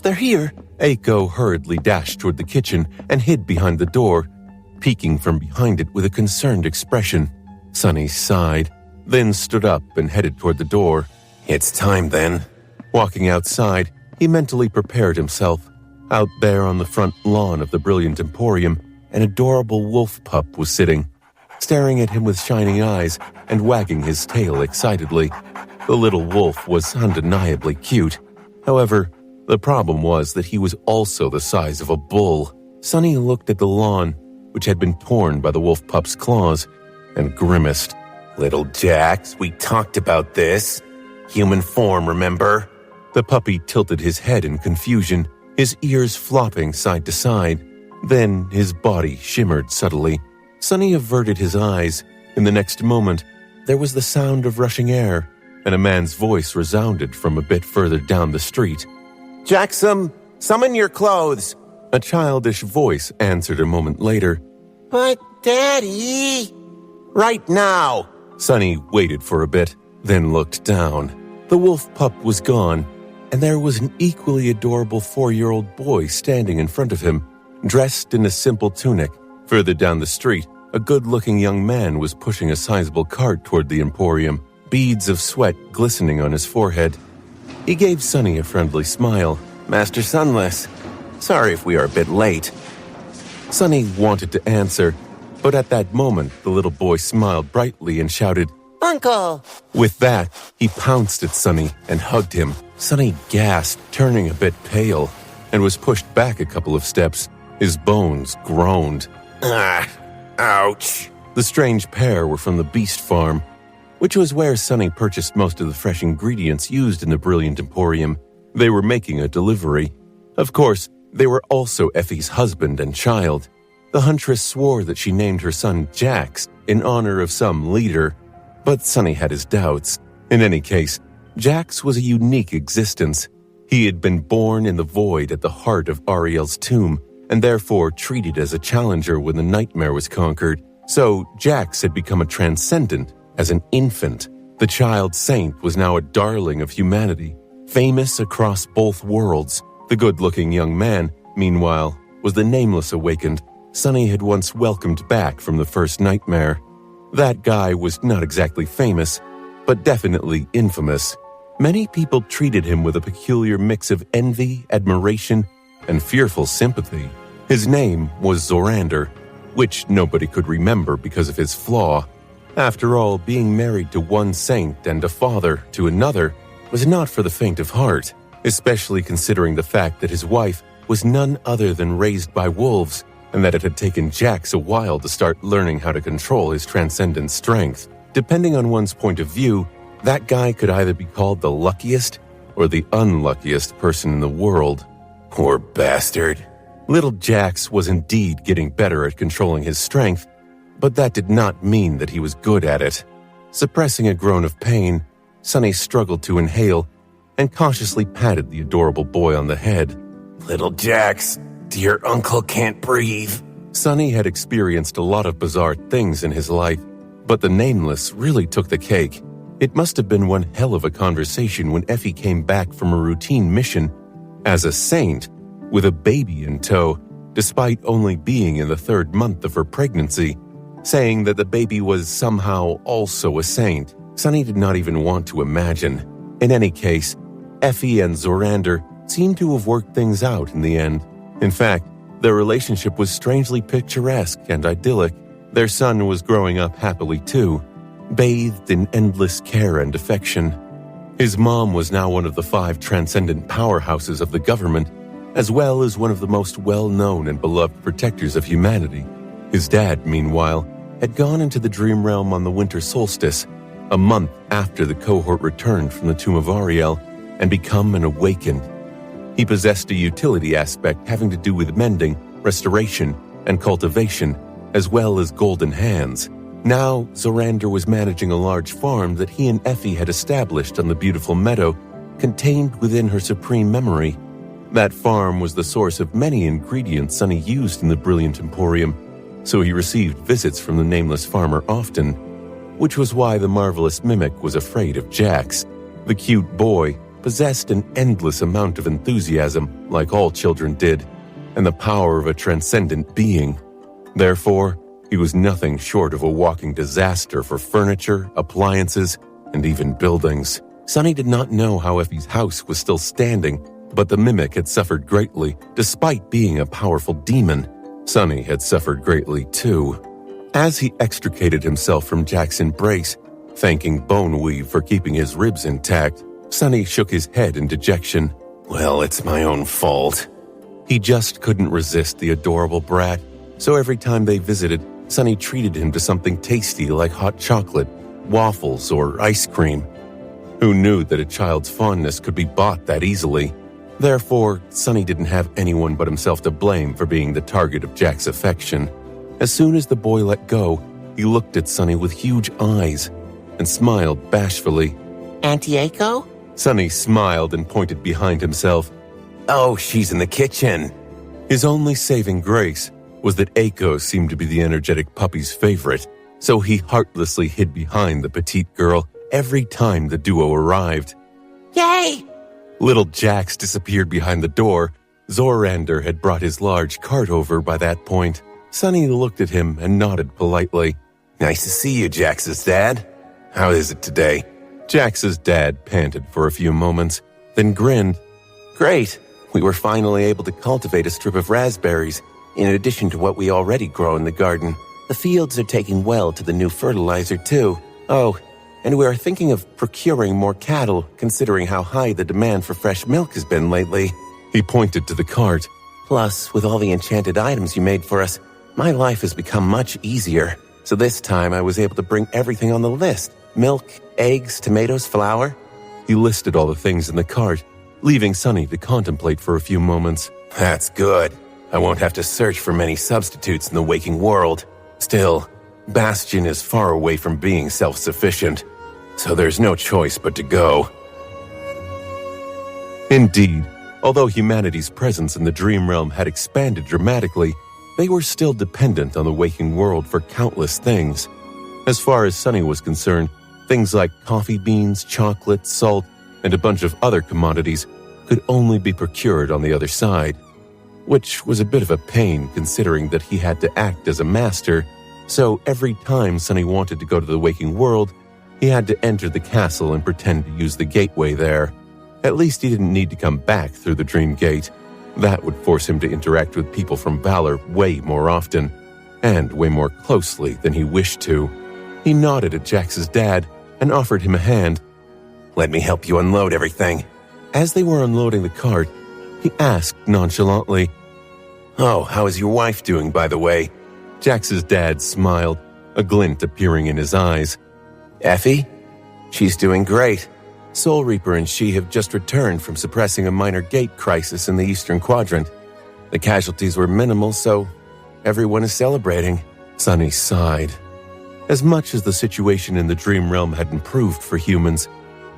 they're here. Eiko hurriedly dashed toward the kitchen and hid behind the door, peeking from behind it with a concerned expression. Sonny sighed, then stood up and headed toward the door. It's time then. Walking outside, he mentally prepared himself. Out there on the front lawn of the brilliant emporium, an adorable wolf pup was sitting, staring at him with shining eyes and wagging his tail excitedly. The little wolf was undeniably cute. However, the problem was that he was also the size of a bull. Sonny looked at the lawn, which had been torn by the wolf pup's claws, and grimaced. Little Jax, we talked about this. Human form, remember? The puppy tilted his head in confusion, his ears flopping side to side. Then his body shimmered subtly. Sonny averted his eyes. In the next moment, there was the sound of rushing air, and a man's voice resounded from a bit further down the street. Jackson, summon your clothes. A childish voice answered a moment later. But, Daddy... Right now. Sonny waited for a bit, then looked down. The wolf pup was gone, and there was an equally adorable 4-year-old boy standing in front of him, dressed in a simple tunic. Further down the street, a good-looking young man was pushing a sizable cart toward the emporium, beads of sweat glistening on his forehead. He gave Sonny a friendly smile. Master Sunless, sorry if we are a bit late. Sonny wanted to answer, but at that moment, the little boy smiled brightly and shouted, Uncle! With that, he pounced at Sonny and hugged him. Sonny gasped, turning a bit pale, and was pushed back a couple of steps. His bones groaned. Ouch. The strange pair were from the Beast Farm, which was where Sonny purchased most of the fresh ingredients used in the brilliant emporium. They were making a delivery. Of course, they were also Effie's husband and child. The huntress swore that she named her son Jax in honor of some leader, but Sonny had his doubts. In any case, Jax was a unique existence. He had been born in the void at the heart of Ariel's tomb, and therefore treated as a challenger when the nightmare was conquered. So Jax had become a transcendent as an infant. The child saint was now a darling of humanity, famous across both worlds. The good-looking young man, meanwhile, was the Nameless Awakened Sonny had once welcomed back from the first nightmare. That guy was not exactly famous, but definitely infamous. Many people treated him with a peculiar mix of envy, admiration, and fearful sympathy. His name was Zorander, which nobody could remember because of his flaw. After all, being married to one saint and a father to another was not for the faint of heart, especially considering the fact that his wife was none other than raised by wolves, and that it had taken Jax a while to start learning how to control his transcendent strength. Depending on one's point of view, that guy could either be called the luckiest or the unluckiest person in the world. Poor bastard. Little Jax was indeed getting better at controlling his strength, but that did not mean that he was good at it. Suppressing a groan of pain, Sonny struggled to inhale and cautiously patted the adorable boy on the head. Little Jax, dear uncle can't breathe. Sonny had experienced a lot of bizarre things in his life, but the Nameless really took the cake. It must have been one hell of a conversation when Effie came back from a routine mission as a saint with a baby in tow, despite only being in the 3rd month of her pregnancy, saying that the baby was somehow also a saint. Sonny did not even want to imagine. In any case, Effie and Zorander seemed to have worked things out in the end. In fact, their relationship was strangely picturesque and idyllic. Their son was growing up happily too, bathed in endless care and affection. His mom was now one of the 5 transcendent powerhouses of the government, as well as one of the most well-known and beloved protectors of humanity. His dad, meanwhile, had gone into the dream realm on the winter solstice, a month after the cohort returned from the tomb of Ariel, and become an awakened. He possessed a utility aspect having to do with mending, restoration, and cultivation, as well as golden hands. Now, Zorander was managing a large farm that he and Effie had established on the beautiful meadow, contained within her supreme memory. That farm was the source of many ingredients Sonny used in the brilliant emporium, so he received visits from the nameless farmer often, which was why the marvelous mimic was afraid of Jax. The cute boy possessed an endless amount of enthusiasm, like all children did, and the power of a transcendent being. Therefore, he was nothing short of a walking disaster for furniture, appliances, and even buildings. Sunny did not know how Effie's house was still standing, but the mimic had suffered greatly, despite being a powerful demon. Sunny had suffered greatly too. As he extricated himself from Jack's embrace, thanking Boneweave for keeping his ribs intact, Sunny shook his head in dejection. Well, it's my own fault. He just couldn't resist the adorable brat, so every time they visited, Sunny treated him to something tasty like hot chocolate, waffles, or ice cream. Who knew that a child's fondness could be bought that easily? Therefore, Sunny didn't have anyone but himself to blame for being the target of Jack's affection. As soon as the boy let go, he looked at Sunny with huge eyes and smiled bashfully. Auntie Eiko? Sunny smiled and pointed behind himself. Oh, she's in the kitchen. His only saving grace was that Eiko seemed to be the energetic puppy's favorite, so he heartlessly hid behind the petite girl every time the duo arrived. Yay! Little Jax disappeared behind the door. Zorander had brought his large cart over by that point. Sunny looked at him and nodded politely. Nice to see you, Jax's dad. How is it today? Jax's dad panted for a few moments, then grinned. Great. We were finally able to cultivate a strip of raspberries, in addition to what we already grow in the garden. The fields are taking well to the new fertilizer, too. Oh, and we are thinking of procuring more cattle, considering how high the demand for fresh milk has been lately. He pointed to the cart. Plus, with all the enchanted items you made for us, my life has become much easier. So this time I was able to bring everything on the list. Milk, eggs, tomatoes, flour. He listed all the things in the cart, leaving Sunny to contemplate for a few moments. That's good. I won't have to search for many substitutes in the waking world. Still, Bastion is far away from being self-sufficient, so there's no choice but to go. Indeed, although humanity's presence in the Dream Realm had expanded dramatically, they were still dependent on the waking world for countless things. As far as Sunny was concerned, things like coffee beans, chocolate, salt, and a bunch of other commodities could only be procured on the other side, which was a bit of a pain considering that he had to act as a master, so every time Sunny wanted to go to the waking world, he had to enter the castle and pretend to use the gateway there. At least he didn't need to come back through the Dream Gate. That would force him to interact with people from Valor way more often, and way more closely than he wished to. He nodded at Jax's dad and offered him a hand. Let me help you unload everything. As they were unloading the cart, he asked nonchalantly, Oh, how is your wife doing, by the way? Jax's dad smiled, a glint appearing in his eyes. Effie? She's doing great. Soul Reaper and she have just returned from suppressing a minor gate crisis in the Eastern Quadrant. The casualties were minimal, so everyone is celebrating. Sunny sighed. As much as the situation in the Dream Realm had improved for humans,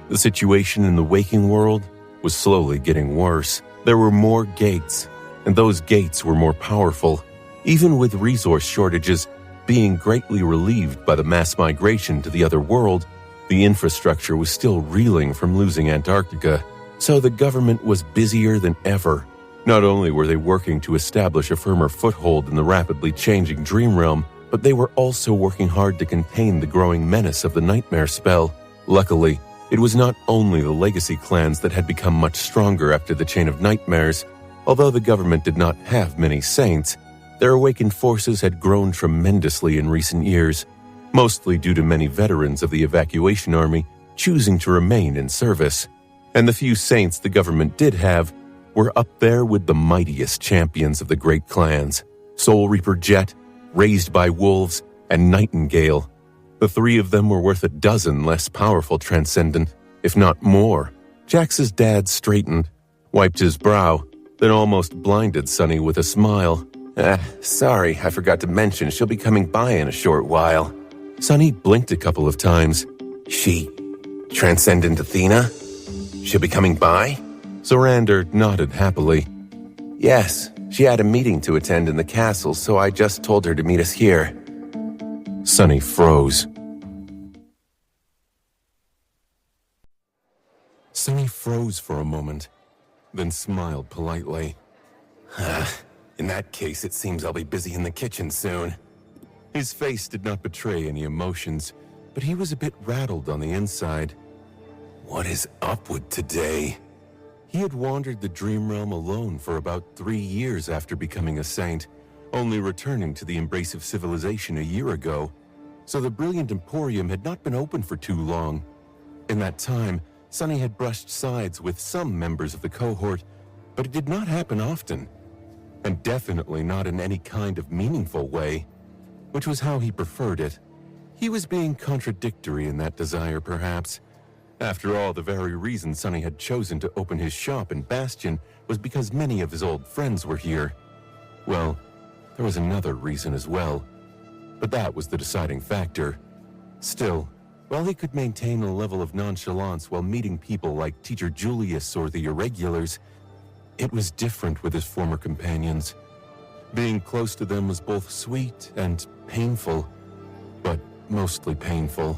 the situation in the waking world was slowly getting worse. There were more gates, and those gates were more powerful. Even with resource shortages being greatly relieved by the mass migration to the other world, the infrastructure was still reeling from losing Antarctica, so the government was busier than ever. Not only were they working to establish a firmer foothold in the rapidly changing Dream Realm, but they were also working hard to contain the growing menace of the Nightmare spell. Luckily, it was not only the legacy clans that had become much stronger after the Chain of Nightmares. Although the government did not have many saints, their awakened forces had grown tremendously in recent years, mostly due to many veterans of the evacuation army choosing to remain in service. And the few saints the government did have were up there with the mightiest champions of the great clans, Soul Reaper Jet, Raised by Wolves, and Nightingale. The three of them were worth a dozen less powerful Transcendent, if not more. Jax's dad straightened, wiped his brow, then almost blinded Sunny with a smile. Sorry, I forgot to mention she'll be coming by in a short while. Sunny blinked a couple of times. She, Transcendent Athena? She'll be coming by? Zorander nodded happily. Yes, She had a meeting to attend in the castle, so I just told her to meet us here. Sunny froze. Sunny froze for a moment, then smiled politely. In that case, it seems I'll be busy in the kitchen soon. His face did not betray any emotions, but he was a bit rattled on the inside. What is up with today? He had wandered the dream realm alone for about 3 years after becoming a saint, only returning to the embrace of civilization a year ago. So the Brilliant Emporium had not been open for too long. In that time, Sunny had brushed sides with some members of the cohort, but it did not happen often, and definitely not in any kind of meaningful way, which was how he preferred it. He was being contradictory in that desire, perhaps. After all, the very reason Sunny had chosen to open his shop in Bastion was because many of his old friends were here. Well, there was another reason as well, but that was the deciding factor. Still, while he could maintain a level of nonchalance while meeting people like Teacher Julius or the Irregulars, it was different with his former companions. Being close to them was both sweet and painful, but mostly painful,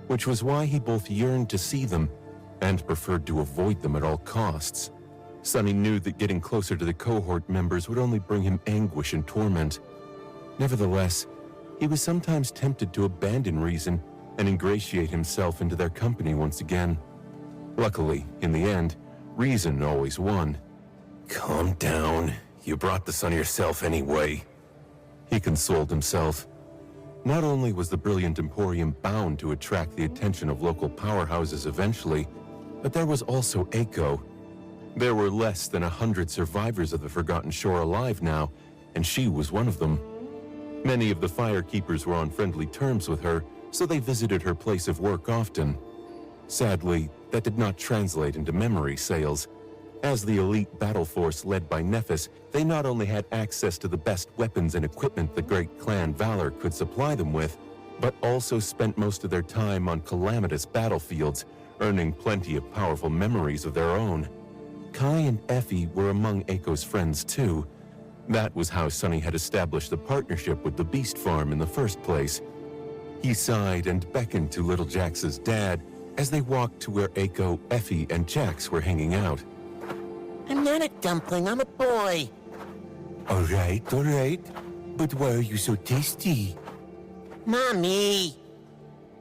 which was why he both yearned to see them and preferred to avoid them at all costs. Sunny knew that getting closer to the cohort members would only bring him anguish and torment. Nevertheless, he was sometimes tempted to abandon reason and ingratiate himself into their company once again. Luckily, in the end, reason always won. Calm down. You brought this on yourself anyway, he consoled himself. Not only was the Brilliant Emporium bound to attract the attention of local powerhouses eventually, but there was also Eiko. There were less than 100 survivors of the Forgotten Shore alive now, and she was one of them. Many of the Firekeepers were on friendly terms with her, so they visited her place of work often. Sadly, that did not translate into memory sales. As the elite battle force led by Nephis, they not only had access to the best weapons and equipment the great clan Valor could supply them with, but also spent most of their time on calamitous battlefields, earning plenty of powerful memories of their own. Kai and Effie were among Eiko's friends too. That was how Sunny had established the partnership with the Beast Farm in the first place. He sighed and beckoned to little Jax's dad as they walked to where Eiko, Effie, and Jax were hanging out. I'm not a dumpling, I'm a boy. All right. But why are you so tasty? Mommy!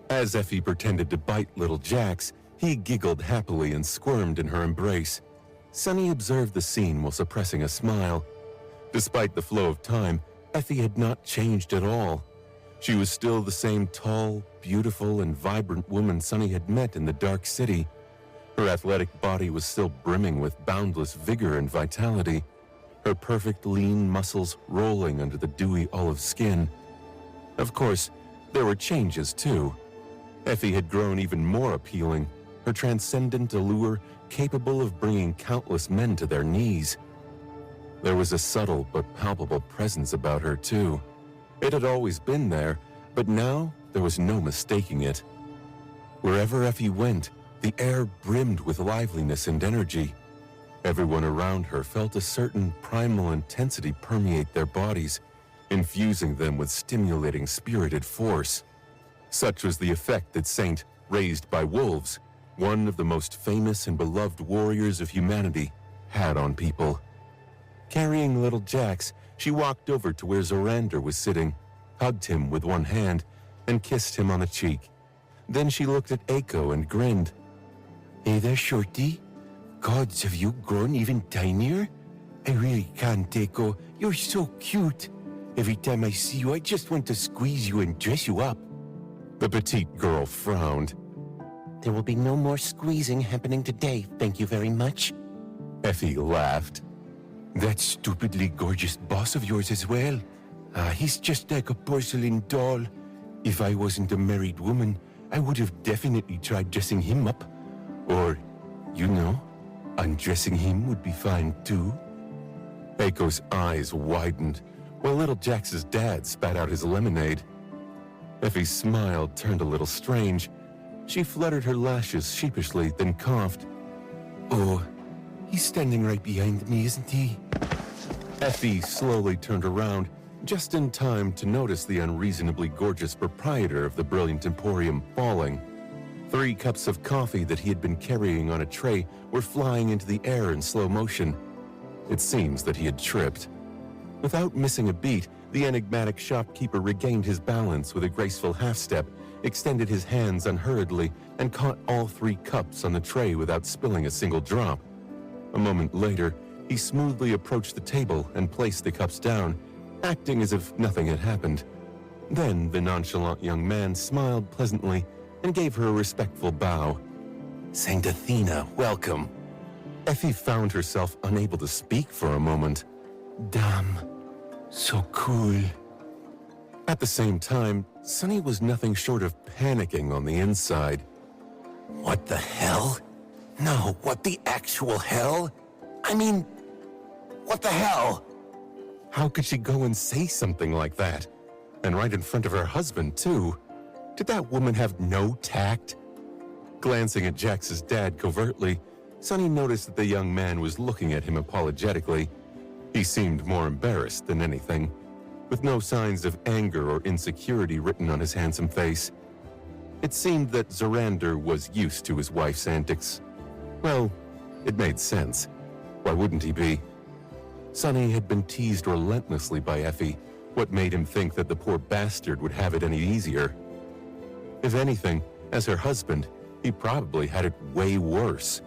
As Effie pretended to bite little Jax, he giggled happily and squirmed in her embrace. Sunny observed the scene while suppressing a smile. Despite the flow of time, Effie had not changed at all. She was still the same tall, beautiful, and vibrant woman Sunny had met in the Dark City. Her athletic body was still brimming with boundless vigor and vitality, her perfect lean muscles rolling under the dewy olive skin. Of course, there were changes too. Effie had grown even more appealing, her transcendent allure capable of bringing countless men to their knees. There was a subtle but palpable presence about her too. It had always been there, but now there was no mistaking it. Wherever Effie went, the air brimmed with liveliness and energy. Everyone around her felt a certain primal intensity permeate their bodies, infusing them with stimulating spirited force. Such was the effect that Saint, raised by wolves, one of the most famous and beloved warriors of humanity, had on people. Carrying little Jax, she walked over to where Zorander was sitting, hugged him with one hand, and kissed him on the cheek. Then she looked at Eiko and grinned. Hey there, Shorty. Gods, have you grown even tinier? I really can't, Eiko. You're so cute. Every time I see you, I just want to squeeze you and dress you up. The petite girl frowned. There will be no more squeezing happening today, thank you very much. Effie laughed. That stupidly gorgeous boss of yours as well. He's just like a porcelain doll. If I wasn't a married woman, I would have definitely tried dressing him up. Or, undressing him would be fine too. Eiko's eyes widened, while little Jax's dad spat out his lemonade. Effie's smile turned a little strange. She fluttered her lashes sheepishly, then coughed. Oh, he's standing right behind me, isn't he? Effie slowly turned around, just in time to notice the unreasonably gorgeous proprietor of the Brilliant Emporium falling. 3 cups of coffee that he had been carrying on a tray were flying into the air in slow motion. It seems that he had tripped. Without missing a beat, the enigmatic shopkeeper regained his balance with a graceful half-step, extended his hands unhurriedly, and caught all 3 cups on the tray without spilling a single drop. A moment later, he smoothly approached the table and placed the cups down, acting as if nothing had happened. Then the nonchalant young man smiled pleasantly and gave her a respectful bow. "Saint Athena, welcome." Effie found herself unable to speak for a moment. Damn, so cool. At the same time, Sunny was nothing short of panicking on the inside. What the hell? No, what the actual hell? I mean, what the hell? How could she go and say something like that? And right in front of her husband, too. Did that woman have no tact? Glancing at Jax's dad covertly, Sunny noticed that the young man was looking at him apologetically. He seemed more embarrassed than anything, with no signs of anger or insecurity written on his handsome face. It seemed that Zorander was used to his wife's antics. Well, it made sense. Why wouldn't he be? Sunny had been teased relentlessly by Effie, what made him think that the poor bastard would have it any easier. If anything, as her husband, he probably had it way worse.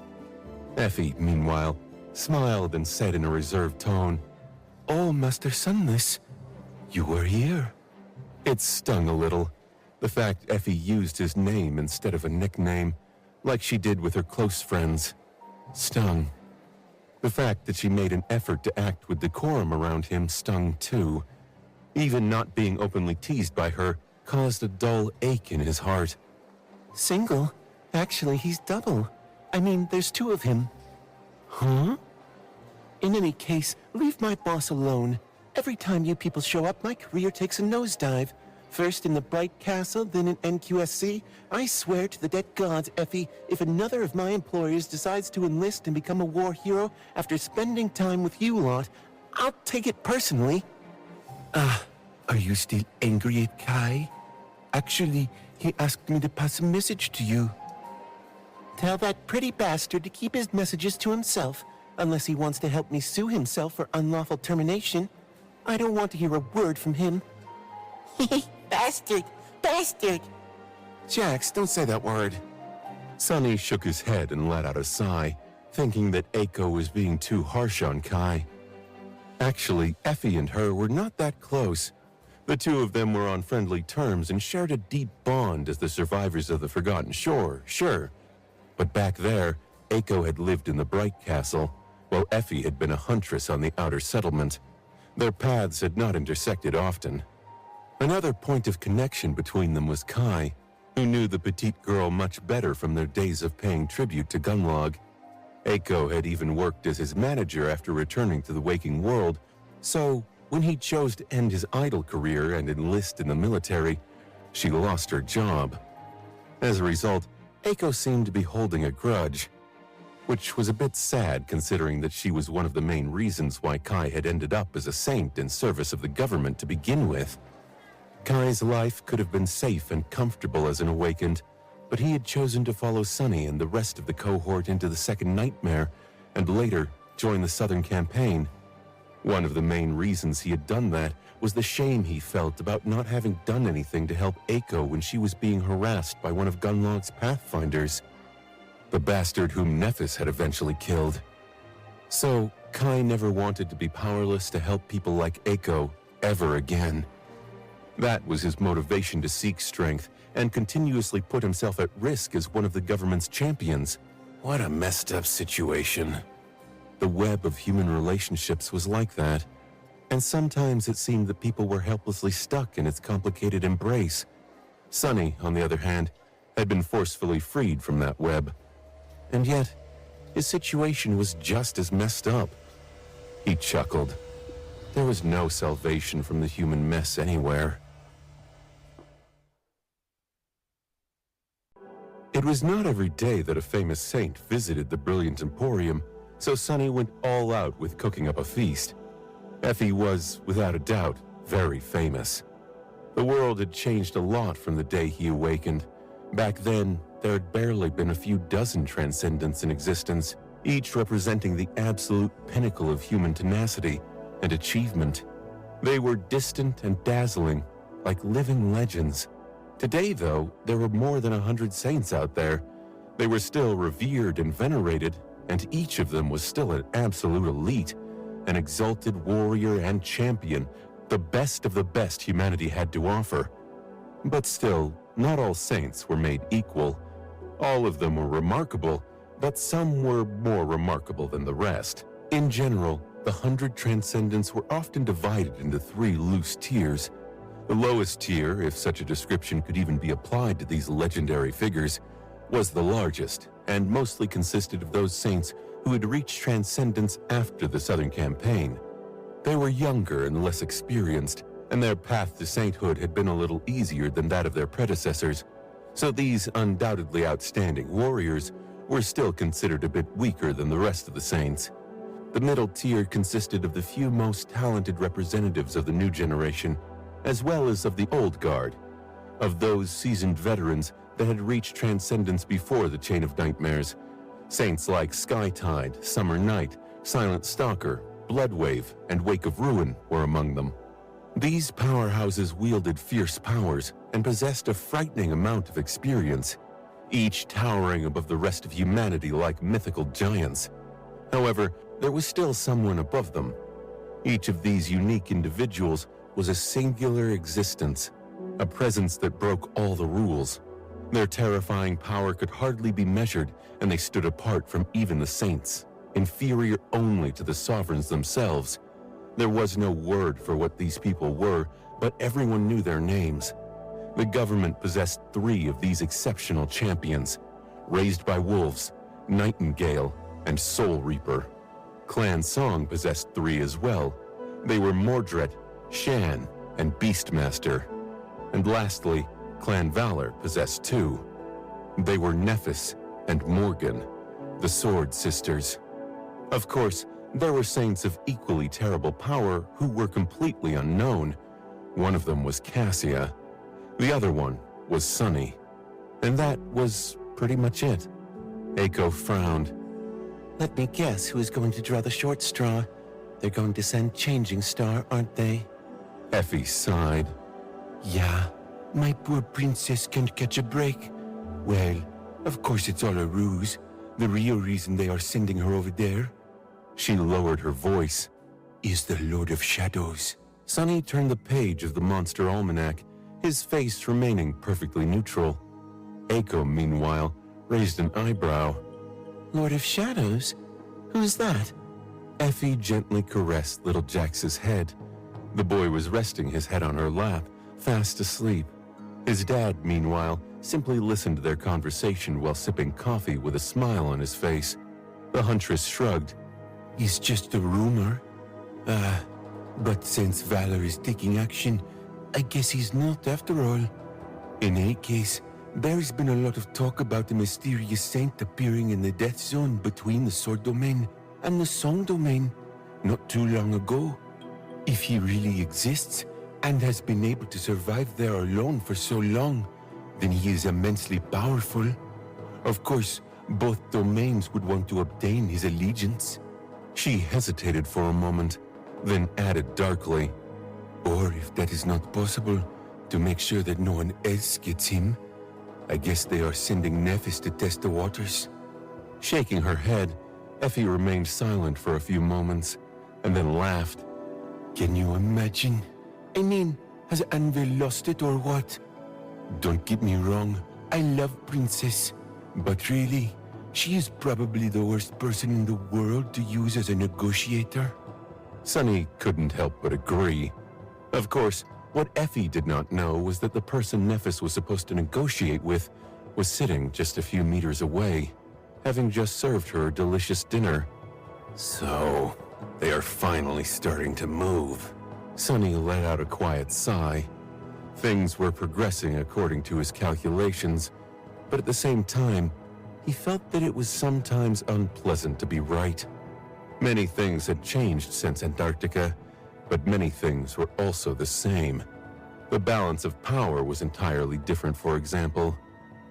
Effie, meanwhile, smiled and said in a reserved tone, "Oh, Master Sunless, you were here." It stung a little. The fact Effie used his name instead of a nickname, like she did with her close friends, stung. The fact that she made an effort to act with decorum around him stung too. Even not being openly teased by her caused a dull ache in his heart. Single? Actually, he's double. I mean, there's 2 of him. Huh? In any case, leave my boss alone. Every time you people show up, my career takes a nosedive. First in the Bright Castle, then in NQSC. I swear to the dead gods, Effie, if another of my employers decides to enlist and become a war hero after spending time with you lot, I'll take it personally. Are you still angry at Kai? Actually, he asked me to pass a message to you. Tell that pretty bastard to keep his messages to himself, unless he wants to help me sue himself for unlawful termination. I don't want to hear a word from him. Bastard! Bastard! Jax, don't say that word. Sunny shook his head and let out a sigh, thinking that Eiko was being too harsh on Kai. Actually, Effie and her were not that close. The 2 of them were on friendly terms and shared a deep bond as the survivors of the Forgotten Shore, sure. But back there, Eiko had lived in the Bright Castle, while Effie had been a huntress on the outer settlement. Their paths had not intersected often. Another point of connection between them was Kai, who knew the petite girl much better from their days of paying tribute to Gunlog. Eiko had even worked as his manager after returning to the waking world, so when he chose to end his idol career and enlist in the military, she lost her job. As a result, Eiko seemed to be holding a grudge, which was a bit sad considering that she was one of the main reasons why Kai had ended up as a saint in service of the government to begin with. Kai's life could have been safe and comfortable as an awakened, but he had chosen to follow Sunny and the rest of the cohort into the Second Nightmare, and later join the Southern Campaign. One of the main reasons he had done that was the shame he felt about not having done anything to help Eiko when she was being harassed by one of Gunlog's Pathfinders, the bastard whom Nephis had eventually killed. So, Kai never wanted to be powerless to help people like Eiko ever again. That was his motivation to seek strength and continuously put himself at risk as one of the government's champions. What a messed up situation. The web of human relationships was like that, and sometimes it seemed that people were helplessly stuck in its complicated embrace. Sunny, on the other hand, had been forcefully freed from that web. And yet, his situation was just as messed up. He chuckled. There was no salvation from the human mess anywhere. It was not every day that a famous saint visited the Brilliant Emporium, so Sunny went all out with cooking up a feast. Effie was, without a doubt, very famous. The world had changed a lot from the day he awakened. Back then, there had barely been a few dozen transcendents in existence, each representing the absolute pinnacle of human tenacity and achievement. They were distant and dazzling, like living legends. Today, though, there were more than 100 saints out there. They were still revered and venerated, and each of them was still an absolute elite, an exalted warrior and champion, the best of the best humanity had to offer. But still, not all saints were made equal. All of them were remarkable, but some were more remarkable than the rest. In general, the 100 transcendents were often divided into 3 loose tiers. The lowest tier, if such a description could even be applied to these legendary figures, was the largest, and mostly consisted of those saints who had reached transcendence after the Southern Campaign. They were younger and less experienced, and their path to sainthood had been a little easier than that of their predecessors, so these undoubtedly outstanding warriors were still considered a bit weaker than the rest of the saints. The middle tier consisted of the few most talented representatives of the new generation, as well as of the old guard, of those seasoned veterans that had reached transcendence before the Chain of Nightmares. Saints like Skytide, Summer Night, Silent Stalker, Bloodwave, and Wake of Ruin were among them. These powerhouses wielded fierce powers and possessed a frightening amount of experience, each towering above the rest of humanity like mythical giants. However, there was still someone above them. Each of these unique individuals was a singular existence, a presence that broke all the rules. Their terrifying power could hardly be measured, and they stood apart from even the saints, inferior only to the sovereigns themselves. There was no word for what these people were, but everyone knew their names. The government possessed 3 of these exceptional champions, raised by wolves, Nightingale, and Soul Reaper. Clan Song possessed 3 as well. They were Mordred, Shan, and Beastmaster. And lastly, Clan Valor possessed 2. They were Nephis and Morgan, the Sword Sisters. Of course, there were saints of equally terrible power who were completely unknown. One of them was Cassia. The other one was Sunny. And that was pretty much it. Eiko frowned. Let me guess who is going to draw the short straw. They're going to send Changing Star, aren't they? Effie sighed. Yeah, my poor princess can't catch a break. Well, of course it's all a ruse. The real reason they are sending her over there, She lowered her voice. is the Lord of Shadows. Sunny turned the page of the Monster Almanac, his face remaining perfectly neutral. Eiko, meanwhile, raised an eyebrow. Lord of Shadows? Who's that? Effie gently caressed little Jax's head. The boy was resting his head on her lap, fast asleep. His dad, meanwhile, simply listened to their conversation while sipping coffee with a smile on his face. The huntress shrugged. It's just a rumor. But since Valor is taking action, I guess he's not after all. In any case, there's been a lot of talk about the mysterious saint appearing in the death zone between the Sword Domain and the Song Domain not too long ago. If he really exists and has been able to survive there alone for so long, then he is immensely powerful. Of course, both domains would want to obtain his allegiance. She hesitated for a moment, then added darkly, Or if that is not possible, to make sure that no one else gets him, I guess they are sending Nephis to test the waters. Shaking her head, Effie remained silent for a few moments, and then laughed. Can you imagine? I mean, has Anvil lost it or what? Don't get me wrong, I love Princess, but really, she is probably the worst person in the world to use as a negotiator. Sunny couldn't help but agree. Of course, what Effie did not know was that the person Nephis was supposed to negotiate with was sitting just a few meters away, having just served her a delicious dinner. So, they are finally starting to move. Sunny let out a quiet sigh. Things were progressing according to his calculations, but at the same time, he felt that it was sometimes unpleasant to be right. Many things had changed since Antarctica, But many things were also the same. The balance of power was entirely different, for example.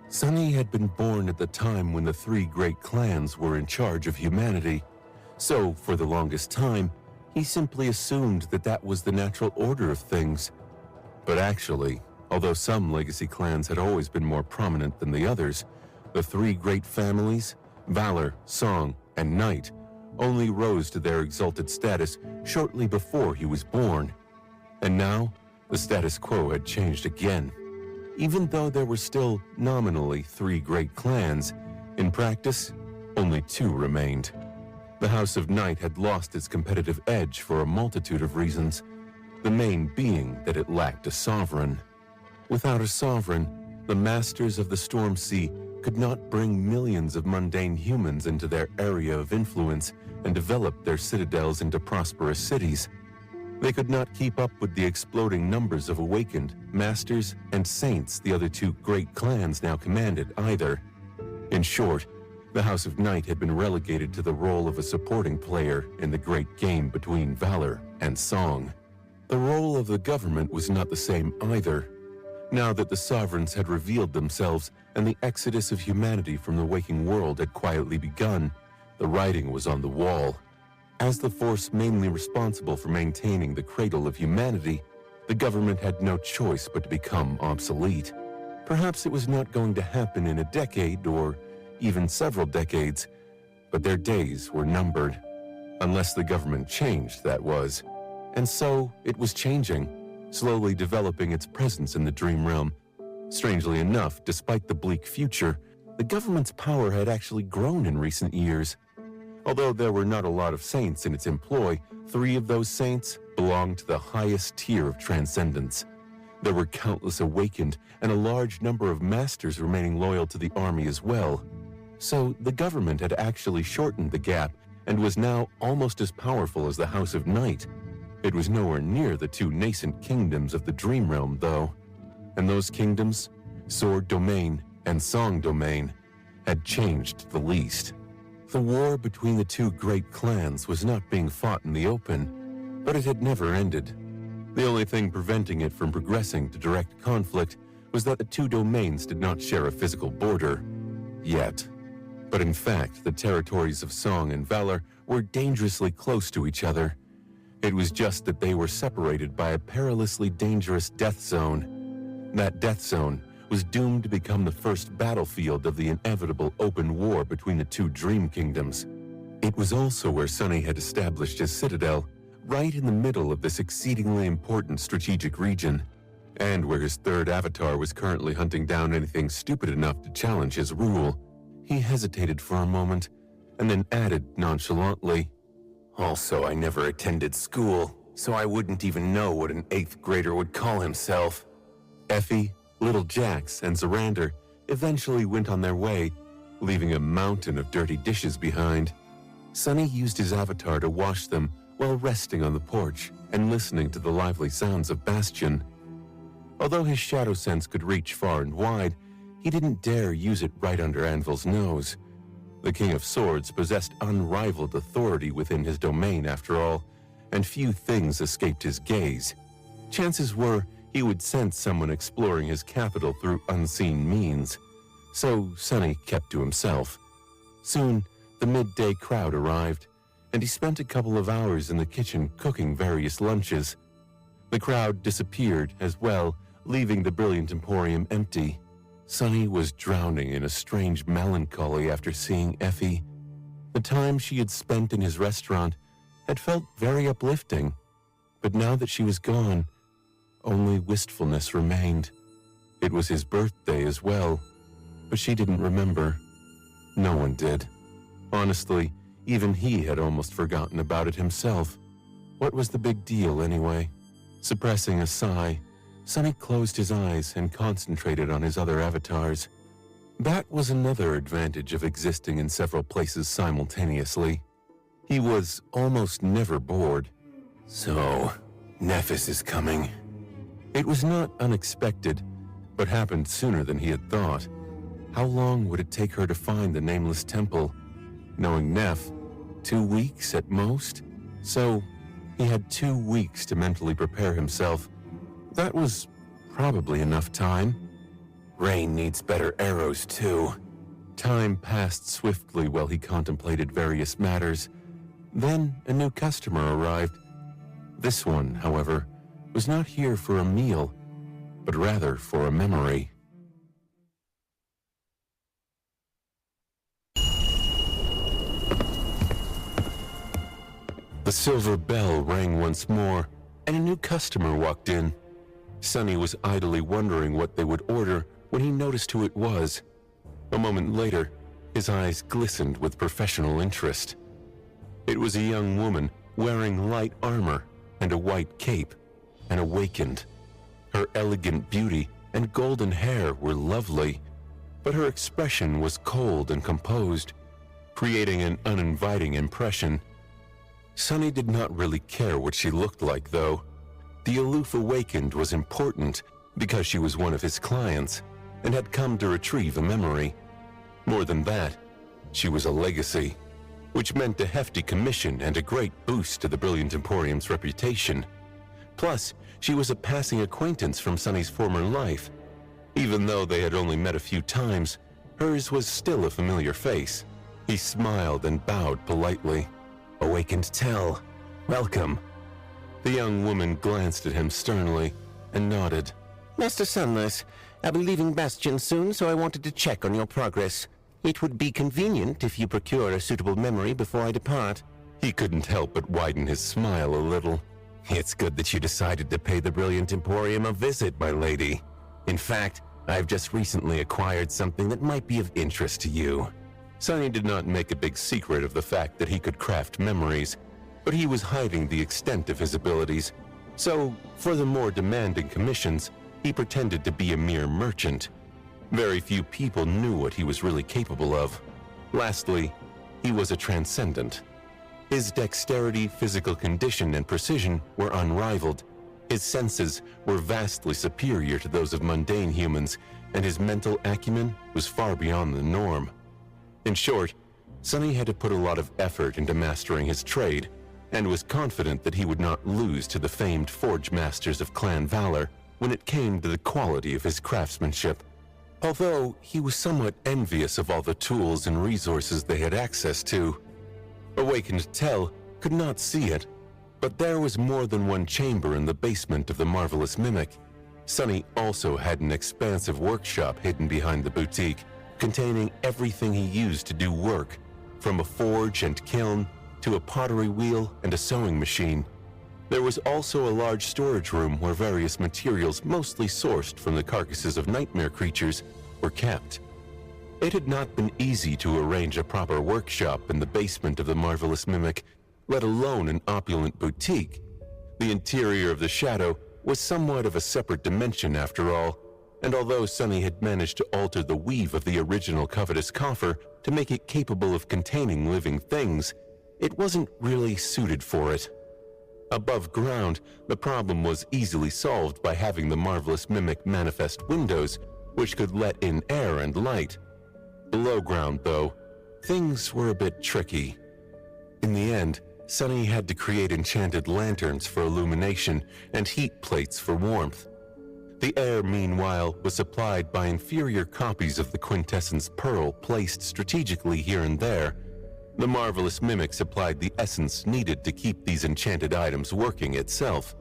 Sunny had been born at the time when the three great clans were in charge of humanity. So, for the longest time, he simply assumed that that was the natural order of things. But actually, although some legacy clans had always been more prominent than the others, the three great families, Valor, Song, and Night, only rose to their exalted status shortly before he was born. And now, the status quo had changed again. Even though there were still nominally three great clans, in practice, only two remained. The House of Night had lost its competitive edge for a multitude of reasons, the main being that it lacked a sovereign. Without a sovereign, the masters of the Storm Sea could not bring millions of mundane humans into their area of influence and develop their citadels into prosperous cities. They could not keep up with the exploding numbers of awakened, masters, and saints the other two great clans now commanded either. In short, the House of Night had been relegated to the role of a supporting player in the great game between Valor and Song. The role of the government was not the same either. Now that the sovereigns had revealed themselves and the exodus of humanity from the waking world had quietly begun, the writing was on the wall. As the force mainly responsible for maintaining the cradle of humanity, the government had no choice but to become obsolete. Perhaps it was not going to happen in a decade or even several decades, but their days were numbered. Unless the government changed, that was. And so it was changing, slowly developing its presence in the Dream Realm. Strangely enough, despite the bleak future, the government's power had actually grown in recent years. Although there were not a lot of saints in its employ, 3 of those saints belonged to the highest tier of transcendence. There were countless awakened and a large number of masters remaining loyal to the army as well. So the government had actually shortened the gap and was now almost as powerful as the House of Night. It was nowhere near the 2 nascent kingdoms of the Dream Realm, though. And those kingdoms, Sword Domain and Song Domain, had changed the least. The war between the 2 great clans was not being fought in the open, but it had never ended. The only thing preventing it from progressing to direct conflict was that the 2 domains did not share a physical border. Yet. But in fact, the territories of Song and Valor were dangerously close to each other. It was just that they were separated by a perilously dangerous death zone. That death zone was doomed to become the first battlefield of the inevitable open war between the 2 dream kingdoms. It was also where Sunny had established his citadel, right in the middle of this exceedingly important strategic region, and where his 3rd avatar was currently hunting down anything stupid enough to challenge his rule. He hesitated for a moment, and then added nonchalantly, "Also, I never attended school, so I wouldn't even know what an 8th grader would call himself." Effie, Little Jax, and Zorander eventually went on their way, leaving a mountain of dirty dishes behind. Sunny used his avatar to wash them while resting on the porch and listening to the lively sounds of Bastion. Although his shadow sense could reach far and wide, he didn't dare use it right under Anvil's nose. The King of Swords possessed unrivaled authority within his domain after all, and few things escaped his gaze. Chances were he would sense someone exploring his capital through unseen means, so Sunny kept to himself. Soon, the midday crowd arrived, and he spent a couple of hours in the kitchen cooking various lunches. The crowd disappeared as well, leaving the brilliant emporium empty. Sunny was drowning in a strange melancholy after seeing Effie. The time she had spent in his restaurant had felt very uplifting, but now that she was gone, only wistfulness remained. It was his birthday as well, but she didn't remember. No one did. Honestly, even he had almost forgotten about it himself. What was the big deal anyway? Suppressing a sigh, Sunny closed his eyes and concentrated on his other avatars. That was another advantage of existing in several places simultaneously. He was almost never bored. So, Nephis is coming. It was not unexpected, but happened sooner than he had thought. How long would it take her to find the nameless temple? Knowing Neph, 2 weeks at most? So, He had 2 weeks to mentally prepare himself. That was probably enough time. Rain needs better arrows, too. Time passed swiftly while he contemplated various matters. Then a new customer arrived. This one, however, was not here for a meal, but rather for a memory. The silver bell rang once more, and a new customer walked in. Sonny was idly wondering what they would order when he noticed who it was. A moment later, his eyes glistened with professional interest. It was a young woman wearing light armor and a white cape, and awakened. Her elegant beauty and golden hair were lovely, but her expression was cold and composed, creating an uninviting impression. Sonny did not really care what she looked like, though. The aloof awakened was important because she was one of his clients and had come to retrieve a memory. More than that, she was a legacy, which meant a hefty commission and a great boost to the Brilliant Emporium's reputation. Plus, she was a passing acquaintance from Sonny's former life. Even though they had only met a few times, hers was still a familiar face. He smiled and bowed politely. Awakened Tell, welcome. The young woman glanced at him sternly and nodded. Master Sunless, I'll be leaving Bastion soon, so I wanted to check on your progress. It would be convenient if you procure a suitable memory before I depart. He couldn't help but widen his smile a little. It's good that you decided to pay the Brilliant Emporium a visit, my lady. In fact, I've just recently acquired something that might be of interest to you. Sonny did not make a big secret of the fact that he could craft memories, but he was hiding the extent of his abilities. So, for the more demanding commissions, he pretended to be a mere merchant. Very few people knew what he was really capable of. Lastly, he was a transcendent. His dexterity, physical condition, and precision were unrivaled. His senses were vastly superior to those of mundane humans, and his mental acumen was far beyond the norm. In short, Sonny had to put a lot of effort into mastering his trade, and was confident that he would not lose to the famed forge masters of Clan Valor when it came to the quality of his craftsmanship. Although he was somewhat envious of all the tools and resources they had access to. Awakened Tell could not see it, but there was more than one chamber in the basement of the Marvelous Mimic. Sonny also had an expansive workshop hidden behind the boutique, containing everything he used to do work, from a forge and kiln to a pottery wheel and a sewing machine. There was also a large storage room where various materials, mostly sourced from the carcasses of nightmare creatures, were kept. It had not been easy to arrange a proper workshop in the basement of the Marvelous Mimic, let alone an opulent boutique. The interior of the Shadow was somewhat of a separate dimension after all, and although Sonny had managed to alter the weave of the original Covetous Coffer to make it capable of containing living things, it wasn't really suited for it. Above ground, the problem was easily solved by having the Marvelous Mimic manifest windows, which could let in air and light. Below ground, though, things were a bit tricky. In the end, Sonny had to create enchanted lanterns for illumination and heat plates for warmth. The air, meanwhile, was supplied by inferior copies of the Quintessence Pearl placed strategically here and there. The Marvelous Mimic supplied the essence needed to keep these enchanted items working itself.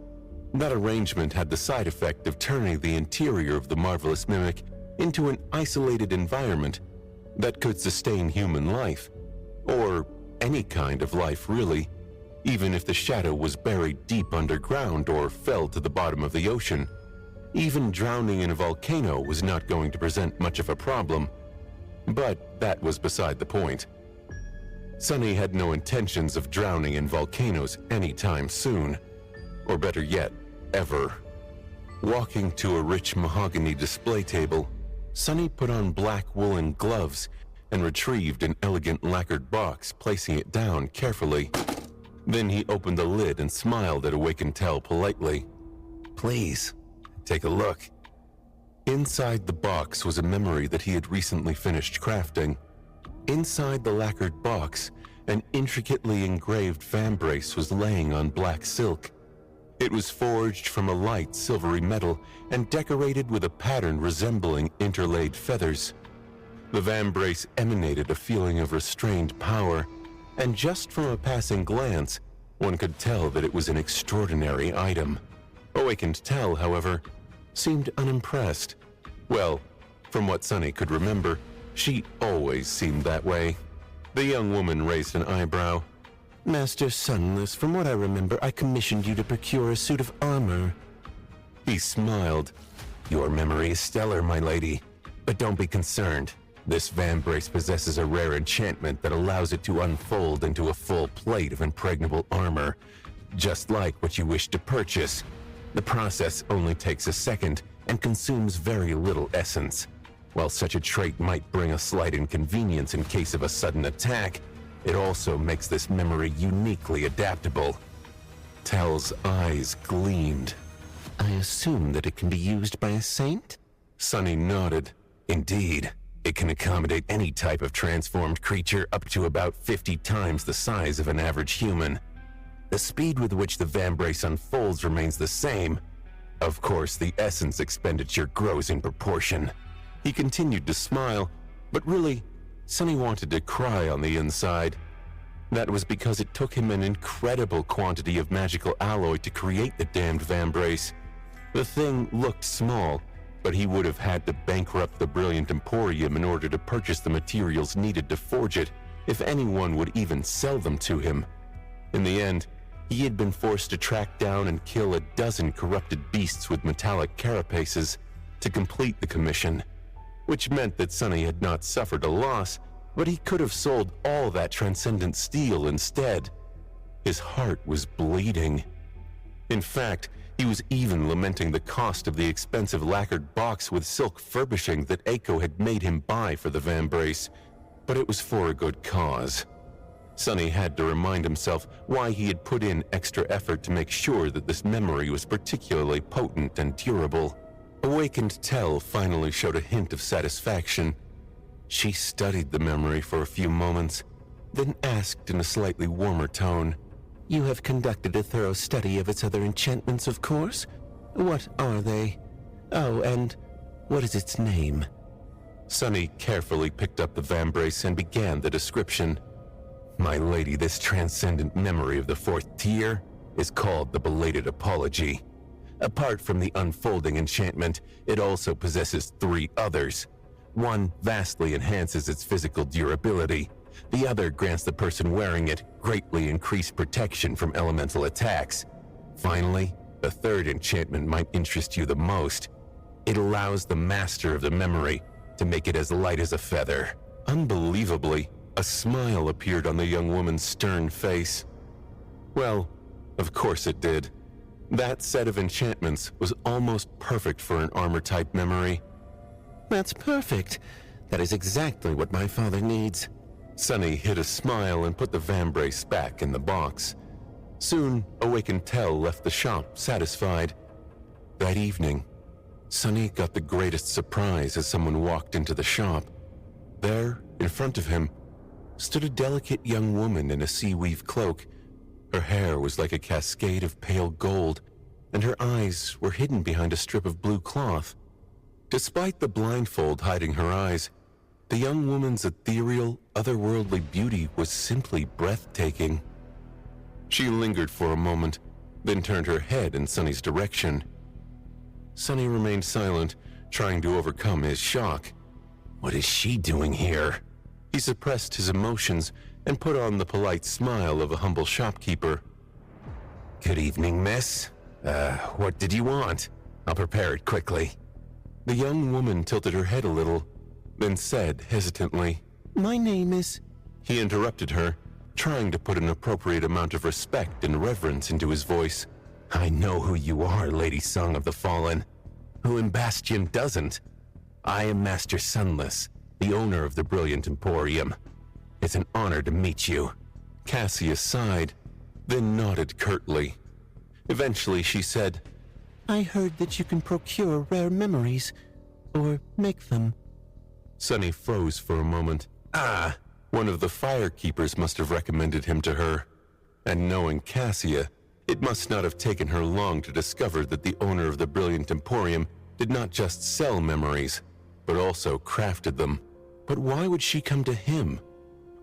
That arrangement had the side effect of turning the interior of the Marvelous Mimic into an isolated environment that could sustain human life, or any kind of life really, even if the Shadow was buried deep underground or fell to the bottom of the ocean. Even drowning in a volcano was not going to present much of a problem, but that was beside the point. Sonny had no intentions of drowning in volcanoes anytime soon, or better yet, ever. Walking to a rich mahogany display table, Sonny put on black woolen gloves and retrieved an elegant lacquered box, placing it down carefully. Then he opened the lid and smiled at Awakened Tell politely. Please, take a look. Inside the box was a memory that he had recently finished crafting. Inside the lacquered box, an intricately engraved vambrace was laying on black silk. It was forged from a light silvery metal and decorated with a pattern resembling interlaid feathers. The vambrace emanated a feeling of restrained power, and just from a passing glance, one could tell that it was an extraordinary item. Awakened Tell, however, seemed unimpressed. Well, from what Sunny could remember, she always seemed that way. The young woman raised an eyebrow. Master Sunless, from what I remember, I commissioned you to procure a suit of armor. He smiled. Your memory is stellar, my lady. But don't be concerned. This vambrace possesses a rare enchantment that allows it to unfold into a full plate of impregnable armor, just like what you wish to purchase. The process only takes a second and consumes very little essence. While such a trait might bring a slight inconvenience in case of a sudden attack, it also makes this memory uniquely adaptable. Tell's eyes gleamed. I assume that it can be used by a saint? Sunny nodded. Indeed. It can accommodate any type of transformed creature up to about 50 times the size of an average human. The speed with which the vambrace unfolds remains the same. Of course, the essence expenditure grows in proportion. He continued to smile, but really, Sunny wanted to cry on the inside. That was because it took him an incredible quantity of magical alloy to create the damned vambrace. The thing looked small, but he would have had to bankrupt the Brilliant Emporium in order to purchase the materials needed to forge it, if anyone would even sell them to him. In the end, he had been forced to track down and kill a dozen corrupted beasts with metallic carapaces to complete the commission, which meant that Sunny had not suffered a loss, but he could have sold all that transcendent steel instead. His heart was bleeding. In fact, he was even lamenting the cost of the expensive lacquered box with silk furbishing that Eiko had made him buy for the vambrace, but it was for a good cause. Sunny had to remind himself why he had put in extra effort to make sure that this memory was particularly potent and durable. Awakened Tell finally showed a hint of satisfaction. She studied the memory for a few moments, then asked in a slightly warmer tone, You have conducted a thorough study of its other enchantments, of course? What are they? Oh, and what is its name? Sunny carefully picked up the vambrace and began the description. My lady, this transcendent memory of the fourth tier is called the Belated Apology. Apart from the unfolding enchantment, it also possesses 3 others. One vastly enhances its physical durability. The other grants the person wearing it greatly increased protection from elemental attacks. Finally, the third enchantment might interest you the most. It allows the master of the memory to make it as light as a feather. Unbelievably, a smile appeared on the young woman's stern face. Well, of course it did. That set of enchantments was almost perfect for an armor-type memory. That's perfect. That is exactly what my father needs. Sunny hid a smile and put the vambrace back in the box. Soon, Awakened Tell left the shop satisfied. That evening, Sunny got the greatest surprise as someone walked into the shop. There, in front of him, stood a delicate young woman in a sea-weave cloak. Her hair was like a cascade of pale gold, and her eyes were hidden behind a strip of blue cloth. Despite the blindfold hiding her eyes, the young woman's ethereal, otherworldly beauty was simply breathtaking. She lingered for a moment, then turned her head in Sunny's direction. Sunny remained silent, trying to overcome his shock. What is she doing here? He suppressed his emotions and put on the polite smile of a humble shopkeeper. Good evening, miss. What did you want? I'll prepare it quickly. The young woman tilted her head a little, then said hesitantly, My name is... He interrupted her, trying to put an appropriate amount of respect and reverence into his voice. I know who you are, Lady Song of the Fallen. Who in Bastion doesn't? I am Master Sunless, the owner of the Brilliant Emporium. It's an honor to meet you. Cassius sighed, then nodded curtly. Eventually she said, I heard that you can procure rare memories, or make them. Sunny froze for a moment. Ah, One of the firekeepers must have recommended him to her. And knowing Cassia, it must not have taken her long to discover that the owner of the Brilliant Emporium did not just sell memories, but also crafted them. But why would she come to him?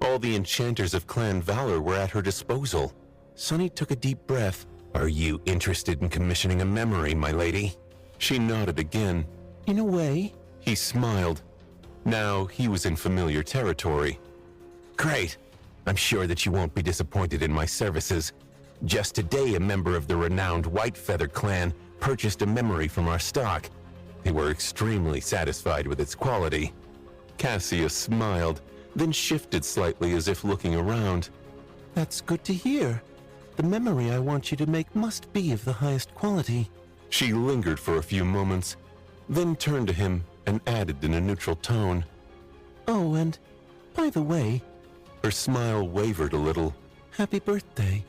All the enchanters of Clan Valor were at her disposal. Sunny took a deep breath. "Are you interested in commissioning a memory, my lady?" She nodded again. "In a way." He smiled. Now he was in familiar territory. "Great. I'm sure that you won't be disappointed in my services. Just today, a member of the renowned Whitefeather clan purchased a memory from our stock. They were extremely satisfied with its quality." Cassia smiled, then shifted slightly as if looking around. "That's good to hear. The memory I want you to make must be of the highest quality." She lingered for a few moments, then turned to him and added in a neutral tone, "Oh, and by the way," her smile wavered a little, "happy birthday."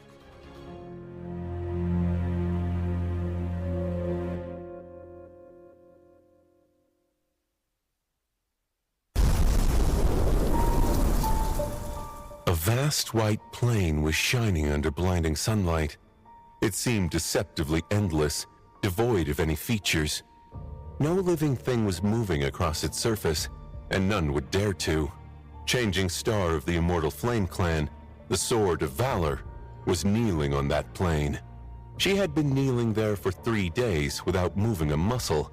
A vast white plain was shining under blinding sunlight. It seemed deceptively endless, devoid of any features. No living thing was moving across its surface, and none would dare to. Changing Star of the Immortal Flame Clan, the Sword of Valor, was kneeling on that plain. She had been kneeling there for 3 days without moving a muscle,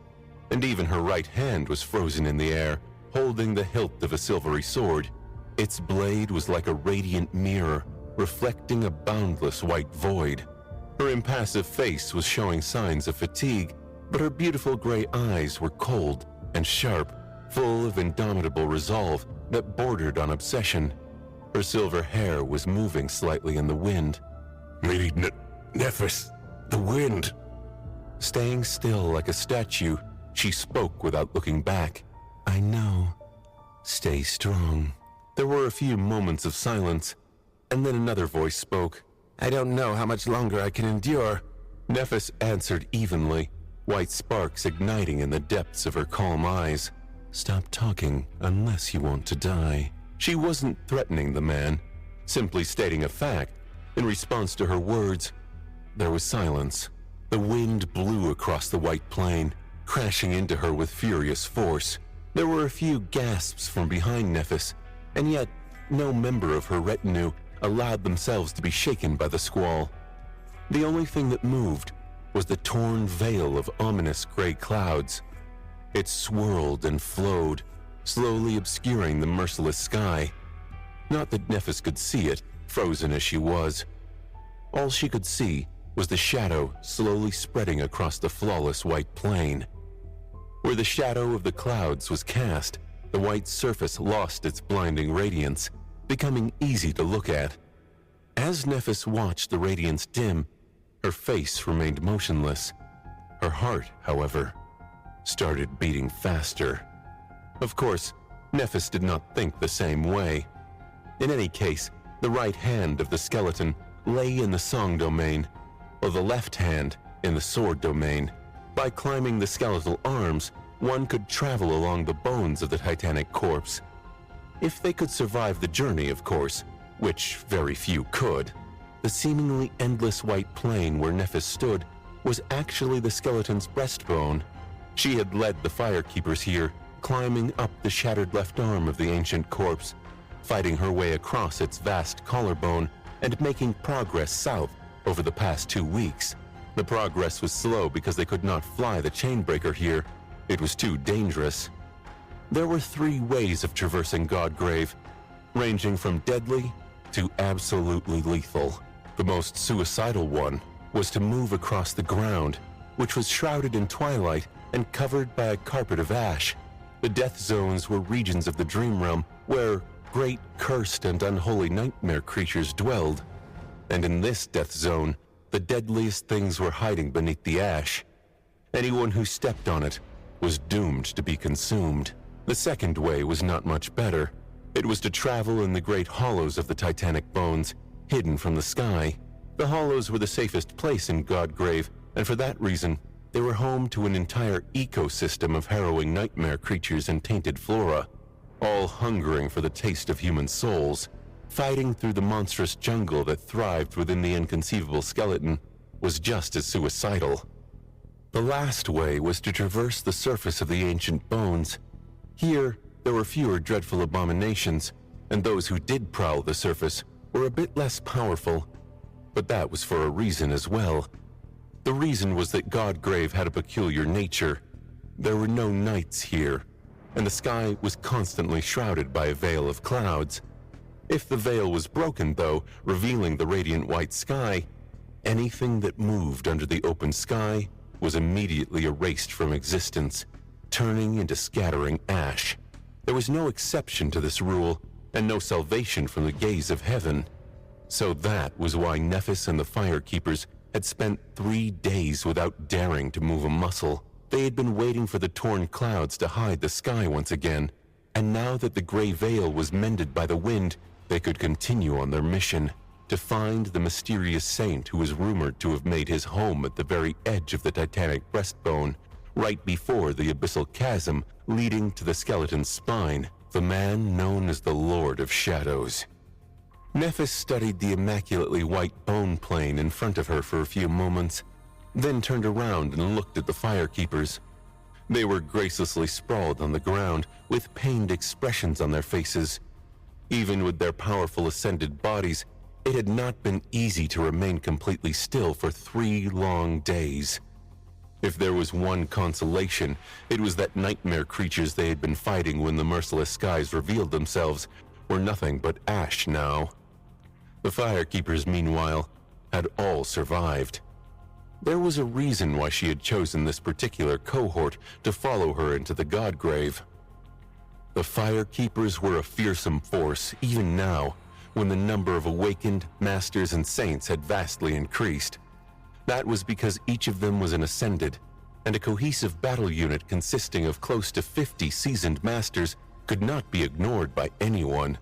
and even her right hand was frozen in the air, holding the hilt of a silvery sword. Its blade was like a radiant mirror, reflecting a boundless white void. Her impassive face was showing signs of fatigue, but her beautiful gray eyes were cold and sharp, full of indomitable resolve that bordered on obsession. Her silver hair was moving slightly in the wind. "Lady Nephis, the wind." Staying still like a statue, she spoke without looking back. "I know. Stay strong." There were a few moments of silence, and then another voice spoke. "I don't know how much longer I can endure." Nephis answered evenly, white sparks igniting in the depths of her calm eyes. "Stop talking unless you want to die." She wasn't threatening the man, simply stating a fact. In response to her words, there was silence. The wind blew across the white plain, crashing into her with furious force. There were a few gasps from behind Nephis, and yet no member of her retinue allowed themselves to be shaken by the squall. The only thing that moved was the torn veil of ominous gray clouds. It swirled and flowed, slowly obscuring the merciless sky. Not that Nephis could see it, frozen as she was. All she could see was the shadow slowly spreading across the flawless white plain. Where the shadow of the clouds was cast, the white surface lost its blinding radiance, becoming easy to look at. As Nephis watched the radiance dim, her face remained motionless. Her heart, however, started beating faster. Of course, Nephis did not think the same way. In any case, the right hand of the skeleton lay in the song domain, while the left hand in the sword domain. By climbing the skeletal arms, one could travel along the bones of the titanic corpse. If they could survive the journey, of course, which very few could. The seemingly endless white plain where Nephis stood was actually the skeleton's breastbone. She had led the firekeepers here, climbing up the shattered left arm of the ancient corpse, fighting her way across its vast collarbone and making progress south over the past 2 weeks. The progress was slow because they could not fly the chainbreaker here. It was too dangerous. There were 3 ways of traversing Godgrave, ranging from deadly to absolutely lethal. The most suicidal one was to move across the ground, which was shrouded in twilight and covered by a carpet of ash. The death zones were regions of the dream realm where great cursed and unholy nightmare creatures dwelled. And in this death zone, the deadliest things were hiding beneath the ash. Anyone who stepped on it was doomed to be consumed. The second way was not much better. It was to travel in the great hollows of the titanic bones, hidden from the sky. The hollows were the safest place in Godgrave, and for that reason, they were home to an entire ecosystem of harrowing nightmare creatures and tainted flora. all hungering for the taste of human souls. Fighting through the monstrous jungle that thrived within the inconceivable skeleton was just as suicidal. The last way was to traverse the surface of the ancient bones. Here, there were fewer dreadful abominations, and those who did prowl the surface were a bit less powerful. But that was for a reason as well. The reason was that Godgrave had a peculiar nature. There were no nights here, and the sky was constantly shrouded by a veil of clouds. If the veil was broken, though, revealing the radiant white sky, anything that moved under the open sky was immediately erased from existence, turning into scattering ash. There was no exception to this rule, and no salvation from the gaze of heaven. So that was why Nephis and the Firekeepers had spent 3 days without daring to move a muscle. They had been waiting for the torn clouds to hide the sky once again, and now that the gray veil was mended by the wind, they could continue on their mission to find the mysterious saint who was rumored to have made his home at the very edge of the titanic breastbone, right before the abyssal chasm leading to the skeleton's spine, the man known as the Lord of Shadows. Nephis studied the immaculately white bone plane in front of her for a few moments, then turned around and looked at the Firekeepers. They were gracelessly sprawled on the ground, with pained expressions on their faces. Even with their powerful ascended bodies, it had not been easy to remain completely still for 3 long days. If there was one consolation, it was that nightmare creatures they had been fighting when the merciless skies revealed themselves were nothing but ash now. The Firekeepers, meanwhile, had all survived. There was a reason why she had chosen this particular cohort to follow her into the Godgrave. The Firekeepers were a fearsome force even now, when the number of awakened masters and saints had vastly increased. That was because each of them was an ascended, and a cohesive battle unit consisting of close to 50 seasoned masters could not be ignored by anyone.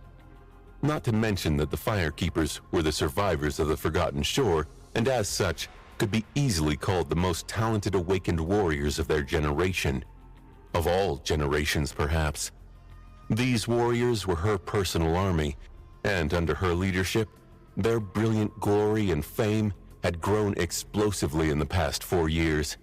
Not to mention that the Firekeepers were the survivors of the Forgotten Shore, and as such, could be easily called the most talented awakened warriors of their generation. Of all generations, perhaps. These warriors were her personal army, and under her leadership, their brilliant glory and fame had grown explosively in the past 4 years.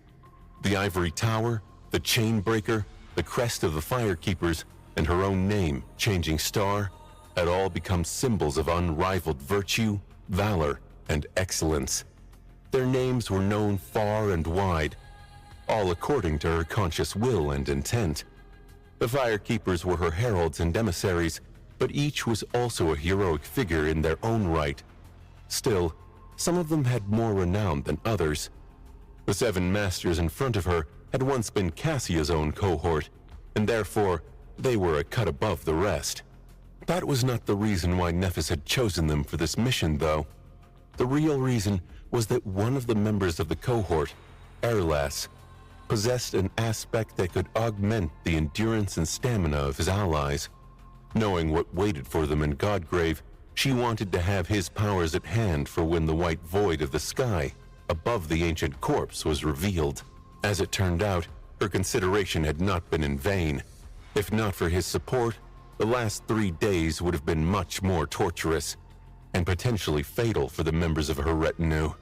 The Ivory Tower, the Chainbreaker, the crest of the Firekeepers, and her own name, Changing Star, had all become symbols of unrivaled virtue, valor, and excellence. Their names were known far and wide, all according to her conscious will and intent. The Firekeepers were her heralds and emissaries, but each was also a heroic figure in their own right. Still, some of them had more renown than others. The 7 masters in front of her had once been Cassia's own cohort, and therefore they were a cut above the rest. That was not the reason why Nephis had chosen them for this mission, though. The real reason was that one of the members of the cohort, Erlas, possessed an aspect that could augment the endurance and stamina of his allies. Knowing what waited for them in Godgrave, she wanted to have his powers at hand for when the white void of the sky above the ancient corpse was revealed. As it turned out, her consideration had not been in vain. If not for his support, the last 3 days would have been much more torturous, and potentially fatal for the members of her retinue.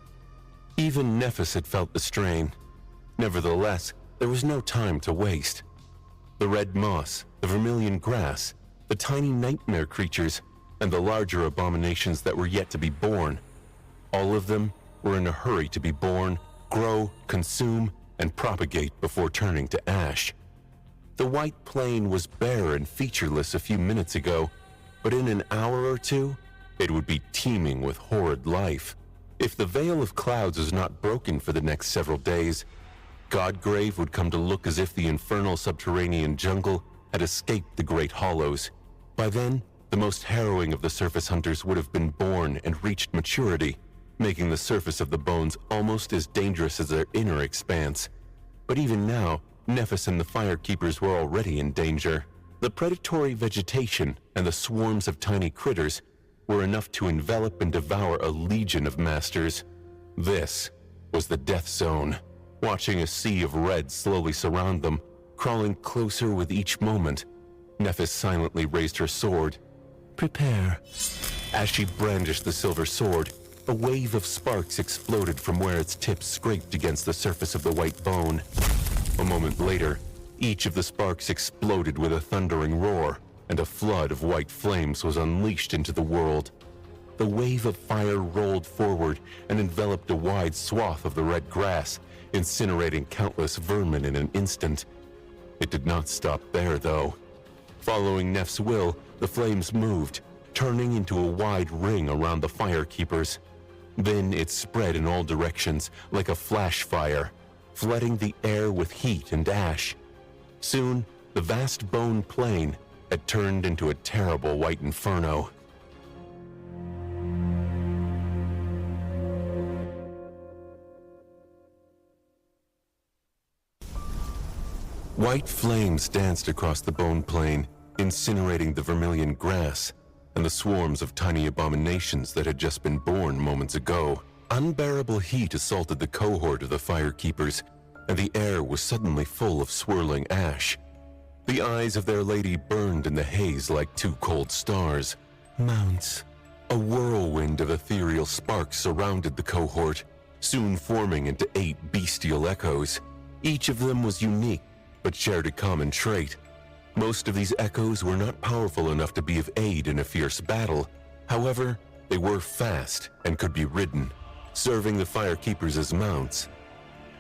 Even Nephis had felt the strain. Nevertheless, there was no time to waste. The red moss, the vermilion grass, the tiny nightmare creatures, and the larger abominations that were yet to be born. All of them were in a hurry to be born, grow, consume, and propagate before turning to ash. The white plain was bare and featureless a few minutes ago, but in an hour or two, it would be teeming with horrid life. If the veil of clouds was not broken for the next several days, Godgrave would come to look as if the infernal subterranean jungle had escaped the Great Hollows. By then, the most harrowing of the surface hunters would have been born and reached maturity, making the surface of the bones almost as dangerous as their inner expanse. But even now, Nephis and the Firekeepers were already in danger. The predatory vegetation and the swarms of tiny critters were enough to envelop and devour a legion of masters. This was the death zone. Watching a sea of red slowly surround them, crawling closer with each moment, Nephis silently raised her sword. Prepare. As she brandished the silver sword, a wave of sparks exploded from where its tip scraped against the surface of the white bone. A moment later, each of the sparks exploded with a thundering roar, and a flood of white flames was unleashed into the world. The wave of fire rolled forward and enveloped a wide swath of the red grass, incinerating countless vermin in an instant. It did not stop there, though. Following Neph's will, the flames moved, turning into a wide ring around the fire keepers. Then it spread in all directions like a flash fire, flooding the air with heat and ash. Soon, the vast bone plain had turned into a terrible white inferno. White flames danced across the bone plain, incinerating the vermilion grass and the swarms of tiny abominations that had just been born moments ago. Unbearable heat assaulted the cohort of the firekeepers, and the air was suddenly full of swirling ash. The eyes of their lady burned in the haze like two cold stars. Mounts. A whirlwind of ethereal sparks surrounded the cohort, soon forming into 8 bestial echoes. Each of them was unique, but shared a common trait. Most of these echoes were not powerful enough to be of aid in a fierce battle. However, they were fast and could be ridden, serving the firekeepers as mounts.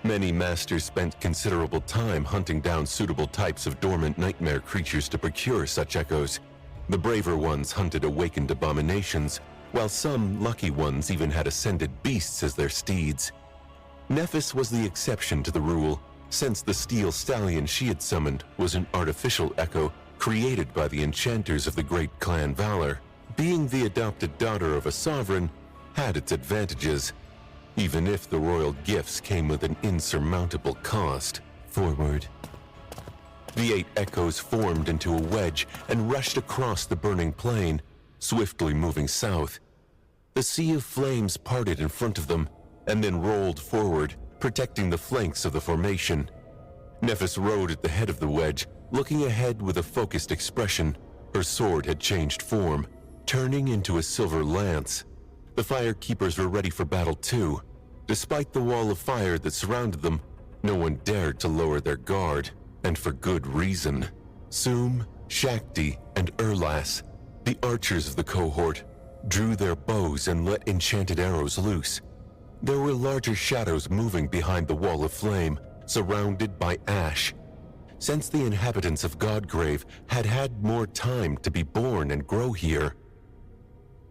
Many masters spent considerable time hunting down suitable types of dormant nightmare creatures to procure such echoes. The braver ones hunted awakened abominations, while some lucky ones even had ascended beasts as their steeds. Nephis was the exception to the rule, since the steel stallion she had summoned was an artificial echo created by the enchanters of the great clan Valor. Being the adopted daughter of a sovereign had its advantages, even if the royal gifts came with an insurmountable cost. Forward. The 8 echoes formed into a wedge and rushed across the burning plain, swiftly moving south. The sea of flames parted in front of them, and then rolled forward, protecting the flanks of the formation. Nephis rode at the head of the wedge, looking ahead with a focused expression. Her sword had changed form, turning into a silver lance. The firekeepers were ready for battle too. Despite the wall of fire that surrounded them, no one dared to lower their guard, and for good reason. Sum, Shakti, and Urlas, the archers of the cohort, drew their bows and let enchanted arrows loose. There were larger shadows moving behind the wall of flame, surrounded by ash. Since the inhabitants of Godgrave had had more time to be born and grow here.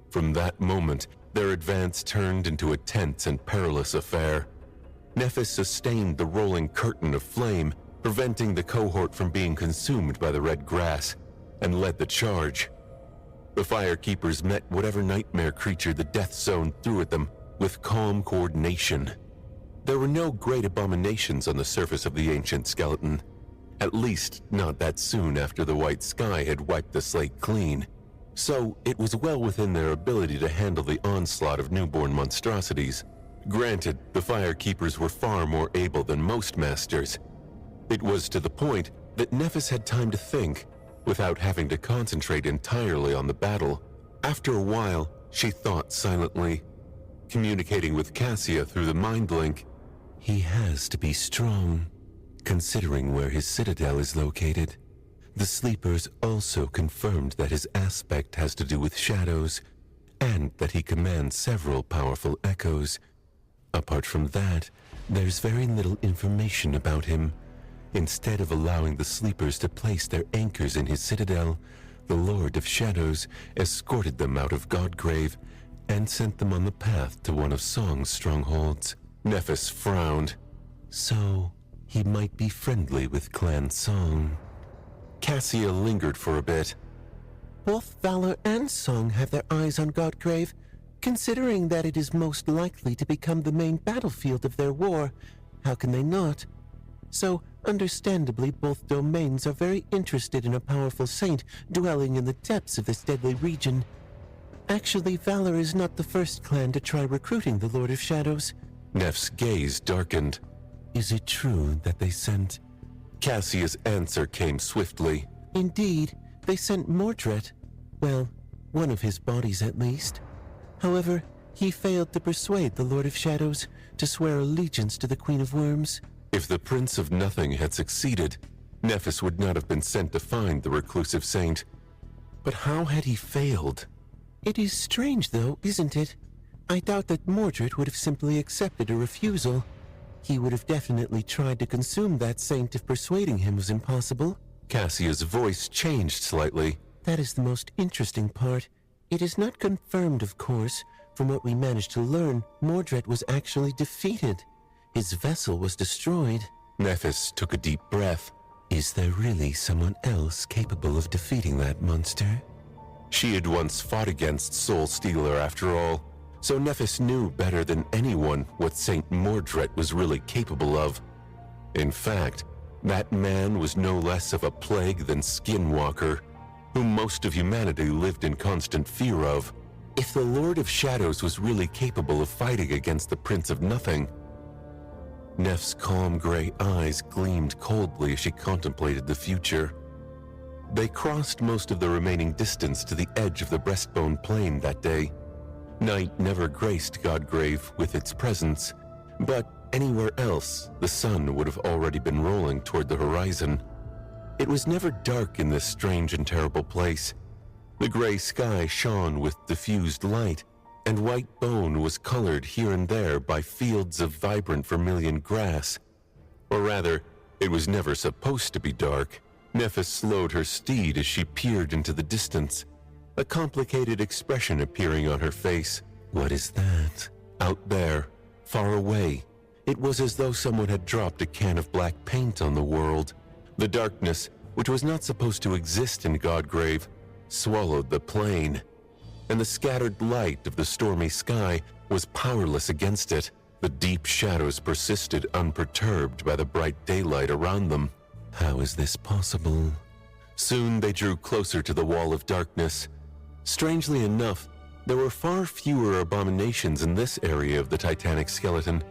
From that moment, their advance turned into a tense and perilous affair. Nephis sustained the rolling curtain of flame, preventing the cohort from being consumed by the red grass, and led the charge. The firekeepers met whatever nightmare creature the death zone threw at them with calm coordination. There were no great abominations on the surface of the ancient skeleton, at least not that soon after the white sky had wiped the slate clean, so it was well within their ability to handle the onslaught of newborn monstrosities. Granted, the firekeepers were far more able than most masters. It was to the point that Nephis had time to think, without having to concentrate entirely on the battle. After a while, she thought silently, communicating with Cassia through the mind link. He has to be strong, considering where his citadel is located. The sleepers also confirmed that his aspect has to do with shadows, and that he commands several powerful echoes. Apart from that, there's very little information about him. Instead of allowing the sleepers to place their anchors in his citadel, the Lord of Shadows escorted them out of Godgrave and sent them on the path to one of Song's strongholds. Nephis frowned. So, he might be friendly with Clan Song. Cassia lingered for a bit. Both Valor and Song have their eyes on Godgrave, considering that it is most likely to become the main battlefield of their war. How can they not? So, understandably, both domains are very interested in a powerful saint dwelling in the depths of this deadly region. Actually, Valor is not the first clan to try recruiting the Lord of Shadows. Neph's gaze darkened. Is it true that they sent... Cassia's answer came swiftly. Indeed, They sent Mordred. Well, one of his bodies at least. However, he failed to persuade the Lord of Shadows to swear allegiance to the Queen of Worms. If the Prince of Nothing had succeeded, Nephis would not have been sent to find the reclusive saint. But how had he failed? It is strange, though, isn't it? I doubt that Mordred would have simply accepted a refusal. He would have definitely tried to consume that saint if persuading him was impossible. Cassia's voice changed slightly. That is the most interesting part. It is not confirmed, of course. From what we managed to learn, Mordred was actually defeated. His vessel was destroyed. Nephis took a deep breath. Is there really someone else capable of defeating that monster? She had once fought against Soul Stealer after all, so Nephis knew better than anyone what Saint Mordred was really capable of. In fact, that man was no less of a plague than Skinwalker, whom most of humanity lived in constant fear of. If the Lord of Shadows was really capable of fighting against the Prince of Nothing... Neph's calm gray eyes gleamed coldly as she contemplated the future. They crossed most of the remaining distance to the edge of the Breastbone Plain that day. Night never graced Godgrave with its presence, but anywhere else, the sun would have already been rolling toward the horizon. It was never dark in this strange and terrible place. The gray sky shone with diffused light, and white bone was colored here and there by fields of vibrant vermilion grass. Or rather, it was never supposed to be dark. Nephis slowed her steed as she peered into the distance, a complicated expression appearing on her face. What is that? Out there, far away, it was as though someone had dropped a can of black paint on the world. The darkness, which was not supposed to exist in Godgrave, swallowed the plain, and the scattered light of the stormy sky was powerless against it. The deep shadows persisted unperturbed by the bright daylight around them. How is this possible? Soon they drew closer to the wall of darkness. Strangely enough, there were far fewer abominations in this area of the Titanic skeleton,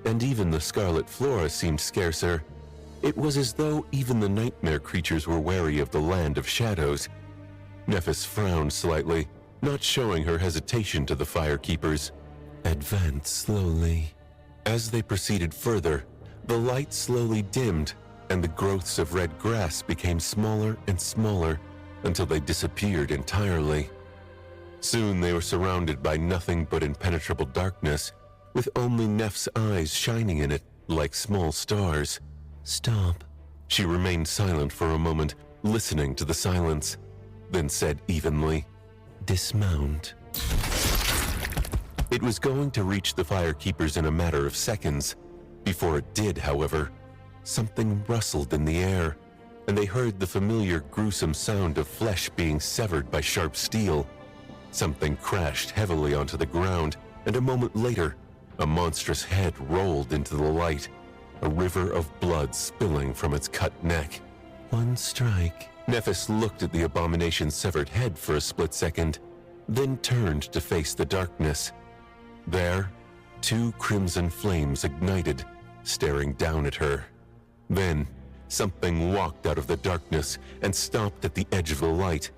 and even the scarlet flora seemed scarcer. It was as though even the nightmare creatures were wary of the land of shadows. Nephis frowned slightly, not showing her hesitation to the firekeepers. Advance slowly. As they proceeded further, the light slowly dimmed, and the growths of red grass became smaller and smaller until they disappeared entirely. Soon they were surrounded by nothing but impenetrable darkness, with only Neph's eyes shining in it like small stars. Stop. She remained silent for a moment, listening to the silence, then said evenly, Dismount. It was going to reach the firekeepers in a matter of seconds. Before it did, however, something rustled in the air, and they heard the familiar gruesome sound of flesh being severed by sharp steel. Something crashed heavily onto the ground, and a moment later, a monstrous head rolled into the light, a river of blood spilling from its cut neck. One strike. Nephis looked at the abomination's severed head for a split second, then turned to face the darkness. There, two crimson flames ignited, staring down at her. Then, something walked out of the darkness and stopped at the edge of the light,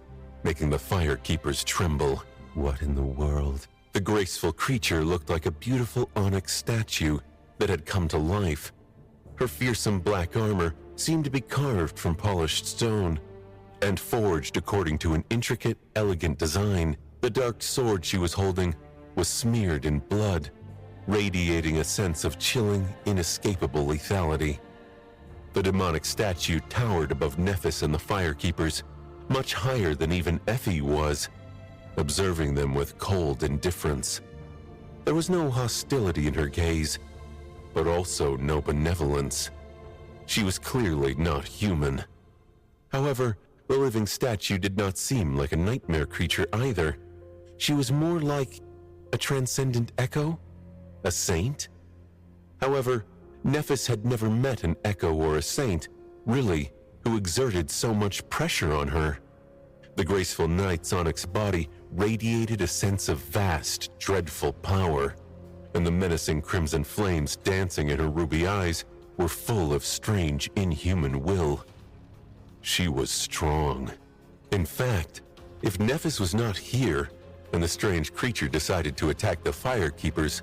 making the firekeepers tremble. What in the world? The graceful creature looked like a beautiful onyx statue that had come to life. Her fearsome black armor seemed to be carved from polished stone and forged according to an intricate, elegant design. The dark sword she was holding was smeared in blood, radiating a sense of chilling, inescapable lethality. The demonic statue towered above Nephis and the firekeepers, much higher than even Effie was, observing them with cold indifference. There was no hostility in her gaze, but also no benevolence. She was clearly not human. However, the living statue did not seem like a nightmare creature either. She was more like a transcendent echo? A saint? However, Nephis had never met an echo or a saint, really, who exerted so much pressure on her. The graceful knight's onyx body radiated a sense of vast, dreadful power, and the menacing crimson flames dancing in her ruby eyes were full of strange, inhuman will. She was strong. In fact, if Nephis was not here, and the strange creature decided to attack the Firekeepers,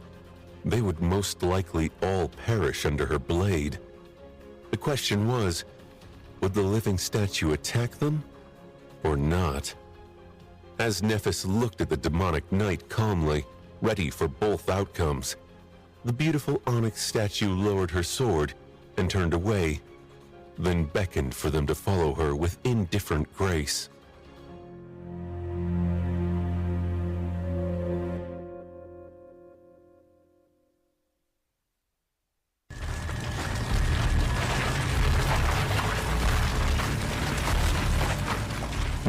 they would most likely all perish under her blade. The question was, would the living statue attack them, or not? As Nephis looked at the demonic knight calmly, ready for both outcomes, the beautiful onyx statue lowered her sword and turned away, then beckoned for them to follow her with indifferent grace.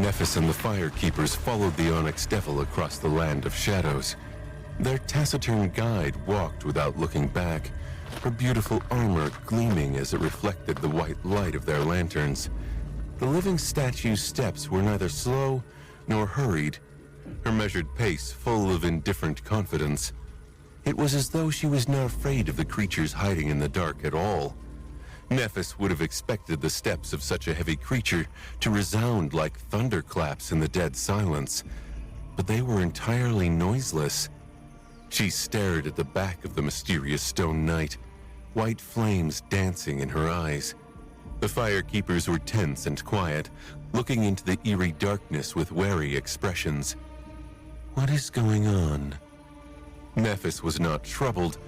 Nephis and the Firekeepers followed the Onyx Devil across the land of shadows. Their taciturn guide walked without looking back, her beautiful armor gleaming as it reflected the white light of their lanterns. The living statue's steps were neither slow nor hurried, her measured pace full of indifferent confidence. It was as though she was not afraid of the creatures hiding in the dark at all. Nephis would have expected the steps of such a heavy creature to resound like thunderclaps in the dead silence, but they were entirely noiseless. She stared at the back of the mysterious stone knight, white flames dancing in her eyes. The Firekeepers were tense and quiet, looking into the eerie darkness with wary expressions. What is going on? Nephis was not troubled,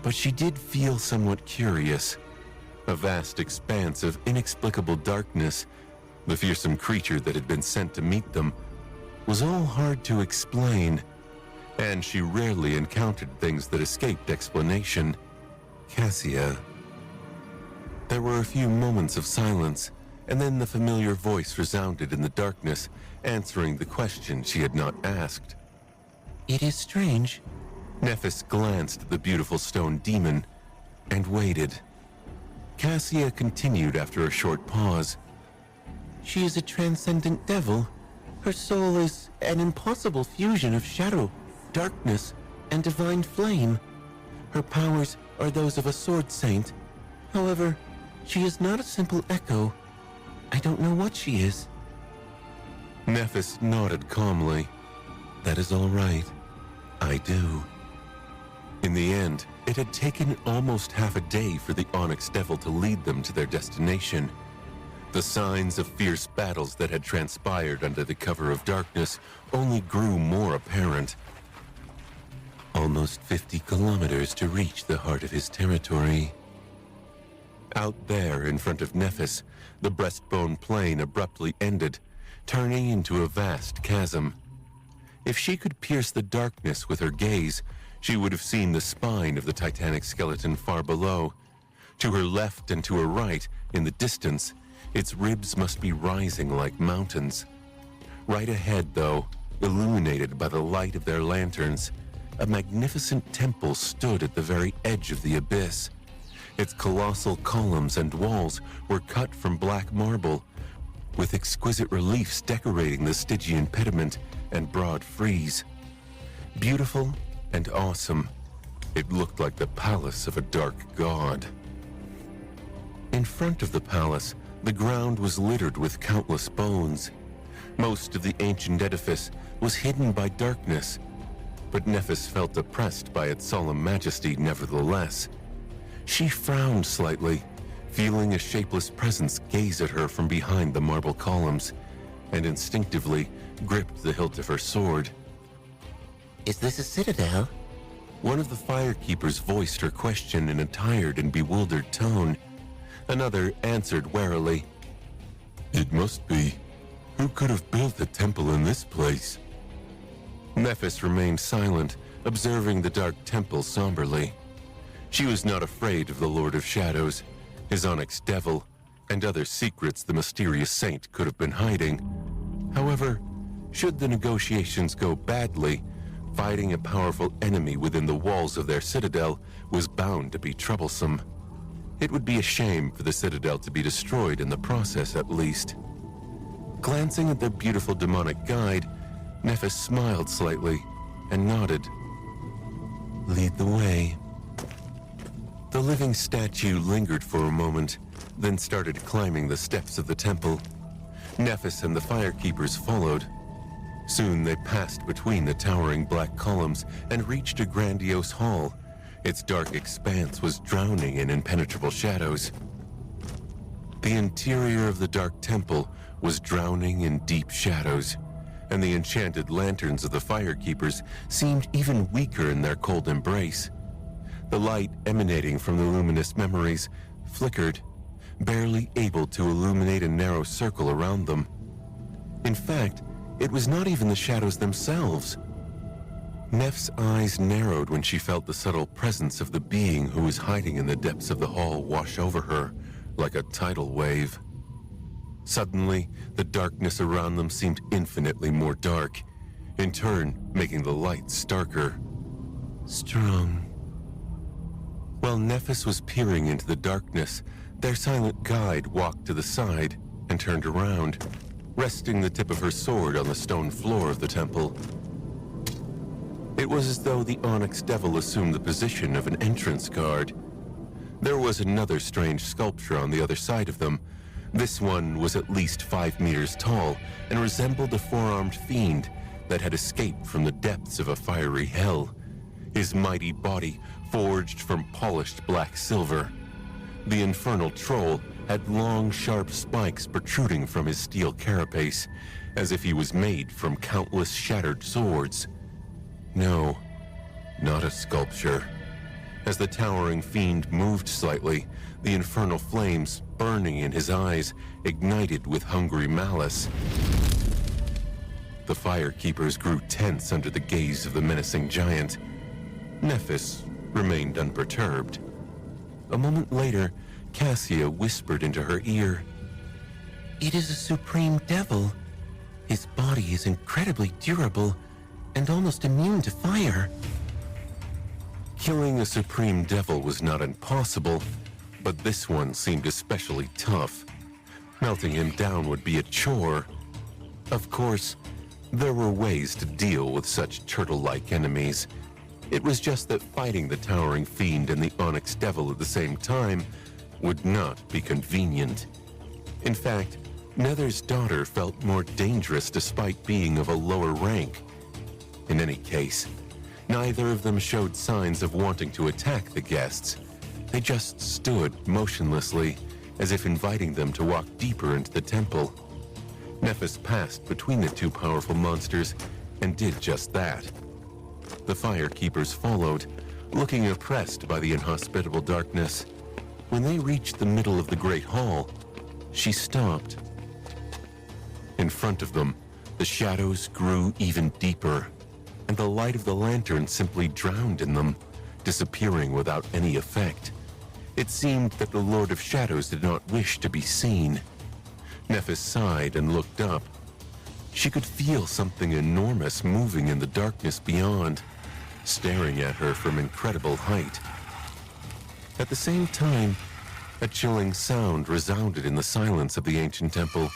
but she did feel somewhat curious. A vast expanse of inexplicable darkness, the fearsome creature that had been sent to meet them, was all hard to explain, and she rarely encountered things that escaped explanation. Cassia. There were a few moments of silence, and then the familiar voice resounded in the darkness, answering the question she had not asked. It is strange. Nephis glanced at the beautiful stone demon and waited. Cassia continued after a short pause. She is a transcendent devil. Her soul is an impossible fusion of shadow, darkness, and divine flame. Her powers are those of a sword saint. However, she is not a simple echo. I don't know what she is. Nephis nodded calmly. That is all right. I do. In the end, it had taken almost half a day for the Onyx Devil to lead them to their destination. The signs of fierce battles that had transpired under the cover of darkness only grew more apparent. Almost 50 kilometers to reach the heart of his territory. Out there in front of Nephis, the breastbone plain abruptly ended, turning into a vast chasm. If she could pierce the darkness with her gaze, she would have seen the spine of the titanic skeleton far below. To her left and to her right, in the distance, its ribs must be rising like mountains. Right ahead, though, illuminated by the light of their lanterns, a magnificent temple stood at the very edge of the abyss. Its colossal columns and walls were cut from black marble, with exquisite reliefs decorating the Stygian pediment and broad frieze. Beautiful and awesome, it looked like the palace of a dark god. In front of the palace, the ground was littered with countless bones. Most of the ancient edifice was hidden by darkness, but Nephis felt oppressed by its solemn majesty nevertheless. She frowned slightly, feeling a shapeless presence gaze at her from behind the marble columns, and instinctively gripped the hilt of her sword. Is this a citadel? One of the Firekeepers voiced her question in a tired and bewildered tone. Another answered warily. It must be. Who could have built a temple in this place? Nephis remained silent, observing the dark temple somberly. She was not afraid of the Lord of Shadows, his Onyx Devil, and other secrets the mysterious saint could have been hiding. However, should the negotiations go badly, fighting a powerful enemy within the walls of their citadel was bound to be troublesome. It would be a shame for the citadel to be destroyed in the process, at least. Glancing at their beautiful demonic guide, Nephis smiled slightly and nodded. Lead the way. The living statue lingered for a moment, then started climbing the steps of the temple. Nephis and the firekeepers followed. Soon they passed between the towering black columns and reached a grandiose hall. Its dark expanse was drowning in impenetrable shadows. The interior of the dark temple was drowning in deep shadows, and the enchanted lanterns of the firekeepers seemed even weaker in their cold embrace. The light emanating from the luminous memories flickered, barely able to illuminate a narrow circle around them. In fact, it was not even the shadows themselves. Neph's eyes narrowed when she felt the subtle presence of the being who was hiding in the depths of the hall wash over her like a tidal wave. Suddenly, the darkness around them seemed infinitely more dark, in turn making the light starker. Strong. While Nephis was peering into the darkness, their silent guide walked to the side and turned around, resting the tip of her sword on the stone floor of the temple. It was as though the Onyx Devil assumed the position of an entrance guard. There was another strange sculpture on the other side of them. This one was at least 5 meters tall and resembled a four-armed fiend that had escaped from the depths of a fiery hell, his mighty body forged from polished black silver. The infernal troll had long, sharp spikes protruding from his steel carapace, as if he was made from countless shattered swords. No, not a sculpture. As the towering fiend moved slightly, the infernal flames burning in his eyes ignited with hungry malice. The firekeepers grew tense under the gaze of the menacing giant. Nephis remained unperturbed. A moment later, Cassia whispered into her ear, It is a supreme devil. His body is incredibly durable and almost immune to fire. Killing a supreme devil was not impossible, but this one seemed especially tough. Melting him down would be a chore. Of course, there were ways to deal with such turtle-like enemies. It was just that fighting the towering fiend and the Onyx Devil at the same time would not be convenient. In fact, Nether's daughter felt more dangerous despite being of a lower rank. In any case, neither of them showed signs of wanting to attack the guests. They just stood motionlessly, as if inviting them to walk deeper into the temple. Nephis passed between the two powerful monsters and did just that. The firekeepers followed, looking oppressed by the inhospitable darkness. When they reached the middle of the great hall, she stopped. In front of them, the shadows grew even deeper, and the light of the lantern simply drowned in them, disappearing without any effect. It seemed that the Lord of Shadows did not wish to be seen. Nephis sighed and looked up. She could feel something enormous moving in the darkness beyond, staring at her from incredible height. At the same time, a chilling sound resounded in the silence of the ancient temple,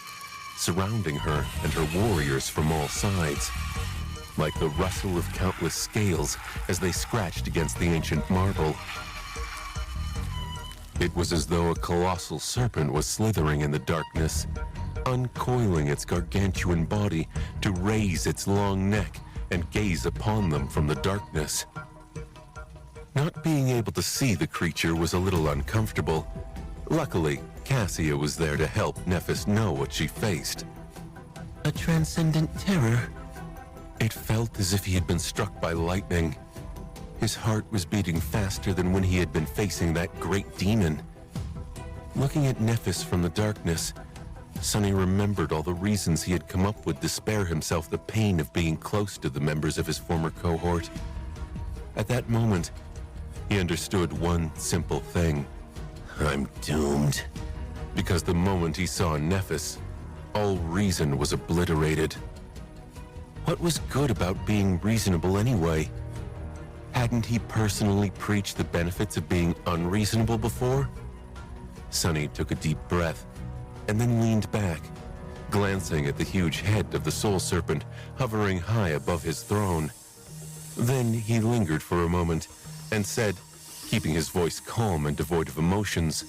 surrounding her and her warriors from all sides, like the rustle of countless scales as they scratched against the ancient marble. It was as though a colossal serpent was slithering in the darkness, uncoiling its gargantuan body to raise its long neck and gaze upon them from the darkness. Not being able to see the creature was a little uncomfortable. Luckily, Cassia was there to help Nephis know what she faced. A transcendent terror. It felt as if he had been struck by lightning. His heart was beating faster than when he had been facing that great demon. Looking at Nephis from the darkness, Sonny remembered all the reasons he had come up with to spare himself the pain of being close to the members of his former cohort. At that moment, he understood one simple thing. I'm doomed. Because the moment he saw Nephis, all reason was obliterated. What was good about being reasonable anyway? Hadn't he personally preached the benefits of being unreasonable before? Sonny took a deep breath and then leaned back, glancing at the huge head of the Soul Serpent hovering high above his throne. Then he lingered for a moment and said, keeping his voice calm and devoid of emotions,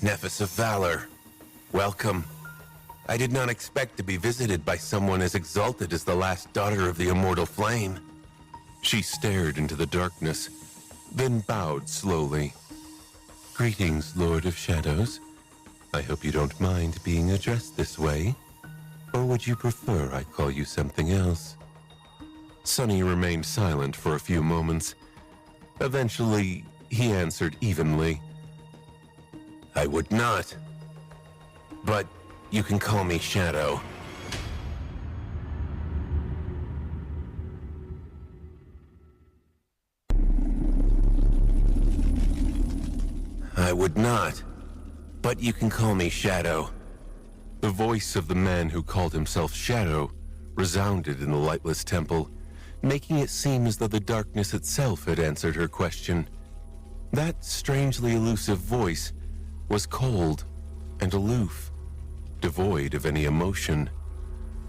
Nephis of Valor, welcome. I did not expect to be visited by someone as exalted as the last daughter of the immortal flame. She stared into the darkness, then bowed slowly. Greetings, Lord of Shadows. I hope you don't mind being addressed this way. Or would you prefer I call you something else? Sunny remained silent for a few moments. Eventually, he answered evenly. I would not. But you can call me Shadow. I would not. But you can call me Shadow. The voice of the man who called himself Shadow resounded in the lightless temple, making it seem as though the darkness itself had answered her question. That strangely elusive voice was cold and aloof, devoid of any emotion.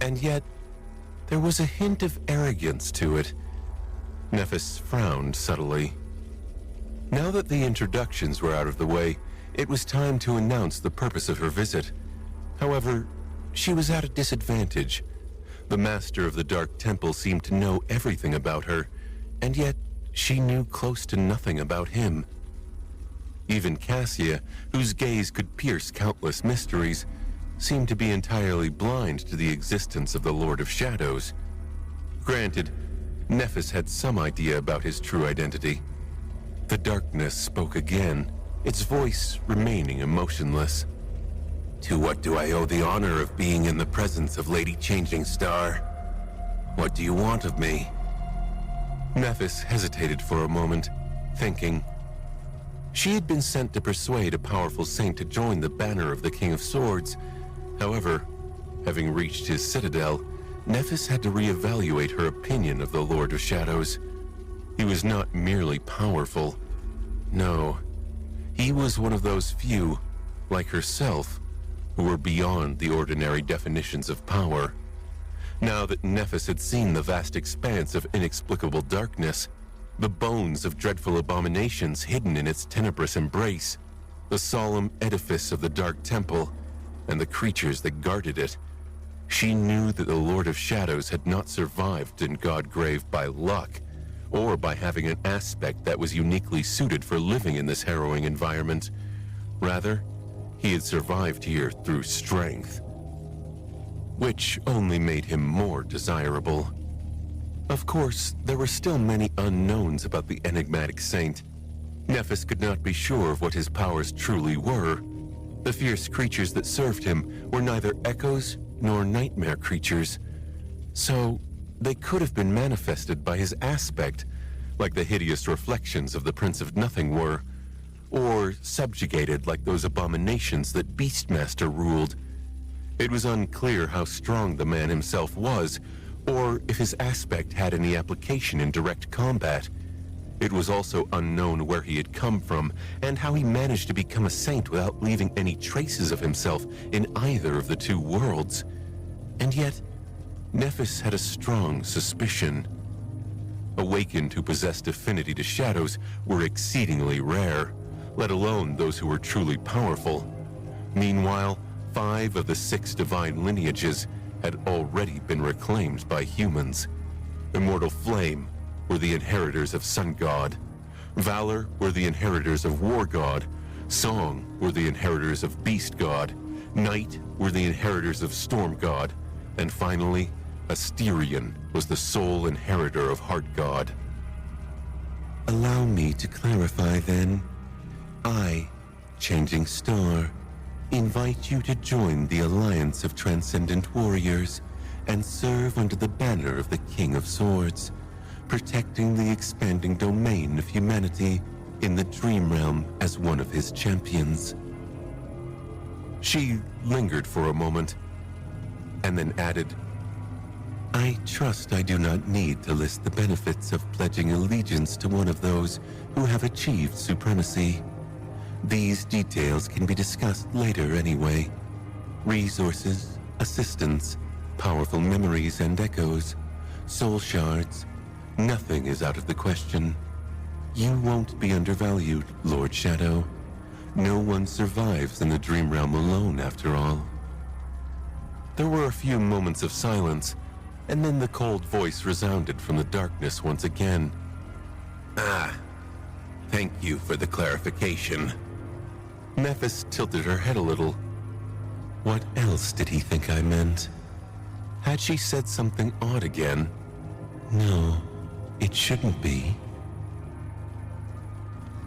And yet, there was a hint of arrogance to it. Nephis frowned subtly. Now that the introductions were out of the way, it was time to announce the purpose of her visit. However, she was at a disadvantage. The master of the Dark Temple seemed to know everything about her, and yet she knew close to nothing about him. Even Cassia, whose gaze could pierce countless mysteries, seemed to be entirely blind to the existence of the Lord of Shadows. Granted, Nephis had some idea about his true identity. The darkness spoke again, its voice remaining emotionless. To what do I owe the honor of being in the presence of Lady Changing Star? What do you want of me? Nephis hesitated for a moment, thinking. She had been sent to persuade a powerful saint to join the banner of the King of Swords. However, having reached his citadel, Nephis had to reevaluate her opinion of the Lord of Shadows. He was not merely powerful. No, he was one of those few, like herself, who were beyond the ordinary definitions of power. Now that Nephis had seen the vast expanse of inexplicable darkness, the bones of dreadful abominations hidden in its tenebrous embrace, the solemn edifice of the Dark Temple, and the creatures that guarded it, she knew that the Lord of Shadows had not survived in Godgrave by luck, or by having an aspect that was uniquely suited for living in this harrowing environment. Rather, he had survived here through strength, which only made him more desirable. Of course, there were still many unknowns about the enigmatic saint. Nephis could not be sure of what his powers truly were. The fierce creatures that served him were neither echoes nor nightmare creatures, so they could have been manifested by his aspect, like the hideous reflections of the Prince of Nothing were, or subjugated like those abominations that Beastmaster ruled. It was unclear how strong the man himself was, or if his aspect had any application in direct combat. It was also unknown where he had come from, and how he managed to become a saint without leaving any traces of himself in either of the two worlds. And yet, Nephis had a strong suspicion. Awakened who possessed affinity to shadows were exceedingly rare, let alone those who were truly powerful. Meanwhile, 5 of the 6 divine lineages had already been reclaimed by humans. Immortal Flame were the inheritors of Sun God. Valor were the inheritors of War God. Song were the inheritors of Beast God. Night were the inheritors of Storm God. And finally, Asterion was the sole inheritor of Heart God. Allow me to clarify then. I, Changing Star, invite you to join the Alliance of Transcendent Warriors and serve under the banner of the King of Swords, protecting the expanding domain of humanity in the Dream Realm as one of his champions. She lingered for a moment, and then added, I trust I do not need to list the benefits of pledging allegiance to one of those who have achieved supremacy. These details can be discussed later anyway. Resources, assistance, powerful memories and echoes, soul shards, nothing is out of the question. You won't be undervalued, Lord Shadow. No one survives in the Dream Realm alone, after all. There were a few moments of silence, and then the cold voice resounded from the darkness once again. Ah, thank you for the clarification. Nephis tilted her head a little. What else did he think I meant? Had she said something odd again? No, it shouldn't be.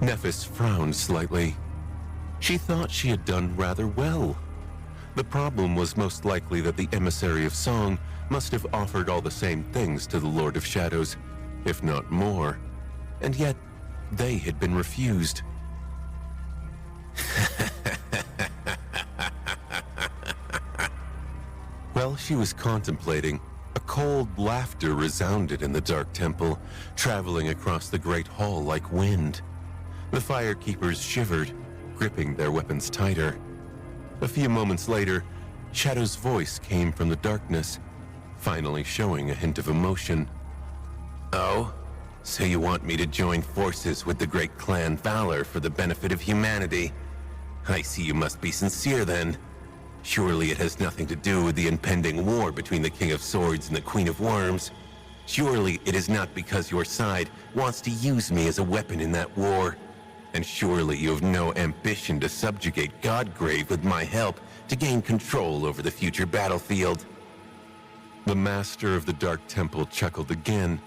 Nephis frowned slightly. She thought she had done rather well. The problem was most likely that the Emissary of Song must have offered all the same things to the Lord of Shadows, if not more, and yet they had been refused. While she was contemplating, a cold laughter resounded in the dark temple, traveling across the great hall like wind. The firekeepers shivered, gripping their weapons tighter. A few moments later, Shadow's voice came from the darkness, finally showing a hint of emotion. Oh? So you want me to join forces with the great clan Valor for the benefit of humanity? I see you must be sincere then. Surely it has nothing to do with the impending war between the King of Swords and the Queen of Worms. Surely it is not because your side wants to use me as a weapon in that war. And surely you have no ambition to subjugate Godgrave with my help to gain control over the future battlefield. The master of the Dark Temple chuckled again,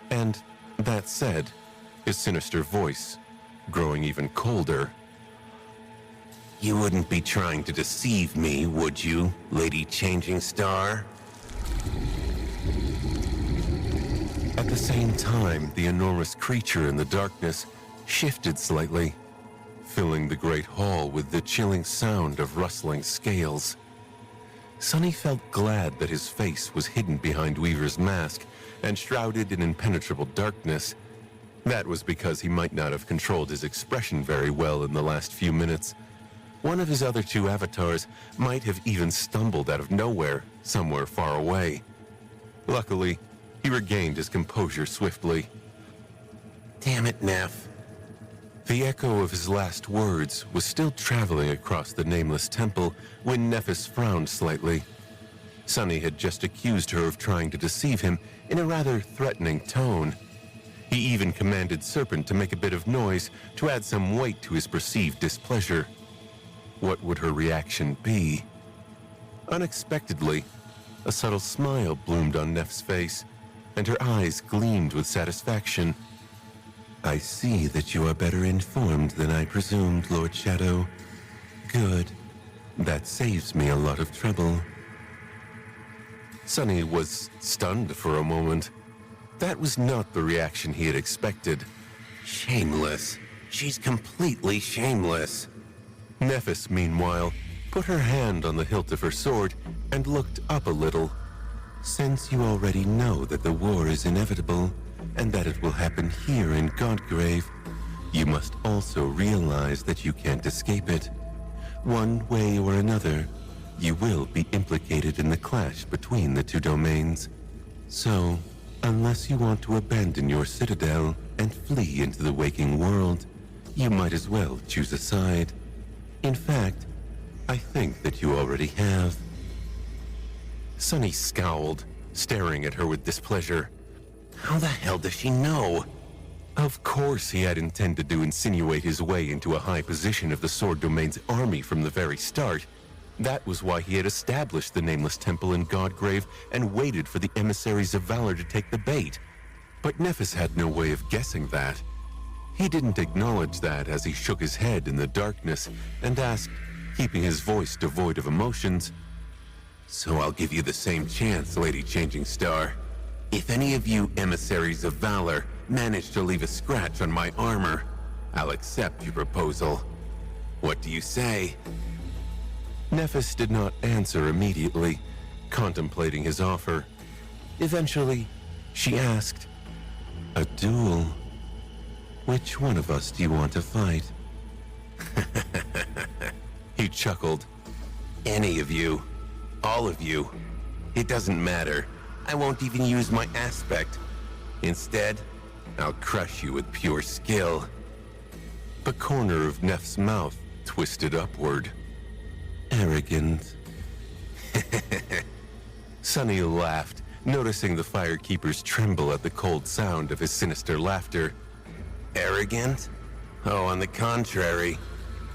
and, that said, his sinister voice growing even colder. You wouldn't be trying to deceive me, would you, Lady Changing Star? At the same time, the enormous creature in the darkness shifted slightly, filling the great hall with the chilling sound of rustling scales. Sonny felt glad that his face was hidden behind Weaver's mask and shrouded in impenetrable darkness. That was because he might not have controlled his expression very well in the last few minutes. One of his other two avatars might have even stumbled out of nowhere, somewhere far away. Luckily, he regained his composure swiftly. Damn it, Neff. The echo of his last words was still traveling across the nameless temple when Nephis frowned slightly. Sonny had just accused her of trying to deceive him in a rather threatening tone. He even commanded Serpent to make a bit of noise to add some weight to his perceived displeasure. What would her reaction be? Unexpectedly, a subtle smile bloomed on Neff's face, and her eyes gleamed with satisfaction. I see that you are better informed than I presumed, Lord Shadow. Good. That saves me a lot of trouble. Sonny was stunned for a moment. That was not the reaction he had expected. Shameless. She's completely shameless. Nephis, meanwhile, put her hand on the hilt of her sword and looked up a little. Since you already know that the war is inevitable, and that it will happen here in Godgrave, you must also realize that you can't escape it. One way or another, you will be implicated in the clash between the two domains. So, unless you want to abandon your citadel and flee into the waking world, you might as well choose a side. In fact, I think that you already have. Sonny scowled, staring at her with displeasure. How the hell does she know? Of course he had intended to insinuate his way into a high position of the Sword Domain's army from the very start. That was why he had established the Nameless Temple in Godgrave and waited for the emissaries of Valor to take the bait. But Nephis had no way of guessing that. He didn't acknowledge that as he shook his head in the darkness and asked, keeping his voice devoid of emotions, So I'll give you the same chance, Lady Changing Star. If any of you emissaries of Valor manage to leave a scratch on my armor, I'll accept your proposal. What do you say? Nephis did not answer immediately, contemplating his offer. Eventually, she asked, A duel? Which one of us do you want to fight? He chuckled. Any of you. All of you. It doesn't matter. I won't even use my aspect. Instead, I'll crush you with pure skill. The corner of Neff's mouth twisted upward. Arrogant. Sunny laughed, noticing the firekeepers tremble at the cold sound of his sinister laughter. Arrogant? Oh, on the contrary,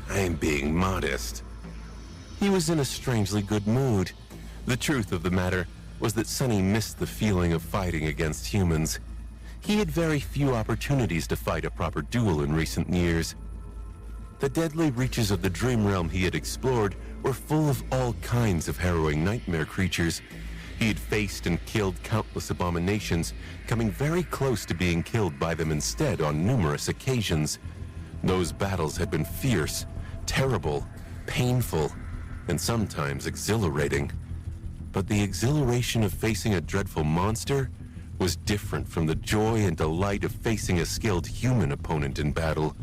I am being modest. He was in a strangely good mood. The truth of the matter was that Sunny missed the feeling of fighting against humans. He had very few opportunities to fight a proper duel in recent years. The deadly reaches of the dream realm he had explored were full of all kinds of harrowing nightmare creatures. He had faced and killed countless abominations, coming very close to being killed by them instead on numerous occasions. Those battles had been fierce, terrible, painful, and sometimes exhilarating. But the exhilaration of facing a dreadful monster was different from the joy and delight of facing a skilled human opponent in battle.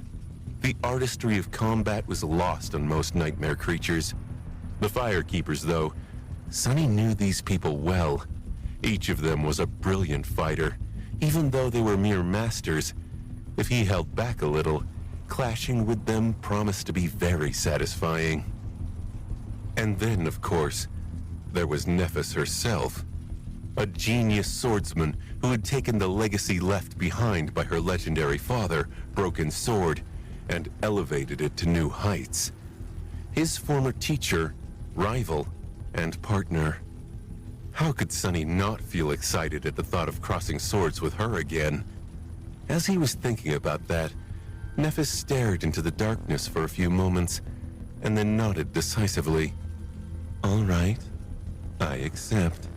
The artistry of combat was lost on most nightmare creatures. The firekeepers, though, Sunny knew these people well. Each of them was a brilliant fighter, even though they were mere masters. If he held back a little, clashing with them promised to be very satisfying. And then, of course, there was Nephis herself, a genius swordsman who had taken the legacy left behind by her legendary father, Broken Sword, and elevated it to new heights. His former teacher, rival, and partner. How could Sunny not feel excited at the thought of crossing swords with her again? As he was thinking about that, Nephis stared into the darkness for a few moments, and then nodded decisively. "All right, I accept."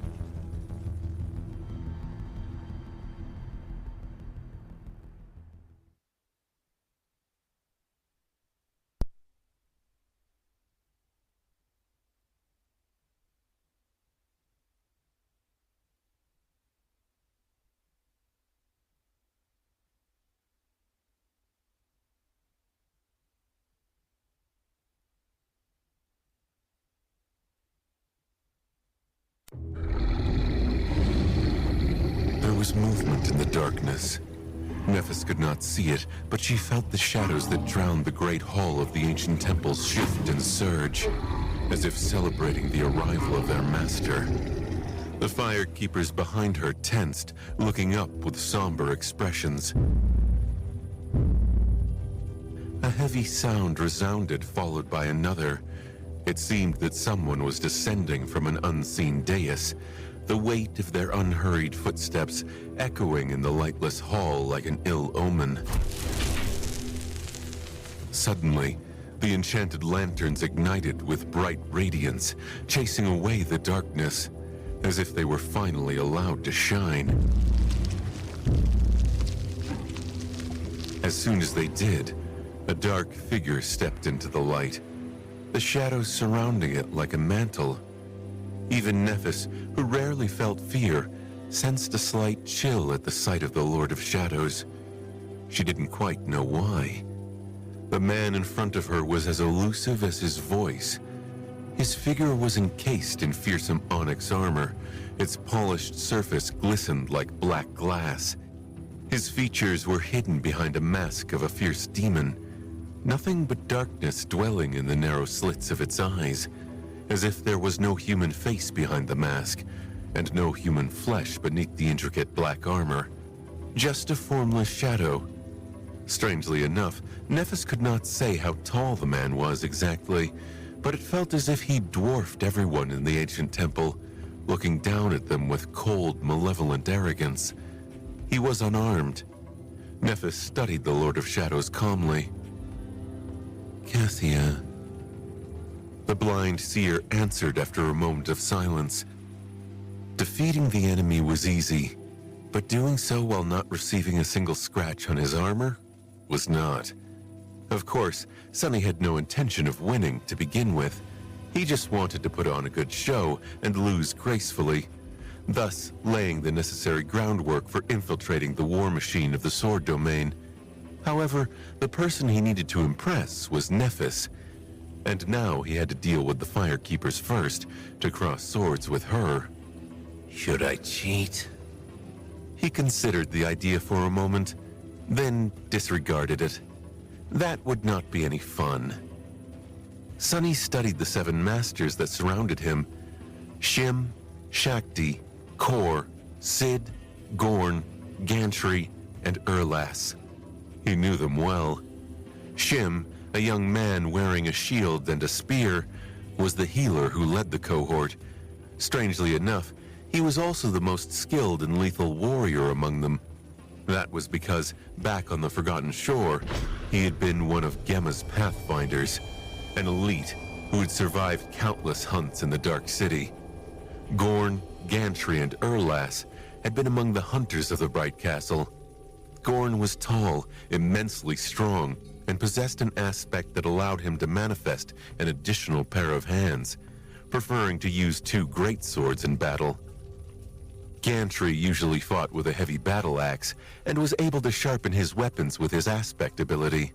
There was movement in the darkness. Nephis could not see it, but she felt the shadows that drowned the great hall of the ancient temples shift and surge, as if celebrating the arrival of their master. The firekeepers behind her tensed, looking up with somber expressions. A heavy sound resounded, followed by another. It seemed that someone was descending from an unseen dais, the weight of their unhurried footsteps echoing in the lightless hall like an ill omen. Suddenly, the enchanted lanterns ignited with bright radiance, chasing away the darkness, as if they were finally allowed to shine. As soon as they did, a dark figure stepped into the light, the shadows surrounding it like a mantle. Even Nephis, who rarely felt fear, sensed a slight chill at the sight of the Lord of Shadows. She didn't quite know why. The man in front of her was as elusive as his voice. His figure was encased in fearsome onyx armor. Its polished surface glistened like black glass. His features were hidden behind a mask of a fierce demon, nothing but darkness dwelling in the narrow slits of its eyes, as if there was no human face behind the mask, and no human flesh beneath the intricate black armor. Just a formless shadow. Strangely enough, Nephis could not say how tall the man was exactly, but it felt as if he dwarfed everyone in the ancient temple, looking down at them with cold, malevolent arrogance. He was unarmed. Nephis studied the Lord of Shadows calmly. "Cassia." The blind seer answered after a moment of silence. Defeating the enemy was easy, but doing so while not receiving a single scratch on his armor was not. Of course, Sunny had no intention of winning to begin with. He just wanted to put on a good show and lose gracefully, thus laying the necessary groundwork for infiltrating the war machine of the sword domain. However, the person he needed to impress was Nephis, and now he had to deal with the firekeepers first to cross swords with her. Should I cheat? He considered the idea for a moment, then disregarded it. That would not be any fun. Sunny studied the 7 masters that surrounded him. Shim, Shakti, Kor, Sid, Gorn, Gantry, and Erlas. He knew them well. Shim, a young man wearing a shield and a spear, was the healer who led the cohort. Strangely enough, he was also the most skilled and lethal warrior among them. That was because, back on the Forgotten Shore, he had been one of Gemma's Pathfinders, an elite who had survived countless hunts in the Dark City. Gorn, Gantry, and Erlas had been among the hunters of the Bright Castle. Gorn was tall, immensely strong, and possessed an aspect that allowed him to manifest an additional pair of hands, preferring to use two great swords in battle. Gantry usually fought with a heavy battle axe and was able to sharpen his weapons with his aspect ability.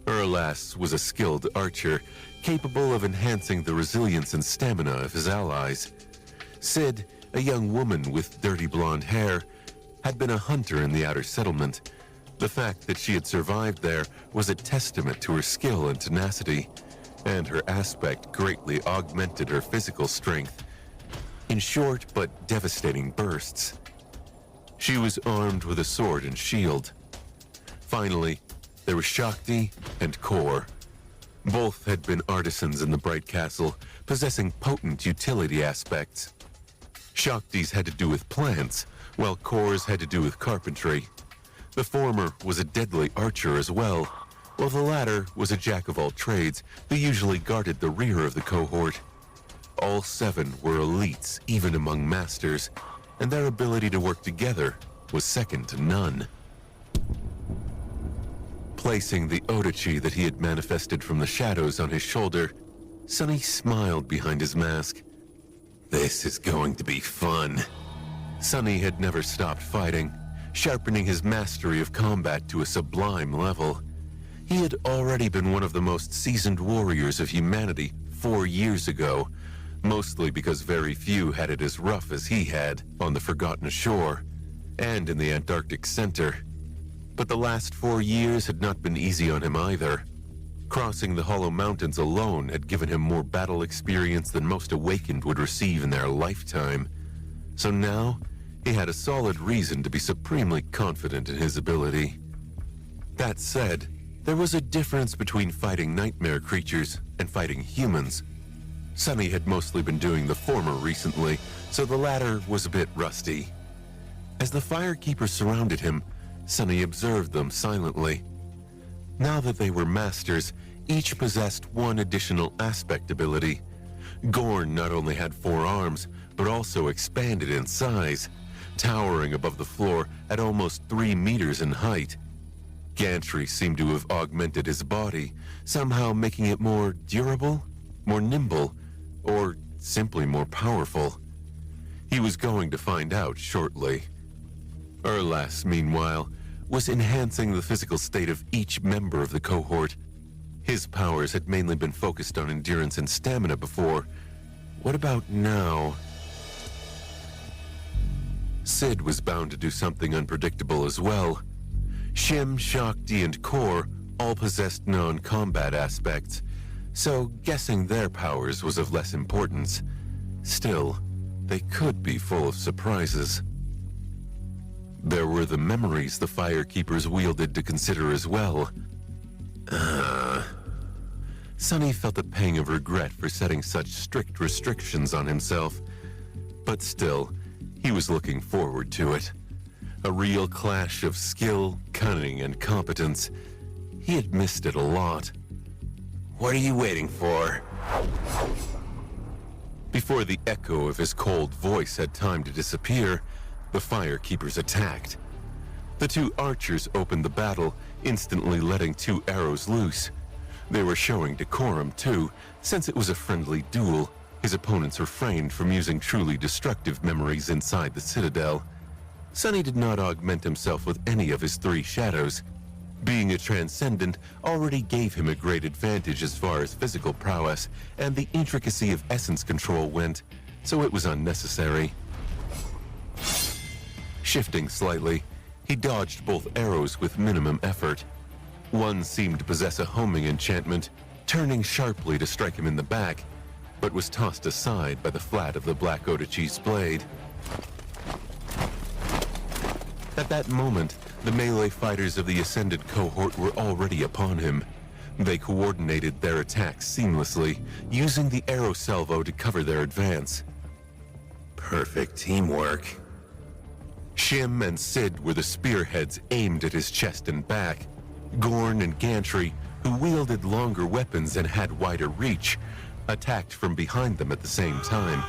Erlas was a skilled archer, capable of enhancing the resilience and stamina of his allies. Sid, a young woman with dirty blonde hair, had been a hunter in the outer settlement. The fact that she had survived there was a testament to her skill and tenacity, and her aspect greatly augmented her physical strength in short but devastating bursts. She was armed with a sword and shield. Finally, there was Shakti and Kor. Both had been artisans in the Bright Castle, possessing potent utility aspects. Shakti's had to do with plants, while Kor's had to do with carpentry. The former was a deadly archer as well, while the latter was a jack of all trades who usually guarded the rear of the cohort. All seven were elites, even among masters, and their ability to work together was second to none. Placing the Odachi that he had manifested from the shadows on his shoulder, Sunny smiled behind his mask. This is going to be fun. Sunny had never stopped fighting, sharpening his mastery of combat to a sublime level. He had already been one of the most seasoned warriors of humanity 4 years ago, mostly because very few had it as rough as he had on the Forgotten Shore and in the Antarctic Center. But the last 4 years had not been easy on him either. Crossing the Hollow Mountains alone had given him more battle experience than most Awakened would receive in their lifetime. So now, he had a solid reason to be supremely confident in his ability. That said, there was a difference between fighting nightmare creatures and fighting humans. Sunny had mostly been doing the former recently, so the latter was a bit rusty. As the Firekeepers surrounded him, Sunny observed them silently. Now that they were masters, each possessed one additional aspect ability. Gorn not only had 4 arms, but also expanded in size, towering above the floor at almost 3 meters in height. Gantry seemed to have augmented his body, somehow making it more durable, more nimble, or simply more powerful. He was going to find out shortly. Erlas, meanwhile, was enhancing the physical state of each member of the cohort. His powers had mainly been focused on endurance and stamina before. What about now? Sid was bound to do something unpredictable as well. Shim, Shakti, and Kor all possessed non-combat aspects, so guessing their powers was of less importance. Still, they could be full of surprises. There were the memories the Firekeepers wielded to consider as well. Sunny felt a pang of regret for setting such strict restrictions on himself, but still, he was looking forward to it. A real clash of skill, cunning, and competence. He had missed it a lot. What are you waiting for? Before the echo of his cold voice had time to disappear, the Firekeepers attacked. The 2 archers opened the battle, instantly letting 2 arrows loose. They were showing decorum too, since it was a friendly duel. His opponents refrained from using truly destructive memories inside the Citadel. Sunny did not augment himself with any of his 3 shadows. Being a transcendent already gave him a great advantage as far as physical prowess and the intricacy of essence control went, so it was unnecessary. Shifting slightly, he dodged both arrows with minimum effort. One seemed to possess a homing enchantment, turning sharply to strike him in the back, but was tossed aside by the flat of the Black Odachi's blade. At that moment, the melee fighters of the Ascended cohort were already upon him. They coordinated their attacks seamlessly, using the arrow salvo to cover their advance. Perfect teamwork. Shim and Sid were the spearheads aimed at his chest and back. Gorn and Gantry, who wielded longer weapons and had wider reach, attacked from behind them at the same time.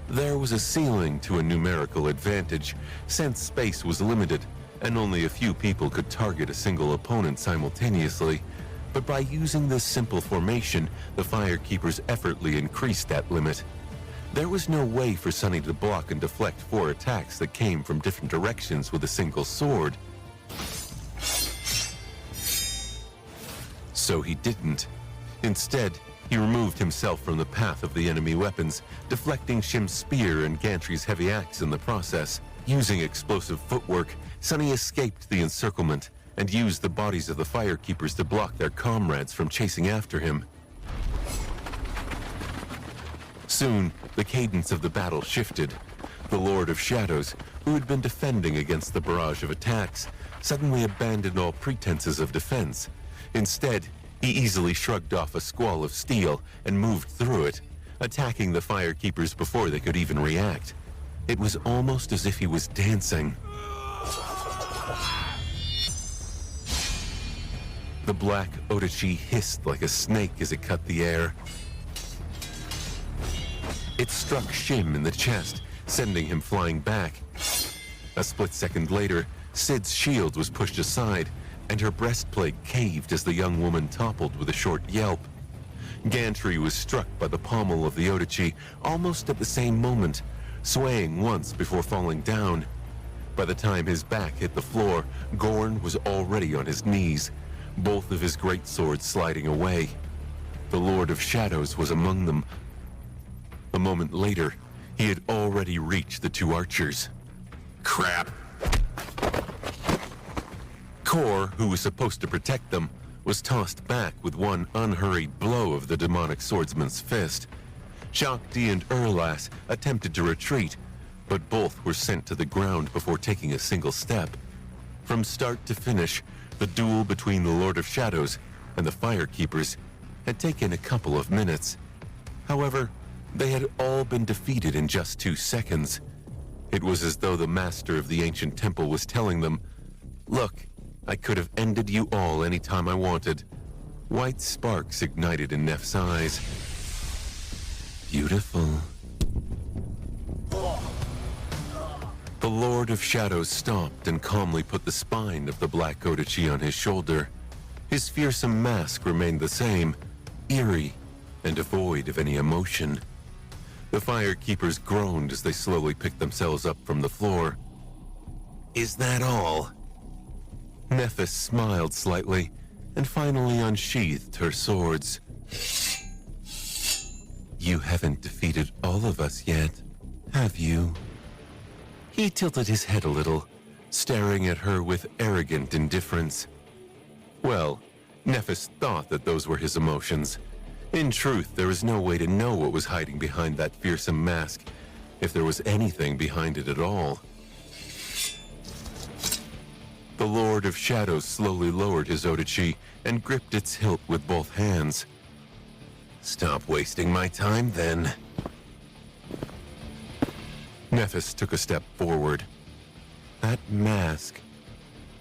There was a ceiling to a numerical advantage, since space was limited, and only a few people could target a single opponent simultaneously. But by using this simple formation, the Firekeepers effortlessly increased that limit. There was no way for Sunny to block and deflect 4 attacks that came from different directions with a single sword. So he didn't. Instead, he removed himself from the path of the enemy weapons, deflecting Shim's spear and Gantry's heavy axe in the process. Using explosive footwork, Sunny escaped the encirclement and used the bodies of the Firekeepers to block their comrades from chasing after him. Soon, the cadence of the battle shifted. The Lord of Shadows, who had been defending against the barrage of attacks, suddenly abandoned all pretenses of defense. Instead, he easily shrugged off a squall of steel and moved through it, attacking the Firekeepers before they could even react. It was almost as if he was dancing. The Black Odachi hissed like a snake as it cut the air. It struck Shim in the chest, sending him flying back. A split second later, Sid's shield was pushed aside, and her breastplate caved as the young woman toppled with a short yelp. Gantry was struck by the pommel of the Odachi almost at the same moment, swaying once before falling down. By the time his back hit the floor, Gorn was already on his knees, both of his great swords sliding away. The Lord of Shadows was among them. A moment later, he had already reached the 2 archers. Crap! Kor, who was supposed to protect them, was tossed back with one unhurried blow of the demonic swordsman's fist. Shakti and Erlas attempted to retreat, but both were sent to the ground before taking a single step. From start to finish, the duel between the Lord of Shadows and the Firekeepers had taken a couple of minutes. However, they had all been defeated in just 2 seconds. It was as though the master of the ancient temple was telling them, "Look, I could have ended you all any time I wanted." White sparks ignited in Neff's eyes. Beautiful. The Lord of Shadows stopped and calmly put the spine of the Black Odachi on his shoulder. His fearsome mask remained the same, eerie and devoid of any emotion. The Firekeepers groaned as they slowly picked themselves up from the floor. "Is that all?" Nephis smiled slightly and finally unsheathed her swords. "You haven't defeated all of us yet, have you?" He tilted his head a little, staring at her with arrogant indifference. Well, Nephis thought that those were his emotions. In truth, there was no way to know what was hiding behind that fearsome mask, if there was anything behind it at all. The Lord of Shadows slowly lowered his Odachi and gripped its hilt with both hands. "Stop wasting my time, then." Nephis took a step forward. That mask,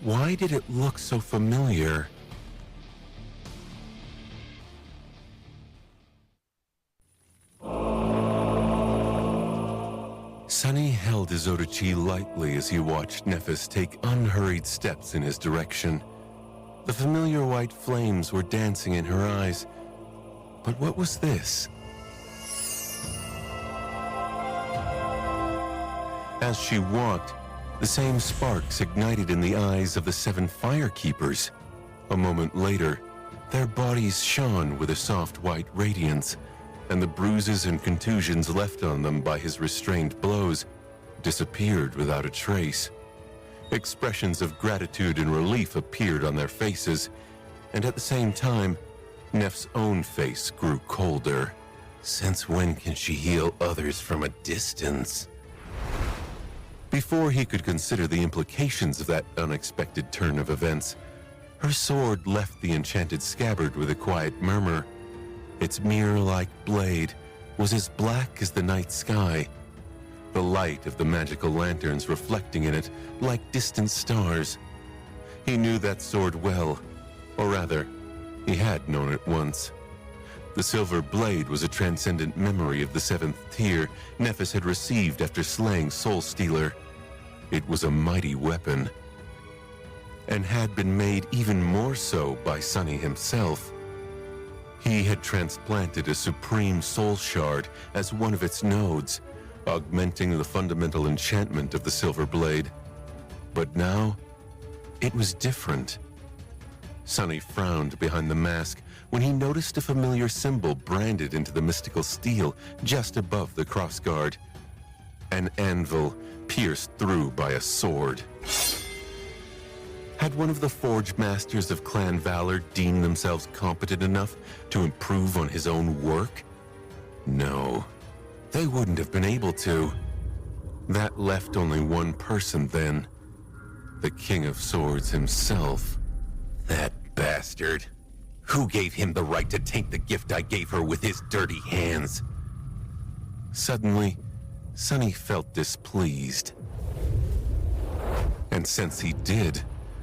why did it look so familiar? Sunny held his Odachi lightly as he watched Nephis take unhurried steps in his direction. The familiar white flames were dancing in her eyes. But what was this? As she walked, the same sparks ignited in the eyes of the 7 Firekeepers. A moment later, their bodies shone with a soft white radiance, and the bruises and contusions left on them by his restrained blows disappeared without a trace. Expressions of gratitude and relief appeared on their faces, and at the same time, Neff's own face grew colder. Since when can she heal others from a distance? Before he could consider the implications of that unexpected turn of events, her sword left the enchanted scabbard with a quiet murmur. Its mirror-like blade was as black as the night sky, the light of the magical lanterns reflecting in it like distant stars. He knew that sword well, or rather, he had known it once. The silver blade was a transcendent memory of the 7th tier Neffis had received after slaying Soul Stealer. It was a mighty weapon, and had been made even more so by Sunny himself. He had transplanted a supreme soul shard as one of its nodes, augmenting the fundamental enchantment of the silver blade. But now, it was different. Sunny frowned behind the mask when he noticed a familiar symbol branded into the mystical steel just above the crossguard. An anvil pierced through by a sword. Had one of the Forge Masters of Clan Valor deemed themselves competent enough to improve on his own work? No, they wouldn't have been able to. That left only one person then. The King of Swords himself. That bastard. Who gave him the right to taint the gift I gave her with his dirty hands? Suddenly, Sunny felt displeased. And since he did,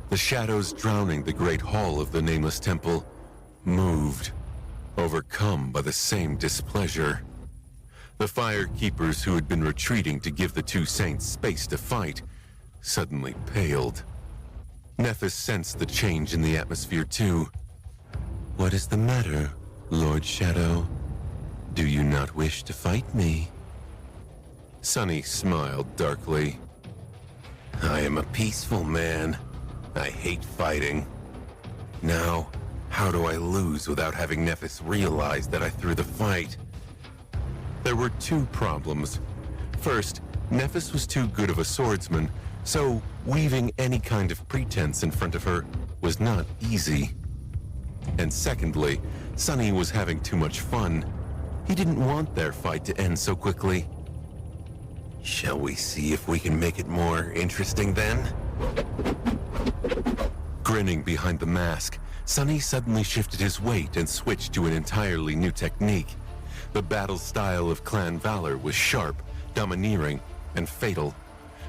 the shadows drowning the great hall of the Nameless Temple moved, overcome by the same displeasure. The Fire Keepers who had been retreating to give the two saints space to fight suddenly paled. Neffis sensed the change in the atmosphere too. What is the matter, Lord Shadow? Do you not wish to fight me? Sunny smiled darkly. I am a peaceful man. I hate fighting. Now, how do I lose without having Neffis realize that I threw the fight? There were two problems. First, Neffis was too good of a swordsman, so weaving any kind of pretense in front of her was not easy. And secondly, Sunny was having too much fun. He didn't want their fight to end so quickly. Shall we see if we can make it more interesting then? Grinning behind the mask, Sunny suddenly shifted his weight and switched to an entirely new technique. The battle style of Clan Valor was sharp, domineering, and fatal.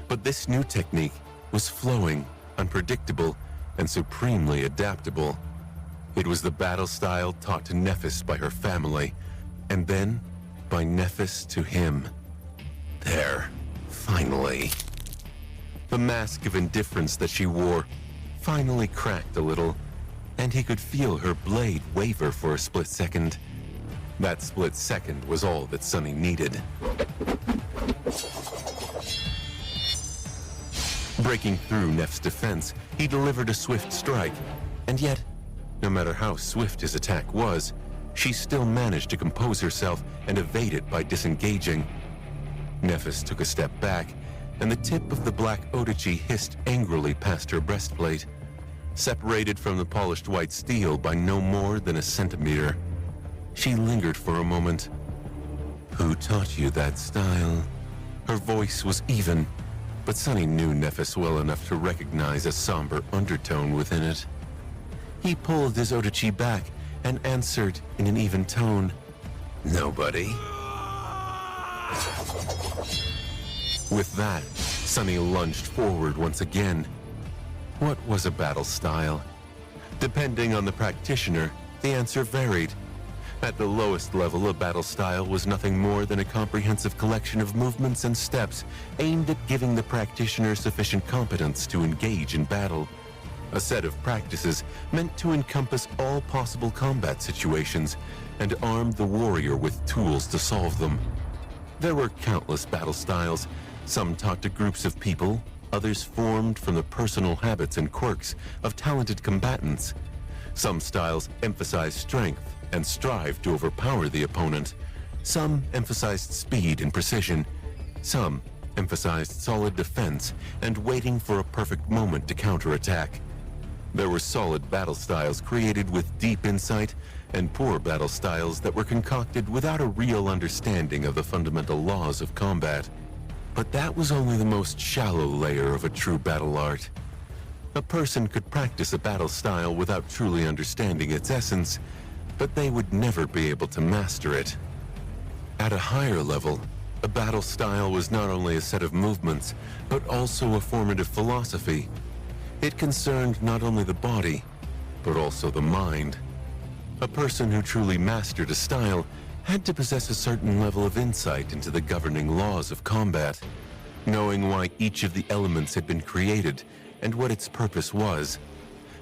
But this new technique was flowing, unpredictable, and supremely adaptable. It was the battle style taught to Neffis by her family, and then by Neffis to him. There, finally. The mask of indifference that she wore finally cracked a little, and he could feel her blade waver for a split second. That split second was all that Sunny needed. Breaking through Neff's defense, he delivered a swift strike, and yet, no matter how swift his attack was, she still managed to compose herself and evade it by disengaging. Neffis took a step back, and the tip of the black Odachi hissed angrily past her breastplate, separated from the polished white steel by no more than a centimeter. She lingered for a moment. Who taught you that style? Her voice was even, but Sunny knew Neffis well enough to recognize a somber undertone within it. He pulled his Odachi back and answered in an even tone. Nobody. With that, Sunny lunged forward once again. What was a battle style? Depending on the practitioner, the answer varied. At the lowest level, a battle style was nothing more than a comprehensive collection of movements and steps aimed at giving the practitioner sufficient competence to engage in battle. A set of practices meant to encompass all possible combat situations and arm the warrior with tools to solve them. There were countless battle styles, some taught to groups of people, others formed from the personal habits and quirks of talented combatants. Some styles emphasized strength and strived to overpower the opponent. Some emphasized speed and precision. Some emphasized solid defense and waiting for a perfect moment to counterattack. There were solid battle styles created with deep insight, and poor battle styles that were concocted without a real understanding of the fundamental laws of combat. But that was only the most shallow layer of a true battle art. A person could practice a battle style without truly understanding its essence, but they would never be able to master it. At a higher level, a battle style was not only a set of movements, but also a formative philosophy. It concerned not only the body, but also the mind. A person who truly mastered a style had to possess a certain level of insight into the governing laws of combat, knowing why each of the elements had been created and what its purpose was.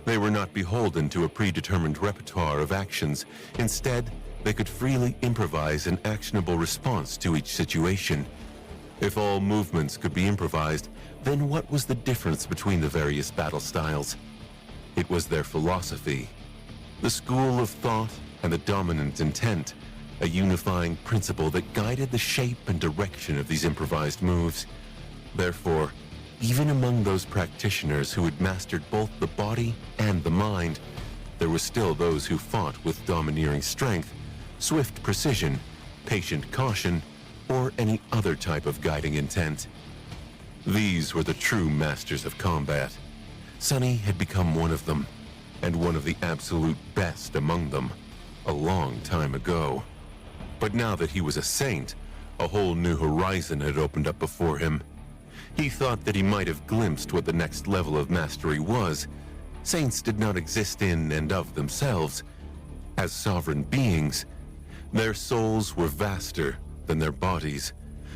They were not beholden to a predetermined repertoire of actions. Instead, they could freely improvise an actionable response to each situation. If all movements could be improvised, then what was the difference between the various battle styles? It was their philosophy, the school of thought and the dominant intent, a unifying principle that guided the shape and direction of these improvised moves. Therefore, even among those practitioners who had mastered both the body and the mind, there were still those who fought with domineering strength, swift precision, patient caution, or any other type of guiding intent. These were the true masters of combat. Sonny had become one of them, and one of the absolute best among them, a long time ago. But now that he was a saint, a whole new horizon had opened up before him. He thought that he might have glimpsed what the next level of mastery was. Saints did not exist in and of themselves. As sovereign beings, their souls were vaster than their bodies,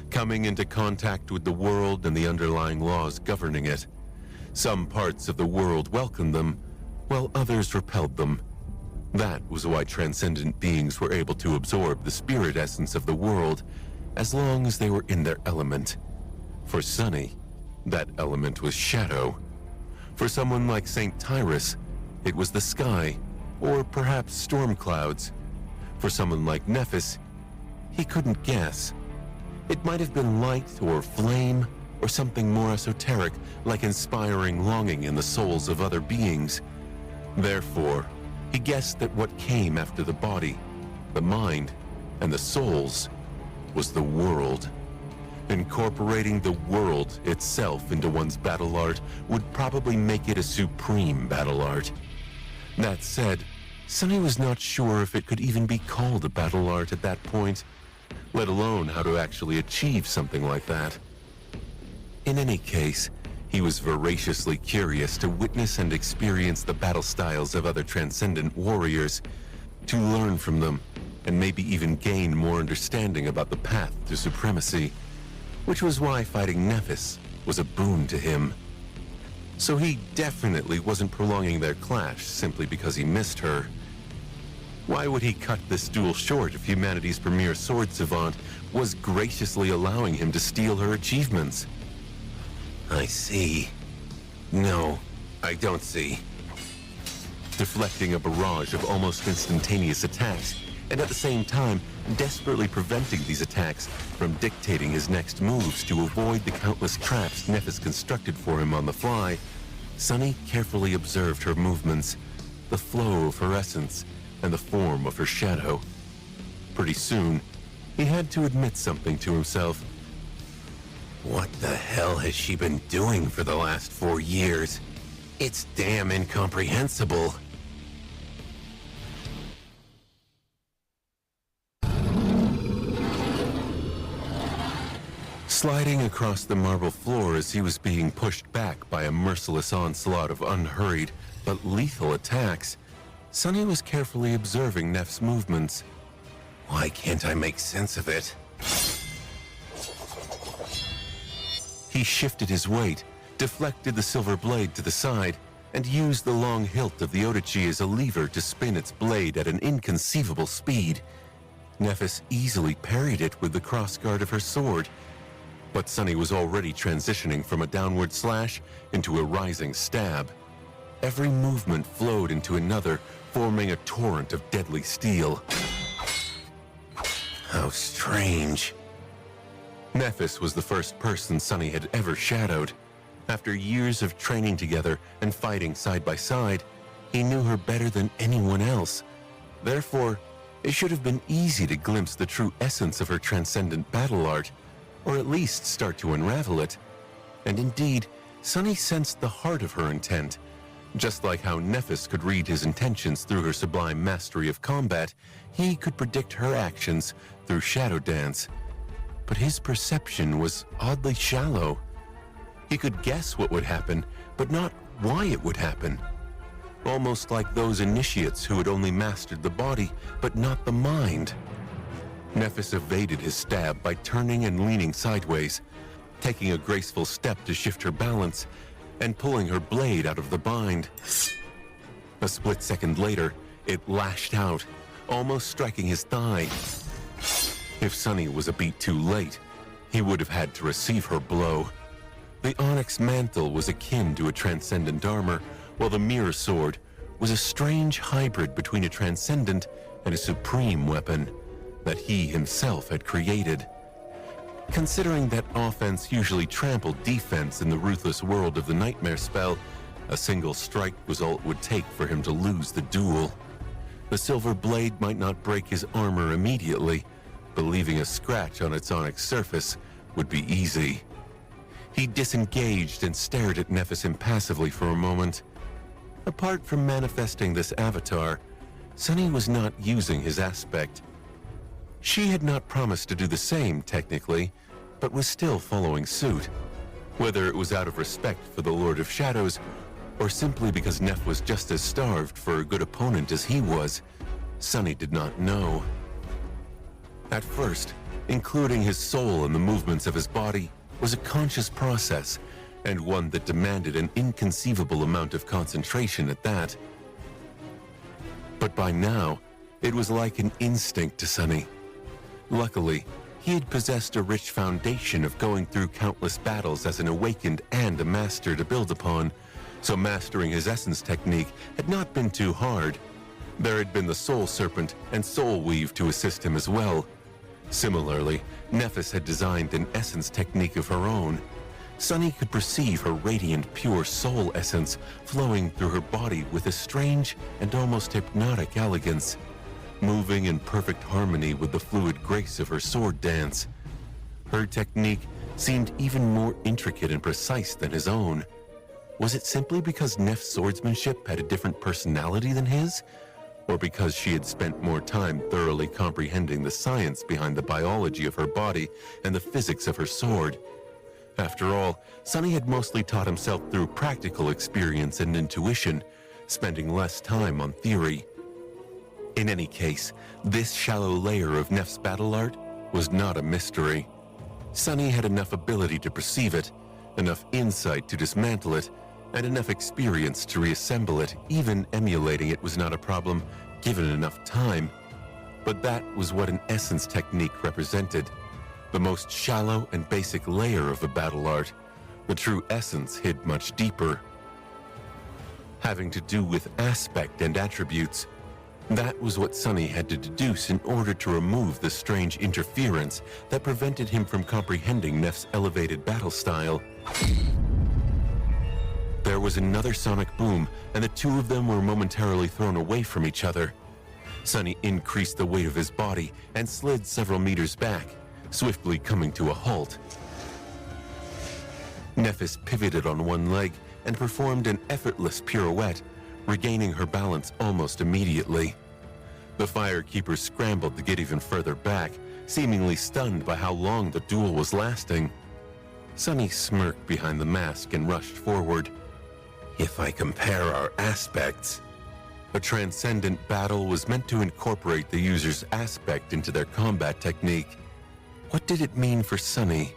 coming into contact with the world and the underlying laws governing it. Some parts of the world welcomed them, while others repelled them. That was why transcendent beings were able to absorb the spirit essence of the world, as long as they were in their element. For Sonny, that element was shadow. For someone like St. Tyrus, it was the sky, or perhaps storm clouds. For someone like Nephis, he couldn't guess. It might have been light or flame, or something more esoteric, like inspiring longing in the souls of other beings. Therefore, he guessed that what came after the body, the mind, and the souls was the world. Incorporating the world itself into one's battle art would probably make it a supreme battle art. That said, Sonny was not sure if it could even be called a battle art at that point, let alone how to actually achieve something like that. In any case, he was voraciously curious to witness and experience the battle styles of other transcendent warriors, to learn from them, and maybe even gain more understanding about the path to supremacy, which was why fighting Nephis was a boon to him. So he definitely wasn't prolonging their clash simply because he missed her. Why would he cut this duel short if humanity's premier sword savant was graciously allowing him to steal her achievements? I see. No, I don't see. Deflecting a barrage of almost instantaneous attacks, and at the same time, desperately preventing these attacks from dictating his next moves to avoid the countless traps Nephis constructed for him on the fly, Sonny carefully observed her movements, the flow of her essence, and the form of her shadow. Pretty soon, he had to admit something to himself. What the hell has she been doing for the last 4 years? It's damn incomprehensible. Sliding across the marble floor as he was being pushed back by a merciless onslaught of unhurried but lethal attacks, Sonny was carefully observing Neff's movements. Why can't I make sense of it? He shifted his weight, deflected the silver blade to the side, and used the long hilt of the Odachi as a lever to spin its blade at an inconceivable speed. Nephis easily parried it with the crossguard of her sword, but Sonny was already transitioning from a downward slash into a rising stab. Every movement flowed into another, forming a torrent of deadly steel. How strange. Nephis was the first person Sonny had ever shadowed. After years of training together and fighting side by side, he knew her better than anyone else. Therefore, it should have been easy to glimpse the true essence of her transcendent battle art, or at least start to unravel it. And indeed, Sunny sensed the heart of her intent. Just like how Nephis could read his intentions through her sublime mastery of combat, he could predict her actions through Shadow Dance. But his perception was oddly shallow. He could guess what would happen, but not why it would happen. Almost like those initiates who had only mastered the body, but not the mind. Nephis evaded his stab by turning and leaning sideways, taking a graceful step to shift her balance, and pulling her blade out of the bind. A split second later, it lashed out, almost striking his thigh. If Sunny was a beat too late, he would have had to receive her blow. The onyx mantle was akin to a transcendent armor, while the mirror sword was a strange hybrid between a transcendent and a supreme weapon that he himself had created. Considering that offense usually trampled defense in the ruthless world of the nightmare spell, a single strike was all it would take for him to lose the duel. The silver blade might not break his armor immediately, but leaving a scratch on its onyx surface would be easy. He disengaged and stared at Nephis impassively for a moment. Apart from manifesting this avatar, Sunny was not using his aspect. She had not promised to do the same, technically, but was still following suit. Whether it was out of respect for the Lord of Shadows, or simply because Neph was just as starved for a good opponent as he was, Sunny did not know. At first, including his soul in the movements of his body was a conscious process, and one that demanded an inconceivable amount of concentration at that. But by now, it was like an instinct to Sunny. Luckily, he had possessed a rich foundation of going through countless battles as an awakened and a master to build upon, so mastering his essence technique had not been too hard. There had been the Soul Serpent and Soul Weave to assist him as well. Similarly, Nephis had designed an essence technique of her own. Sunny could perceive her radiant, pure soul essence flowing through her body with a strange and almost hypnotic elegance, moving in perfect harmony with the fluid grace of her sword dance. Her technique seemed even more intricate and precise than his own. Was it simply because Neph's swordsmanship had a different personality than his? Or because she had spent more time thoroughly comprehending the science behind the biology of her body and the physics of her sword? After all, Sunny had mostly taught himself through practical experience and intuition, spending less time on theory. In any case, this shallow layer of Neph's battle art was not a mystery. Sunny had enough ability to perceive it, enough insight to dismantle it, and enough experience to reassemble it. Even emulating it was not a problem, given enough time. But that was what an essence technique represented. The most shallow and basic layer of a battle art. The true essence hid much deeper, having to do with aspect and attributes. That was what Sunny had to deduce in order to remove the strange interference that prevented him from comprehending Neph's elevated battle style. There was another sonic boom, and the two of them were momentarily thrown away from each other. Sunny increased the weight of his body and slid several meters back, swiftly coming to a halt. Nephis pivoted on one leg and performed an effortless pirouette, regaining her balance almost immediately. The Firekeeper scrambled to get even further back, seemingly stunned by how long the duel was lasting. Sunny smirked behind the mask and rushed forward. If I compare our aspects, a transcendent battle was meant to incorporate the user's aspect into their combat technique. What did it mean for Sunny?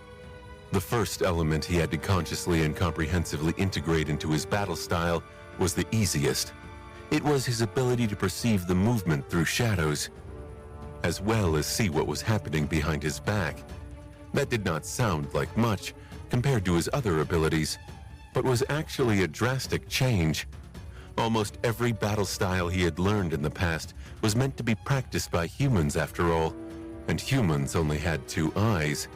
The first element he had to consciously and comprehensively integrate into his battle style was the easiest. It was his ability to perceive the movement through shadows, as well as see what was happening behind his back. That did not sound like much compared to his other abilities, but was actually a drastic change. Almost every battle style he had learned in the past was meant to be practiced by humans after all, and humans only had 2 eyes.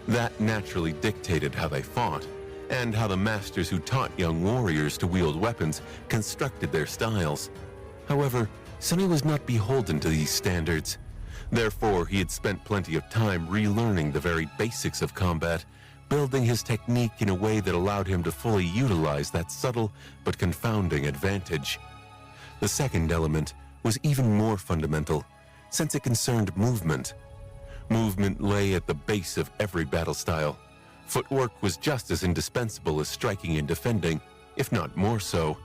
That naturally dictated how they fought, and how the masters who taught young warriors to wield weapons constructed their styles. However, Sunny was not beholden to these standards. Therefore, he had spent plenty of time relearning the very basics of combat, building his technique in a way that allowed him to fully utilize that subtle but confounding advantage. The second element was even more fundamental, since it concerned movement. Movement lay at the base of every battle style. Footwork was just as indispensable as striking and defending, if not more so.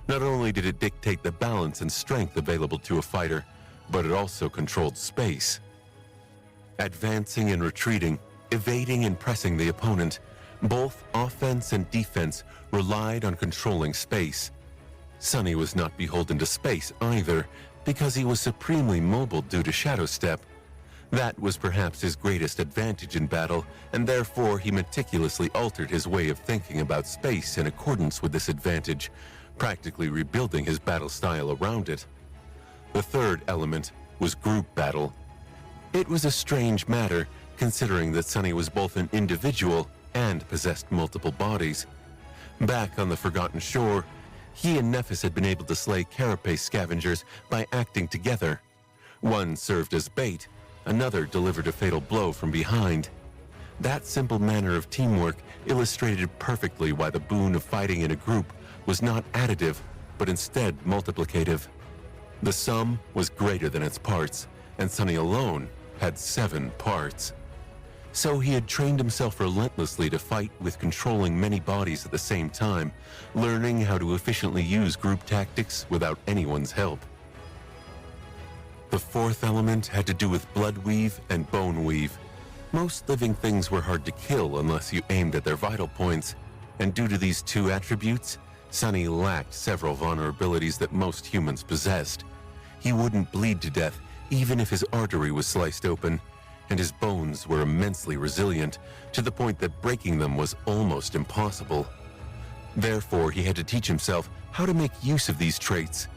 Not only did it dictate the balance and strength available to a fighter, but it also controlled space. Advancing and retreating, evading and pressing the opponent, both offense and defense relied on controlling space. Sunny was not beholden to space either, because he was supremely mobile due to Shadow Step. That was perhaps his greatest advantage in battle, and therefore he meticulously altered his way of thinking about space in accordance with this advantage, practically rebuilding his battle style around it. The third element was group battle. It was a strange matter, considering that Sunny was both an individual and possessed multiple bodies. Back on the Forgotten Shore, he and Nephis had been able to slay carapace scavengers by acting together. One served as bait, another delivered a fatal blow from behind. That simple manner of teamwork illustrated perfectly why the boon of fighting in a group was not additive, but instead multiplicative. The sum was greater than its parts, and Sunny alone had 7 parts. So he had trained himself relentlessly to fight with controlling many bodies at the same time, learning how to efficiently use group tactics without anyone's help. The fourth element had to do with blood weave and bone weave. Most living things were hard to kill unless you aimed at their vital points, and due to these 2 attributes, Sunny lacked several vulnerabilities that most humans possessed. He wouldn't bleed to death even if his artery was sliced open, and his bones were immensely resilient, to the point that breaking them was almost impossible. Therefore, he had to teach himself how to make use of these traits.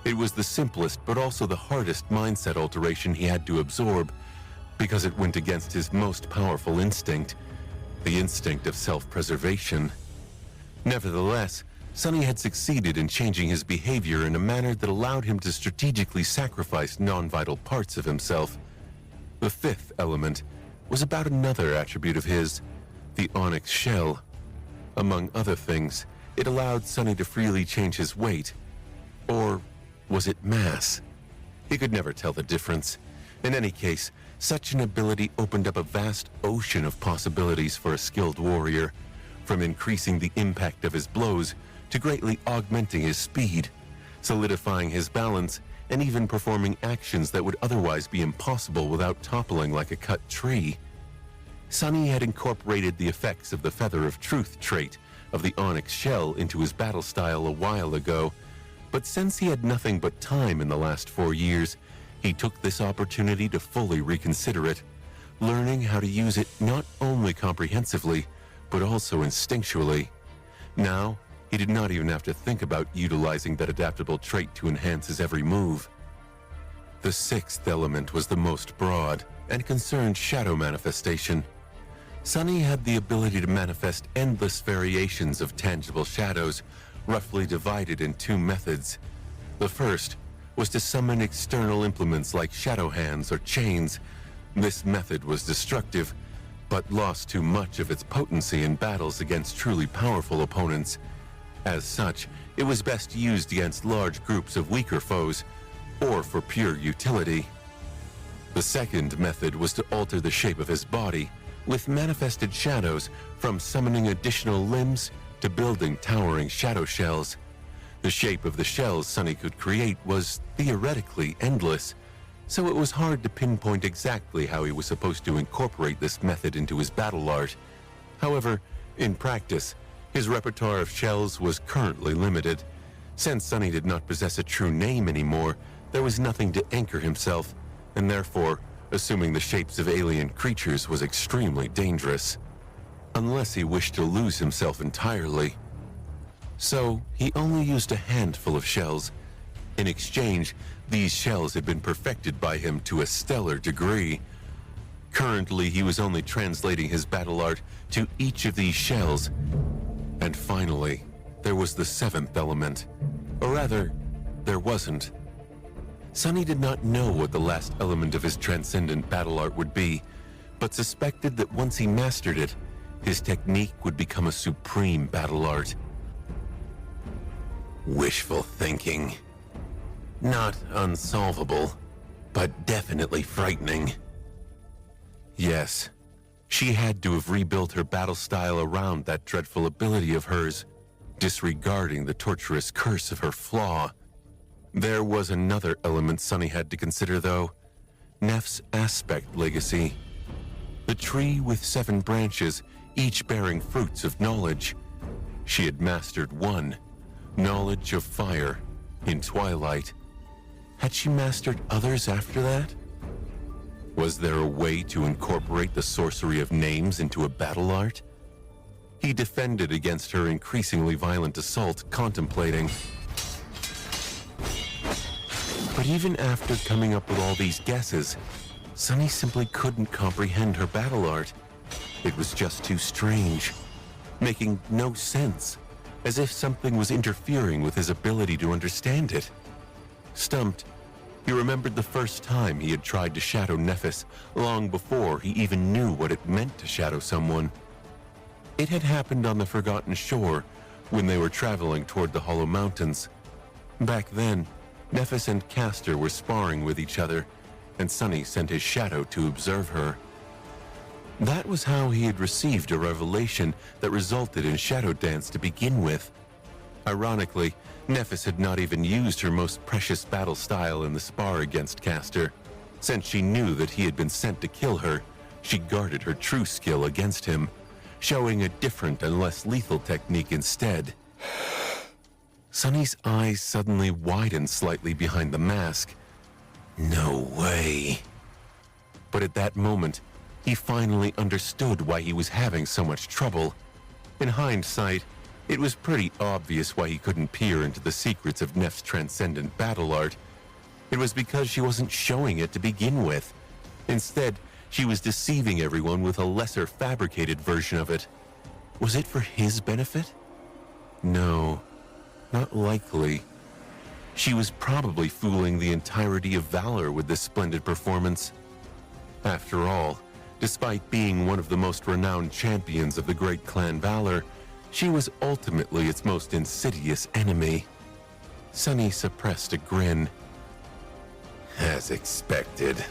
It was the simplest but also the hardest mindset alteration he had to absorb, because it went against his most powerful instinct, the instinct of self-preservation. Nevertheless, Sunny had succeeded in changing his behavior in a manner that allowed him to strategically sacrifice non-vital parts of himself. The fifth element was about another attribute of his, the onyx shell. Among other things, it allowed Sunny to freely change his weight. Or was it mass? He could never tell the difference. In any case, such an ability opened up a vast ocean of possibilities for a skilled warrior, from increasing the impact of his blows to greatly augmenting his speed, solidifying his balance, and even performing actions that would otherwise be impossible without toppling like a cut tree. Sunny had incorporated the effects of the Feather of Truth trait of the onyx shell into his battle style a while ago, but since he had nothing but time in the last 4 years, he took this opportunity to fully reconsider it, learning how to use it not only comprehensively, but also instinctually. Now, he did not even have to think about utilizing that adaptable trait to enhance his every move. The sixth element was the most broad and concerned shadow manifestation. Sunny had the ability to manifest endless variations of tangible shadows, roughly divided in 2 methods. The first was to summon external implements like shadow hands or chains. This method was destructive, but lost too much of its potency in battles against truly powerful opponents. As such, it was best used against large groups of weaker foes, or for pure utility. The second method was to alter the shape of his body, with manifested shadows, from summoning additional limbs to building towering shadow shells. The shape of the shells Sunny could create was theoretically endless, so it was hard to pinpoint exactly how he was supposed to incorporate this method into his battle art. However, in practice, his repertoire of shells was currently limited. Since Sunny did not possess a true name anymore, there was nothing to anchor himself, and therefore, assuming the shapes of alien creatures was extremely dangerous. Unless he wished to lose himself entirely. So, he only used a handful of shells. In exchange, these shells had been perfected by him to a stellar degree. Currently, he was only translating his battle art to each of these shells, And finally, there was the seventh element. Or rather, there wasn't. Sunny did not know what the last element of his transcendent battle art would be, but suspected that once he mastered it, his technique would become a supreme battle art. Wishful thinking. Not unsolvable, but definitely frightening. Yes, she had to have rebuilt her battle style around that dreadful ability of hers, disregarding the torturous curse of her flaw. There was another element Sunny had to consider, though. Neff's aspect legacy. The tree with 7 branches, each bearing fruits of knowledge. She had mastered one, knowledge of fire, in Twilight. Had she mastered others after that? Was there a way to incorporate the sorcery of names into a battle art? He defended against her increasingly violent assault, contemplating. But even after coming up with all these guesses, Sunny simply couldn't comprehend her battle art. It was just too strange, making no sense, as if something was interfering with his ability to understand it. Stumped, he remembered the first time he had tried to shadow Neffis, long before he even knew what it meant to shadow someone. It had happened on the Forgotten Shore, when they were traveling toward the Hollow Mountains. Back then, Neffis and Castor were sparring with each other, and Sunny sent his shadow to observe her. That was how he had received a revelation that resulted in Shadow Dance to begin with. Ironically, Neffis had not even used her most precious battle style in the spar against Castor. Since she knew that he had been sent to kill her, she guarded her true skill against him, showing a different and less lethal technique instead. Sunny's eyes suddenly widened slightly behind the mask. No way. But at that moment, he finally understood why he was having so much trouble. In hindsight, it was pretty obvious why he couldn't peer into the secrets of Neff's transcendent battle art. It was because she wasn't showing it to begin with. Instead, she was deceiving everyone with a lesser fabricated version of it. Was it for his benefit? No, not likely. She was probably fooling the entirety of Valor with this splendid performance. After all, despite being one of the most renowned champions of the great clan Valor, she was ultimately its most insidious enemy. Sunny suppressed a grin. As expected.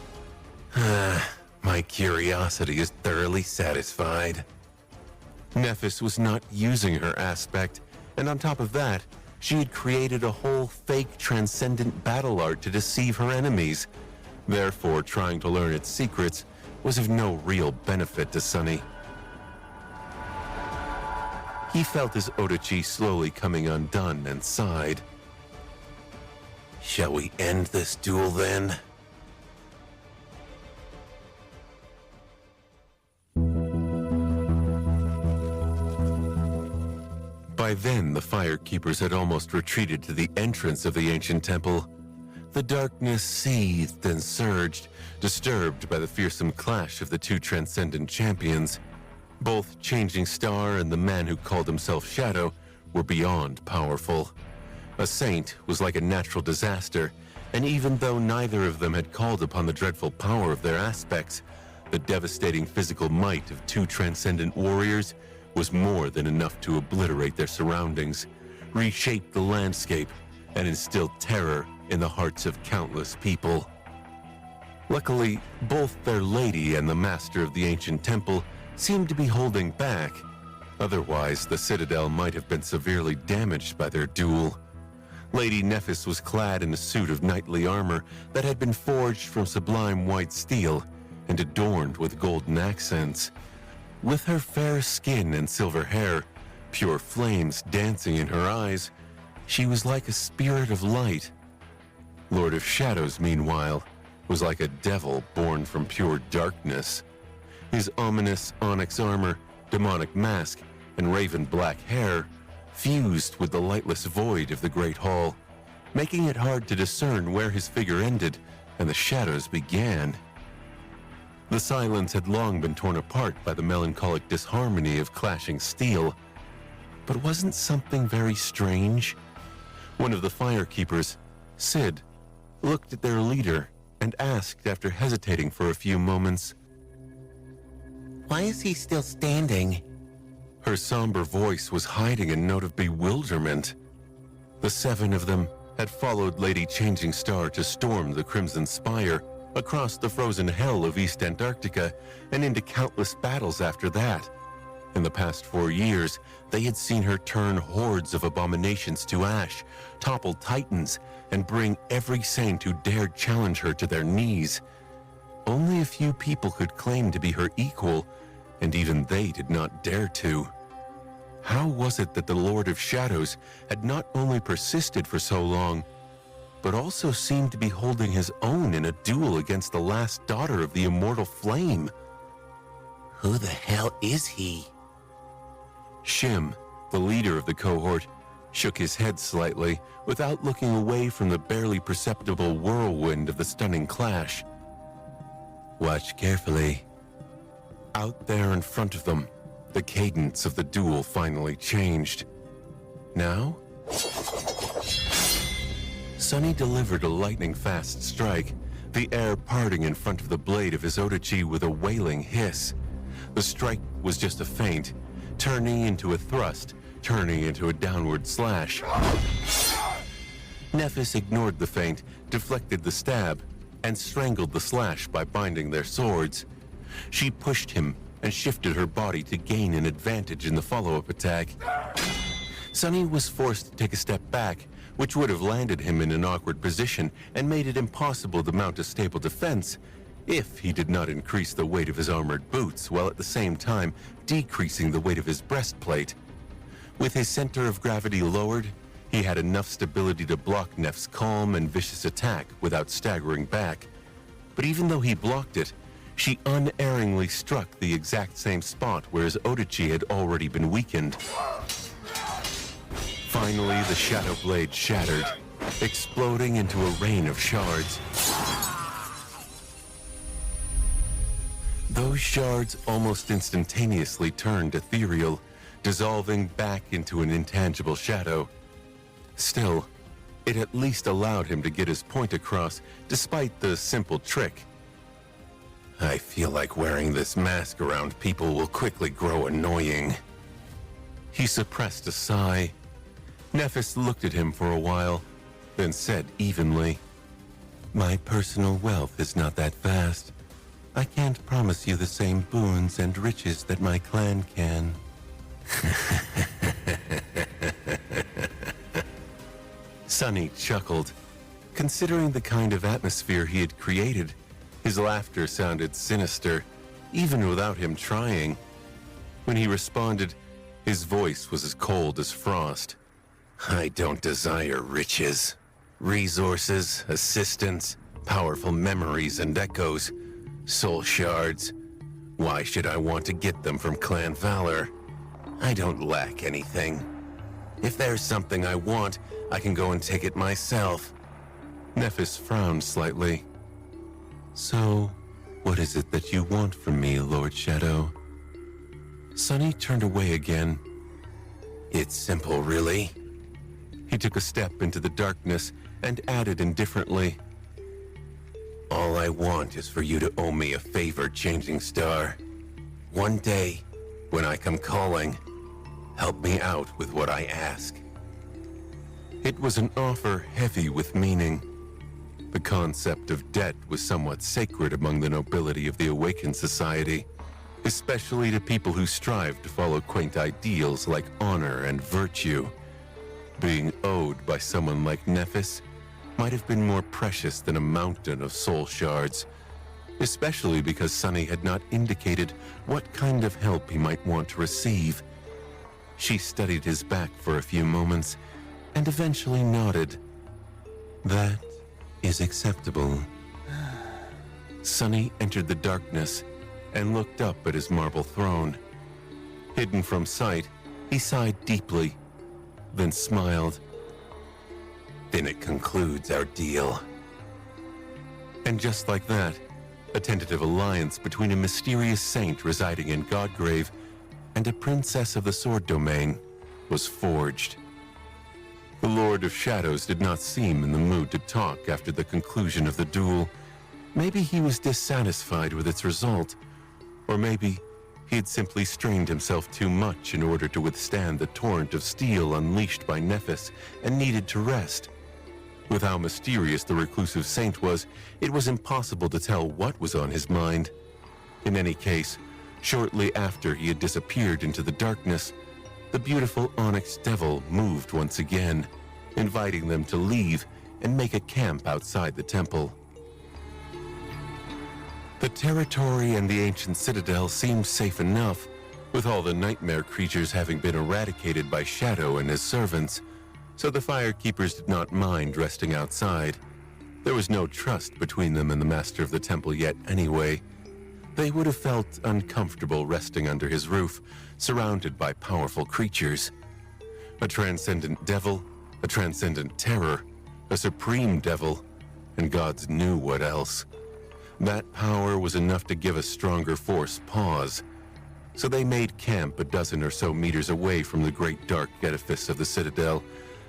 My curiosity is thoroughly satisfied. Neffis was not using her aspect, and on top of that, she had created a whole fake transcendent battle art to deceive her enemies. Therefore, trying to learn its secrets was of no real benefit to Sunny. He felt his Odachi slowly coming undone and sighed. Shall we end this duel then? By then, the Firekeepers had almost retreated to the entrance of the ancient temple. The darkness seethed and surged, disturbed by the fearsome clash of the two transcendent champions. Both Changing Star and the man who called himself Shadow were beyond powerful. A saint was like a natural disaster, and even though neither of them had called upon the dreadful power of their aspects, the devastating physical might of two transcendent warriors was more than enough to obliterate their surroundings, reshape the landscape, and instill terror in the hearts of countless people. Luckily, both their lady and the master of the ancient temple seemed to be holding back. Otherwise, the citadel might have been severely damaged by their duel. Lady Neffis was clad in a suit of knightly armor that had been forged from sublime white steel and adorned with golden accents. With her fair skin and silver hair, pure flames dancing in her eyes, she was like a spirit of light. Lord of Shadows, meanwhile, was like a devil born from pure darkness. His ominous onyx armor, demonic mask, and raven black hair fused with the lightless void of the Great Hall, making it hard to discern where his figure ended and the shadows began. The silence had long been torn apart by the melancholic disharmony of clashing steel. But wasn't something very strange? One of the firekeepers, Sid, looked at their leader and asked after hesitating for a few moments, Why is he still standing? Her somber voice was hiding a note of bewilderment. The 7 of them had followed Lady Changing Star to storm the Crimson Spire, across the frozen hell of East Antarctica, and into countless battles after that. In the past 4 years, they had seen her turn hordes of abominations to ash, topple titans, and bring every saint who dared challenge her to their knees. Only a few people could claim to be her equal, and even they did not dare to. How was it that the Lord of Shadows had not only persisted for so long, but also seemed to be holding his own in a duel against the last daughter of the immortal flame? Who the hell is he? Shim, the leader of the cohort, shook his head slightly without looking away from the barely perceptible whirlwind of the stunning clash. Watch carefully. Out there in front of them, the cadence of the duel finally changed. Now, Sunny delivered a lightning-fast strike, the air parting in front of the blade of his Odachi with a wailing hiss. The strike was just a feint, turning into a thrust, turning into a downward slash. Nephis ignored the feint, deflected the stab, and strangled the slash by binding their swords. She pushed him and shifted her body to gain an advantage in the follow-up attack. Sunny was forced to take a step back, which would have landed him in an awkward position and made it impossible to mount a stable defense if he did not increase the weight of his armored boots while at the same time decreasing the weight of his breastplate. With his center of gravity lowered, he had enough stability to block Neff's calm and vicious attack without staggering back. But even though he blocked it, she unerringly struck the exact same spot where his Odachi had already been weakened. Finally, the Shadow Blade shattered, exploding into a rain of shards. Those shards almost instantaneously turned ethereal, dissolving back into an intangible shadow. Still, it at least allowed him to get his point across, despite the simple trick. I feel like wearing this mask around people will quickly grow annoying. He suppressed a sigh. Nephis looked at him for a while, then said evenly, My personal wealth is not that vast. I can't promise you the same boons and riches that my clan can. Sunny chuckled. Considering the kind of atmosphere he had created, his laughter sounded sinister, even without him trying. When he responded, his voice was as cold as frost. I don't desire riches, resources, assistance, powerful memories and echoes, soul shards. Why should I want to get them from Clan Valor? I don't lack anything. If there's something I want, I can go and take it myself. Nephis frowned slightly. So, what is it that you want from me, Lord Shadow? Sunny turned away again. It's simple, really. He took a step into the darkness and added indifferently, All I want is for you to owe me a favor, Changing Star. One day, when I come calling, help me out with what I ask. It was an offer heavy with meaning. The concept of debt was somewhat sacred among the nobility of the Awakened Society, especially to people who strive to follow quaint ideals like honor and virtue. Being owed by someone like Nephis might have been more precious than a mountain of soul shards, especially because Sunny had not indicated what kind of help he might want to receive. She studied his back for a few moments and eventually nodded. That is acceptable. Sunny entered the darkness and looked up at his marble throne. Hidden from sight, he sighed deeply, then smiled. Then it concludes our deal. And just like that, a tentative alliance between a mysterious saint residing in Godgrave and a princess of the Sword Domain was forged. The Lord of Shadows did not seem in the mood to talk after the conclusion of the duel. Maybe he was dissatisfied with its result, or maybe he had simply strained himself too much in order to withstand the torrent of steel unleashed by Nephis and needed to rest. With how mysterious the reclusive saint was, it was impossible to tell what was on his mind. In any case, shortly after he had disappeared into the darkness, the beautiful onyx devil moved once again, inviting them to leave and make a camp outside the temple. The territory and the ancient citadel seemed safe enough, with all the nightmare creatures having been eradicated by Shadow and his servants, so the firekeepers did not mind resting outside. There was no trust between them and the master of the temple yet anyway. They would have felt uncomfortable resting under his roof, surrounded by powerful creatures. A transcendent devil, a transcendent terror, a supreme devil, and gods knew what else. That power was enough to give a stronger force pause. So they made camp a dozen or so meters away from the great dark edifice of the citadel,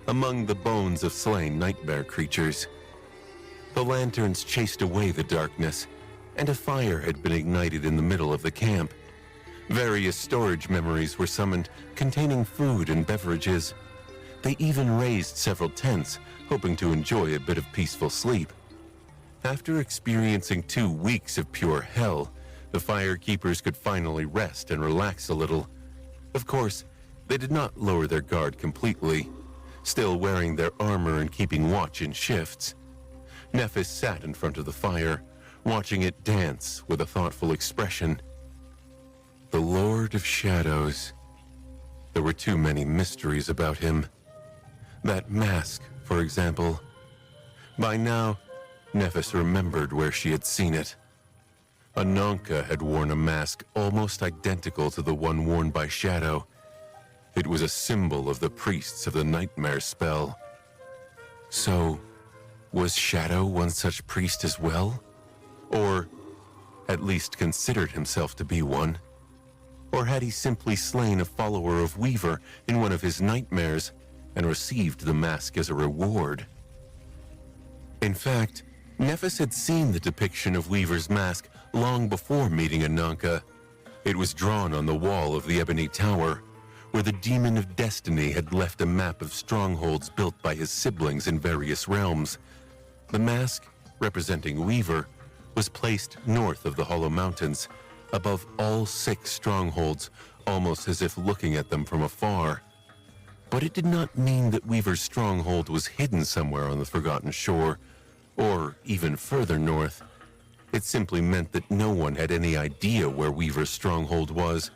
among the bones of slain nightmare creatures. The lanterns chased away the darkness, and a fire had been ignited in the middle of the camp. Various storage memories were summoned, containing food and beverages. They even raised several tents, hoping to enjoy a bit of peaceful sleep. After experiencing 2 weeks of pure hell, the firekeepers could finally rest and relax a little. Of course, they did not lower their guard completely, still wearing their armor and keeping watch in shifts. Nephis sat in front of the fire, watching it dance with a thoughtful expression. The Lord of Shadows. There were too many mysteries about him. That mask, for example. By now, Nephis remembered where she had seen it. Ananka had worn a mask almost identical to the one worn by Shadow. It was a symbol of the priests of the nightmare spell. So, was Shadow one such priest as well? Or at least considered himself to be one? Or had he simply slain a follower of Weaver in one of his nightmares and received the mask as a reward? In fact, Nephis had seen the depiction of Weaver's mask long before meeting Ananka. It was drawn on the wall of the Ebony Tower, where the Demon of Destiny had left a map of strongholds built by his siblings in various realms. The mask, representing Weaver, was placed north of the Hollow Mountains, above all 6 strongholds, almost as if looking at them from afar. But it did not mean that Weaver's stronghold was hidden somewhere on the Forgotten Shore, or even further north. It simply meant that no one had any idea where Weaver's stronghold was,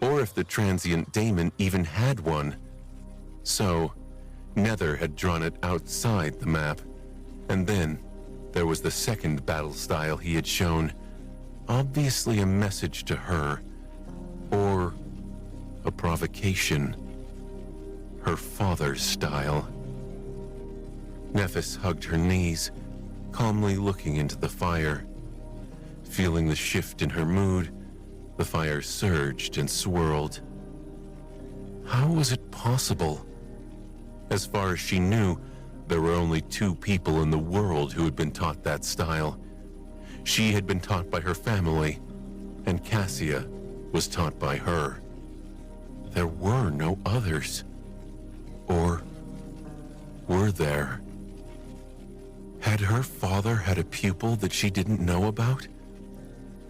or if the transient daemon even had one. So, Nether had drawn it outside the map. And then, there was the second battle style he had shown. Obviously a message to her, or a provocation. Her father's style. Nephis hugged her knees, calmly looking into the fire. Feeling the shift in her mood, the fire surged and swirled. How was it possible? As far as she knew, there were only 2 people in the world who had been taught that style. She had been taught by her family, and Cassia was taught by her. There were no others. Or were there? Had her father had a pupil that she didn't know about?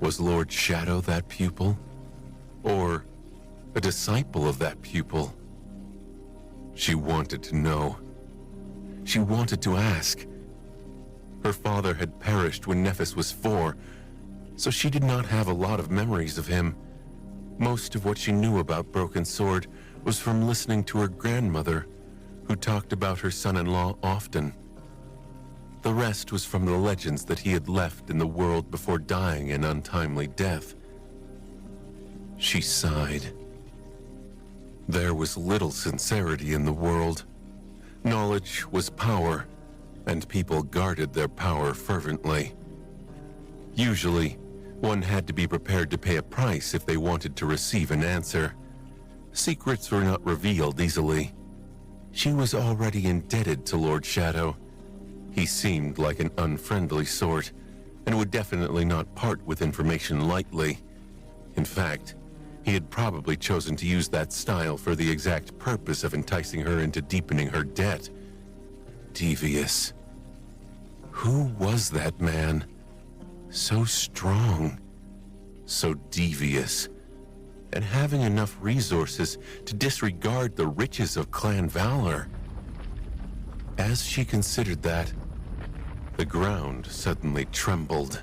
Was Lord Shadow that pupil? Or a disciple of that pupil? She wanted to know. She wanted to ask. Her father had perished when Nephis was 4, so she did not have a lot of memories of him. Most of what she knew about Broken Sword was from listening to her grandmother, who talked about her son-in-law often. The rest was from the legends that he had left in the world before dying an untimely death. She sighed. There was little sincerity in the world. Knowledge was power, and people guarded their power fervently. Usually, one had to be prepared to pay a price if they wanted to receive an answer. Secrets were not revealed easily. She was already indebted to Lord Shadow. He seemed like an unfriendly sort, and would definitely not part with information lightly. In fact, he had probably chosen to use that style for the exact purpose of enticing her into deepening her debt. Devious. Who was that man? So strong, so devious, and having enough resources to disregard the riches of Clan Valor. As she considered that, the ground suddenly trembled.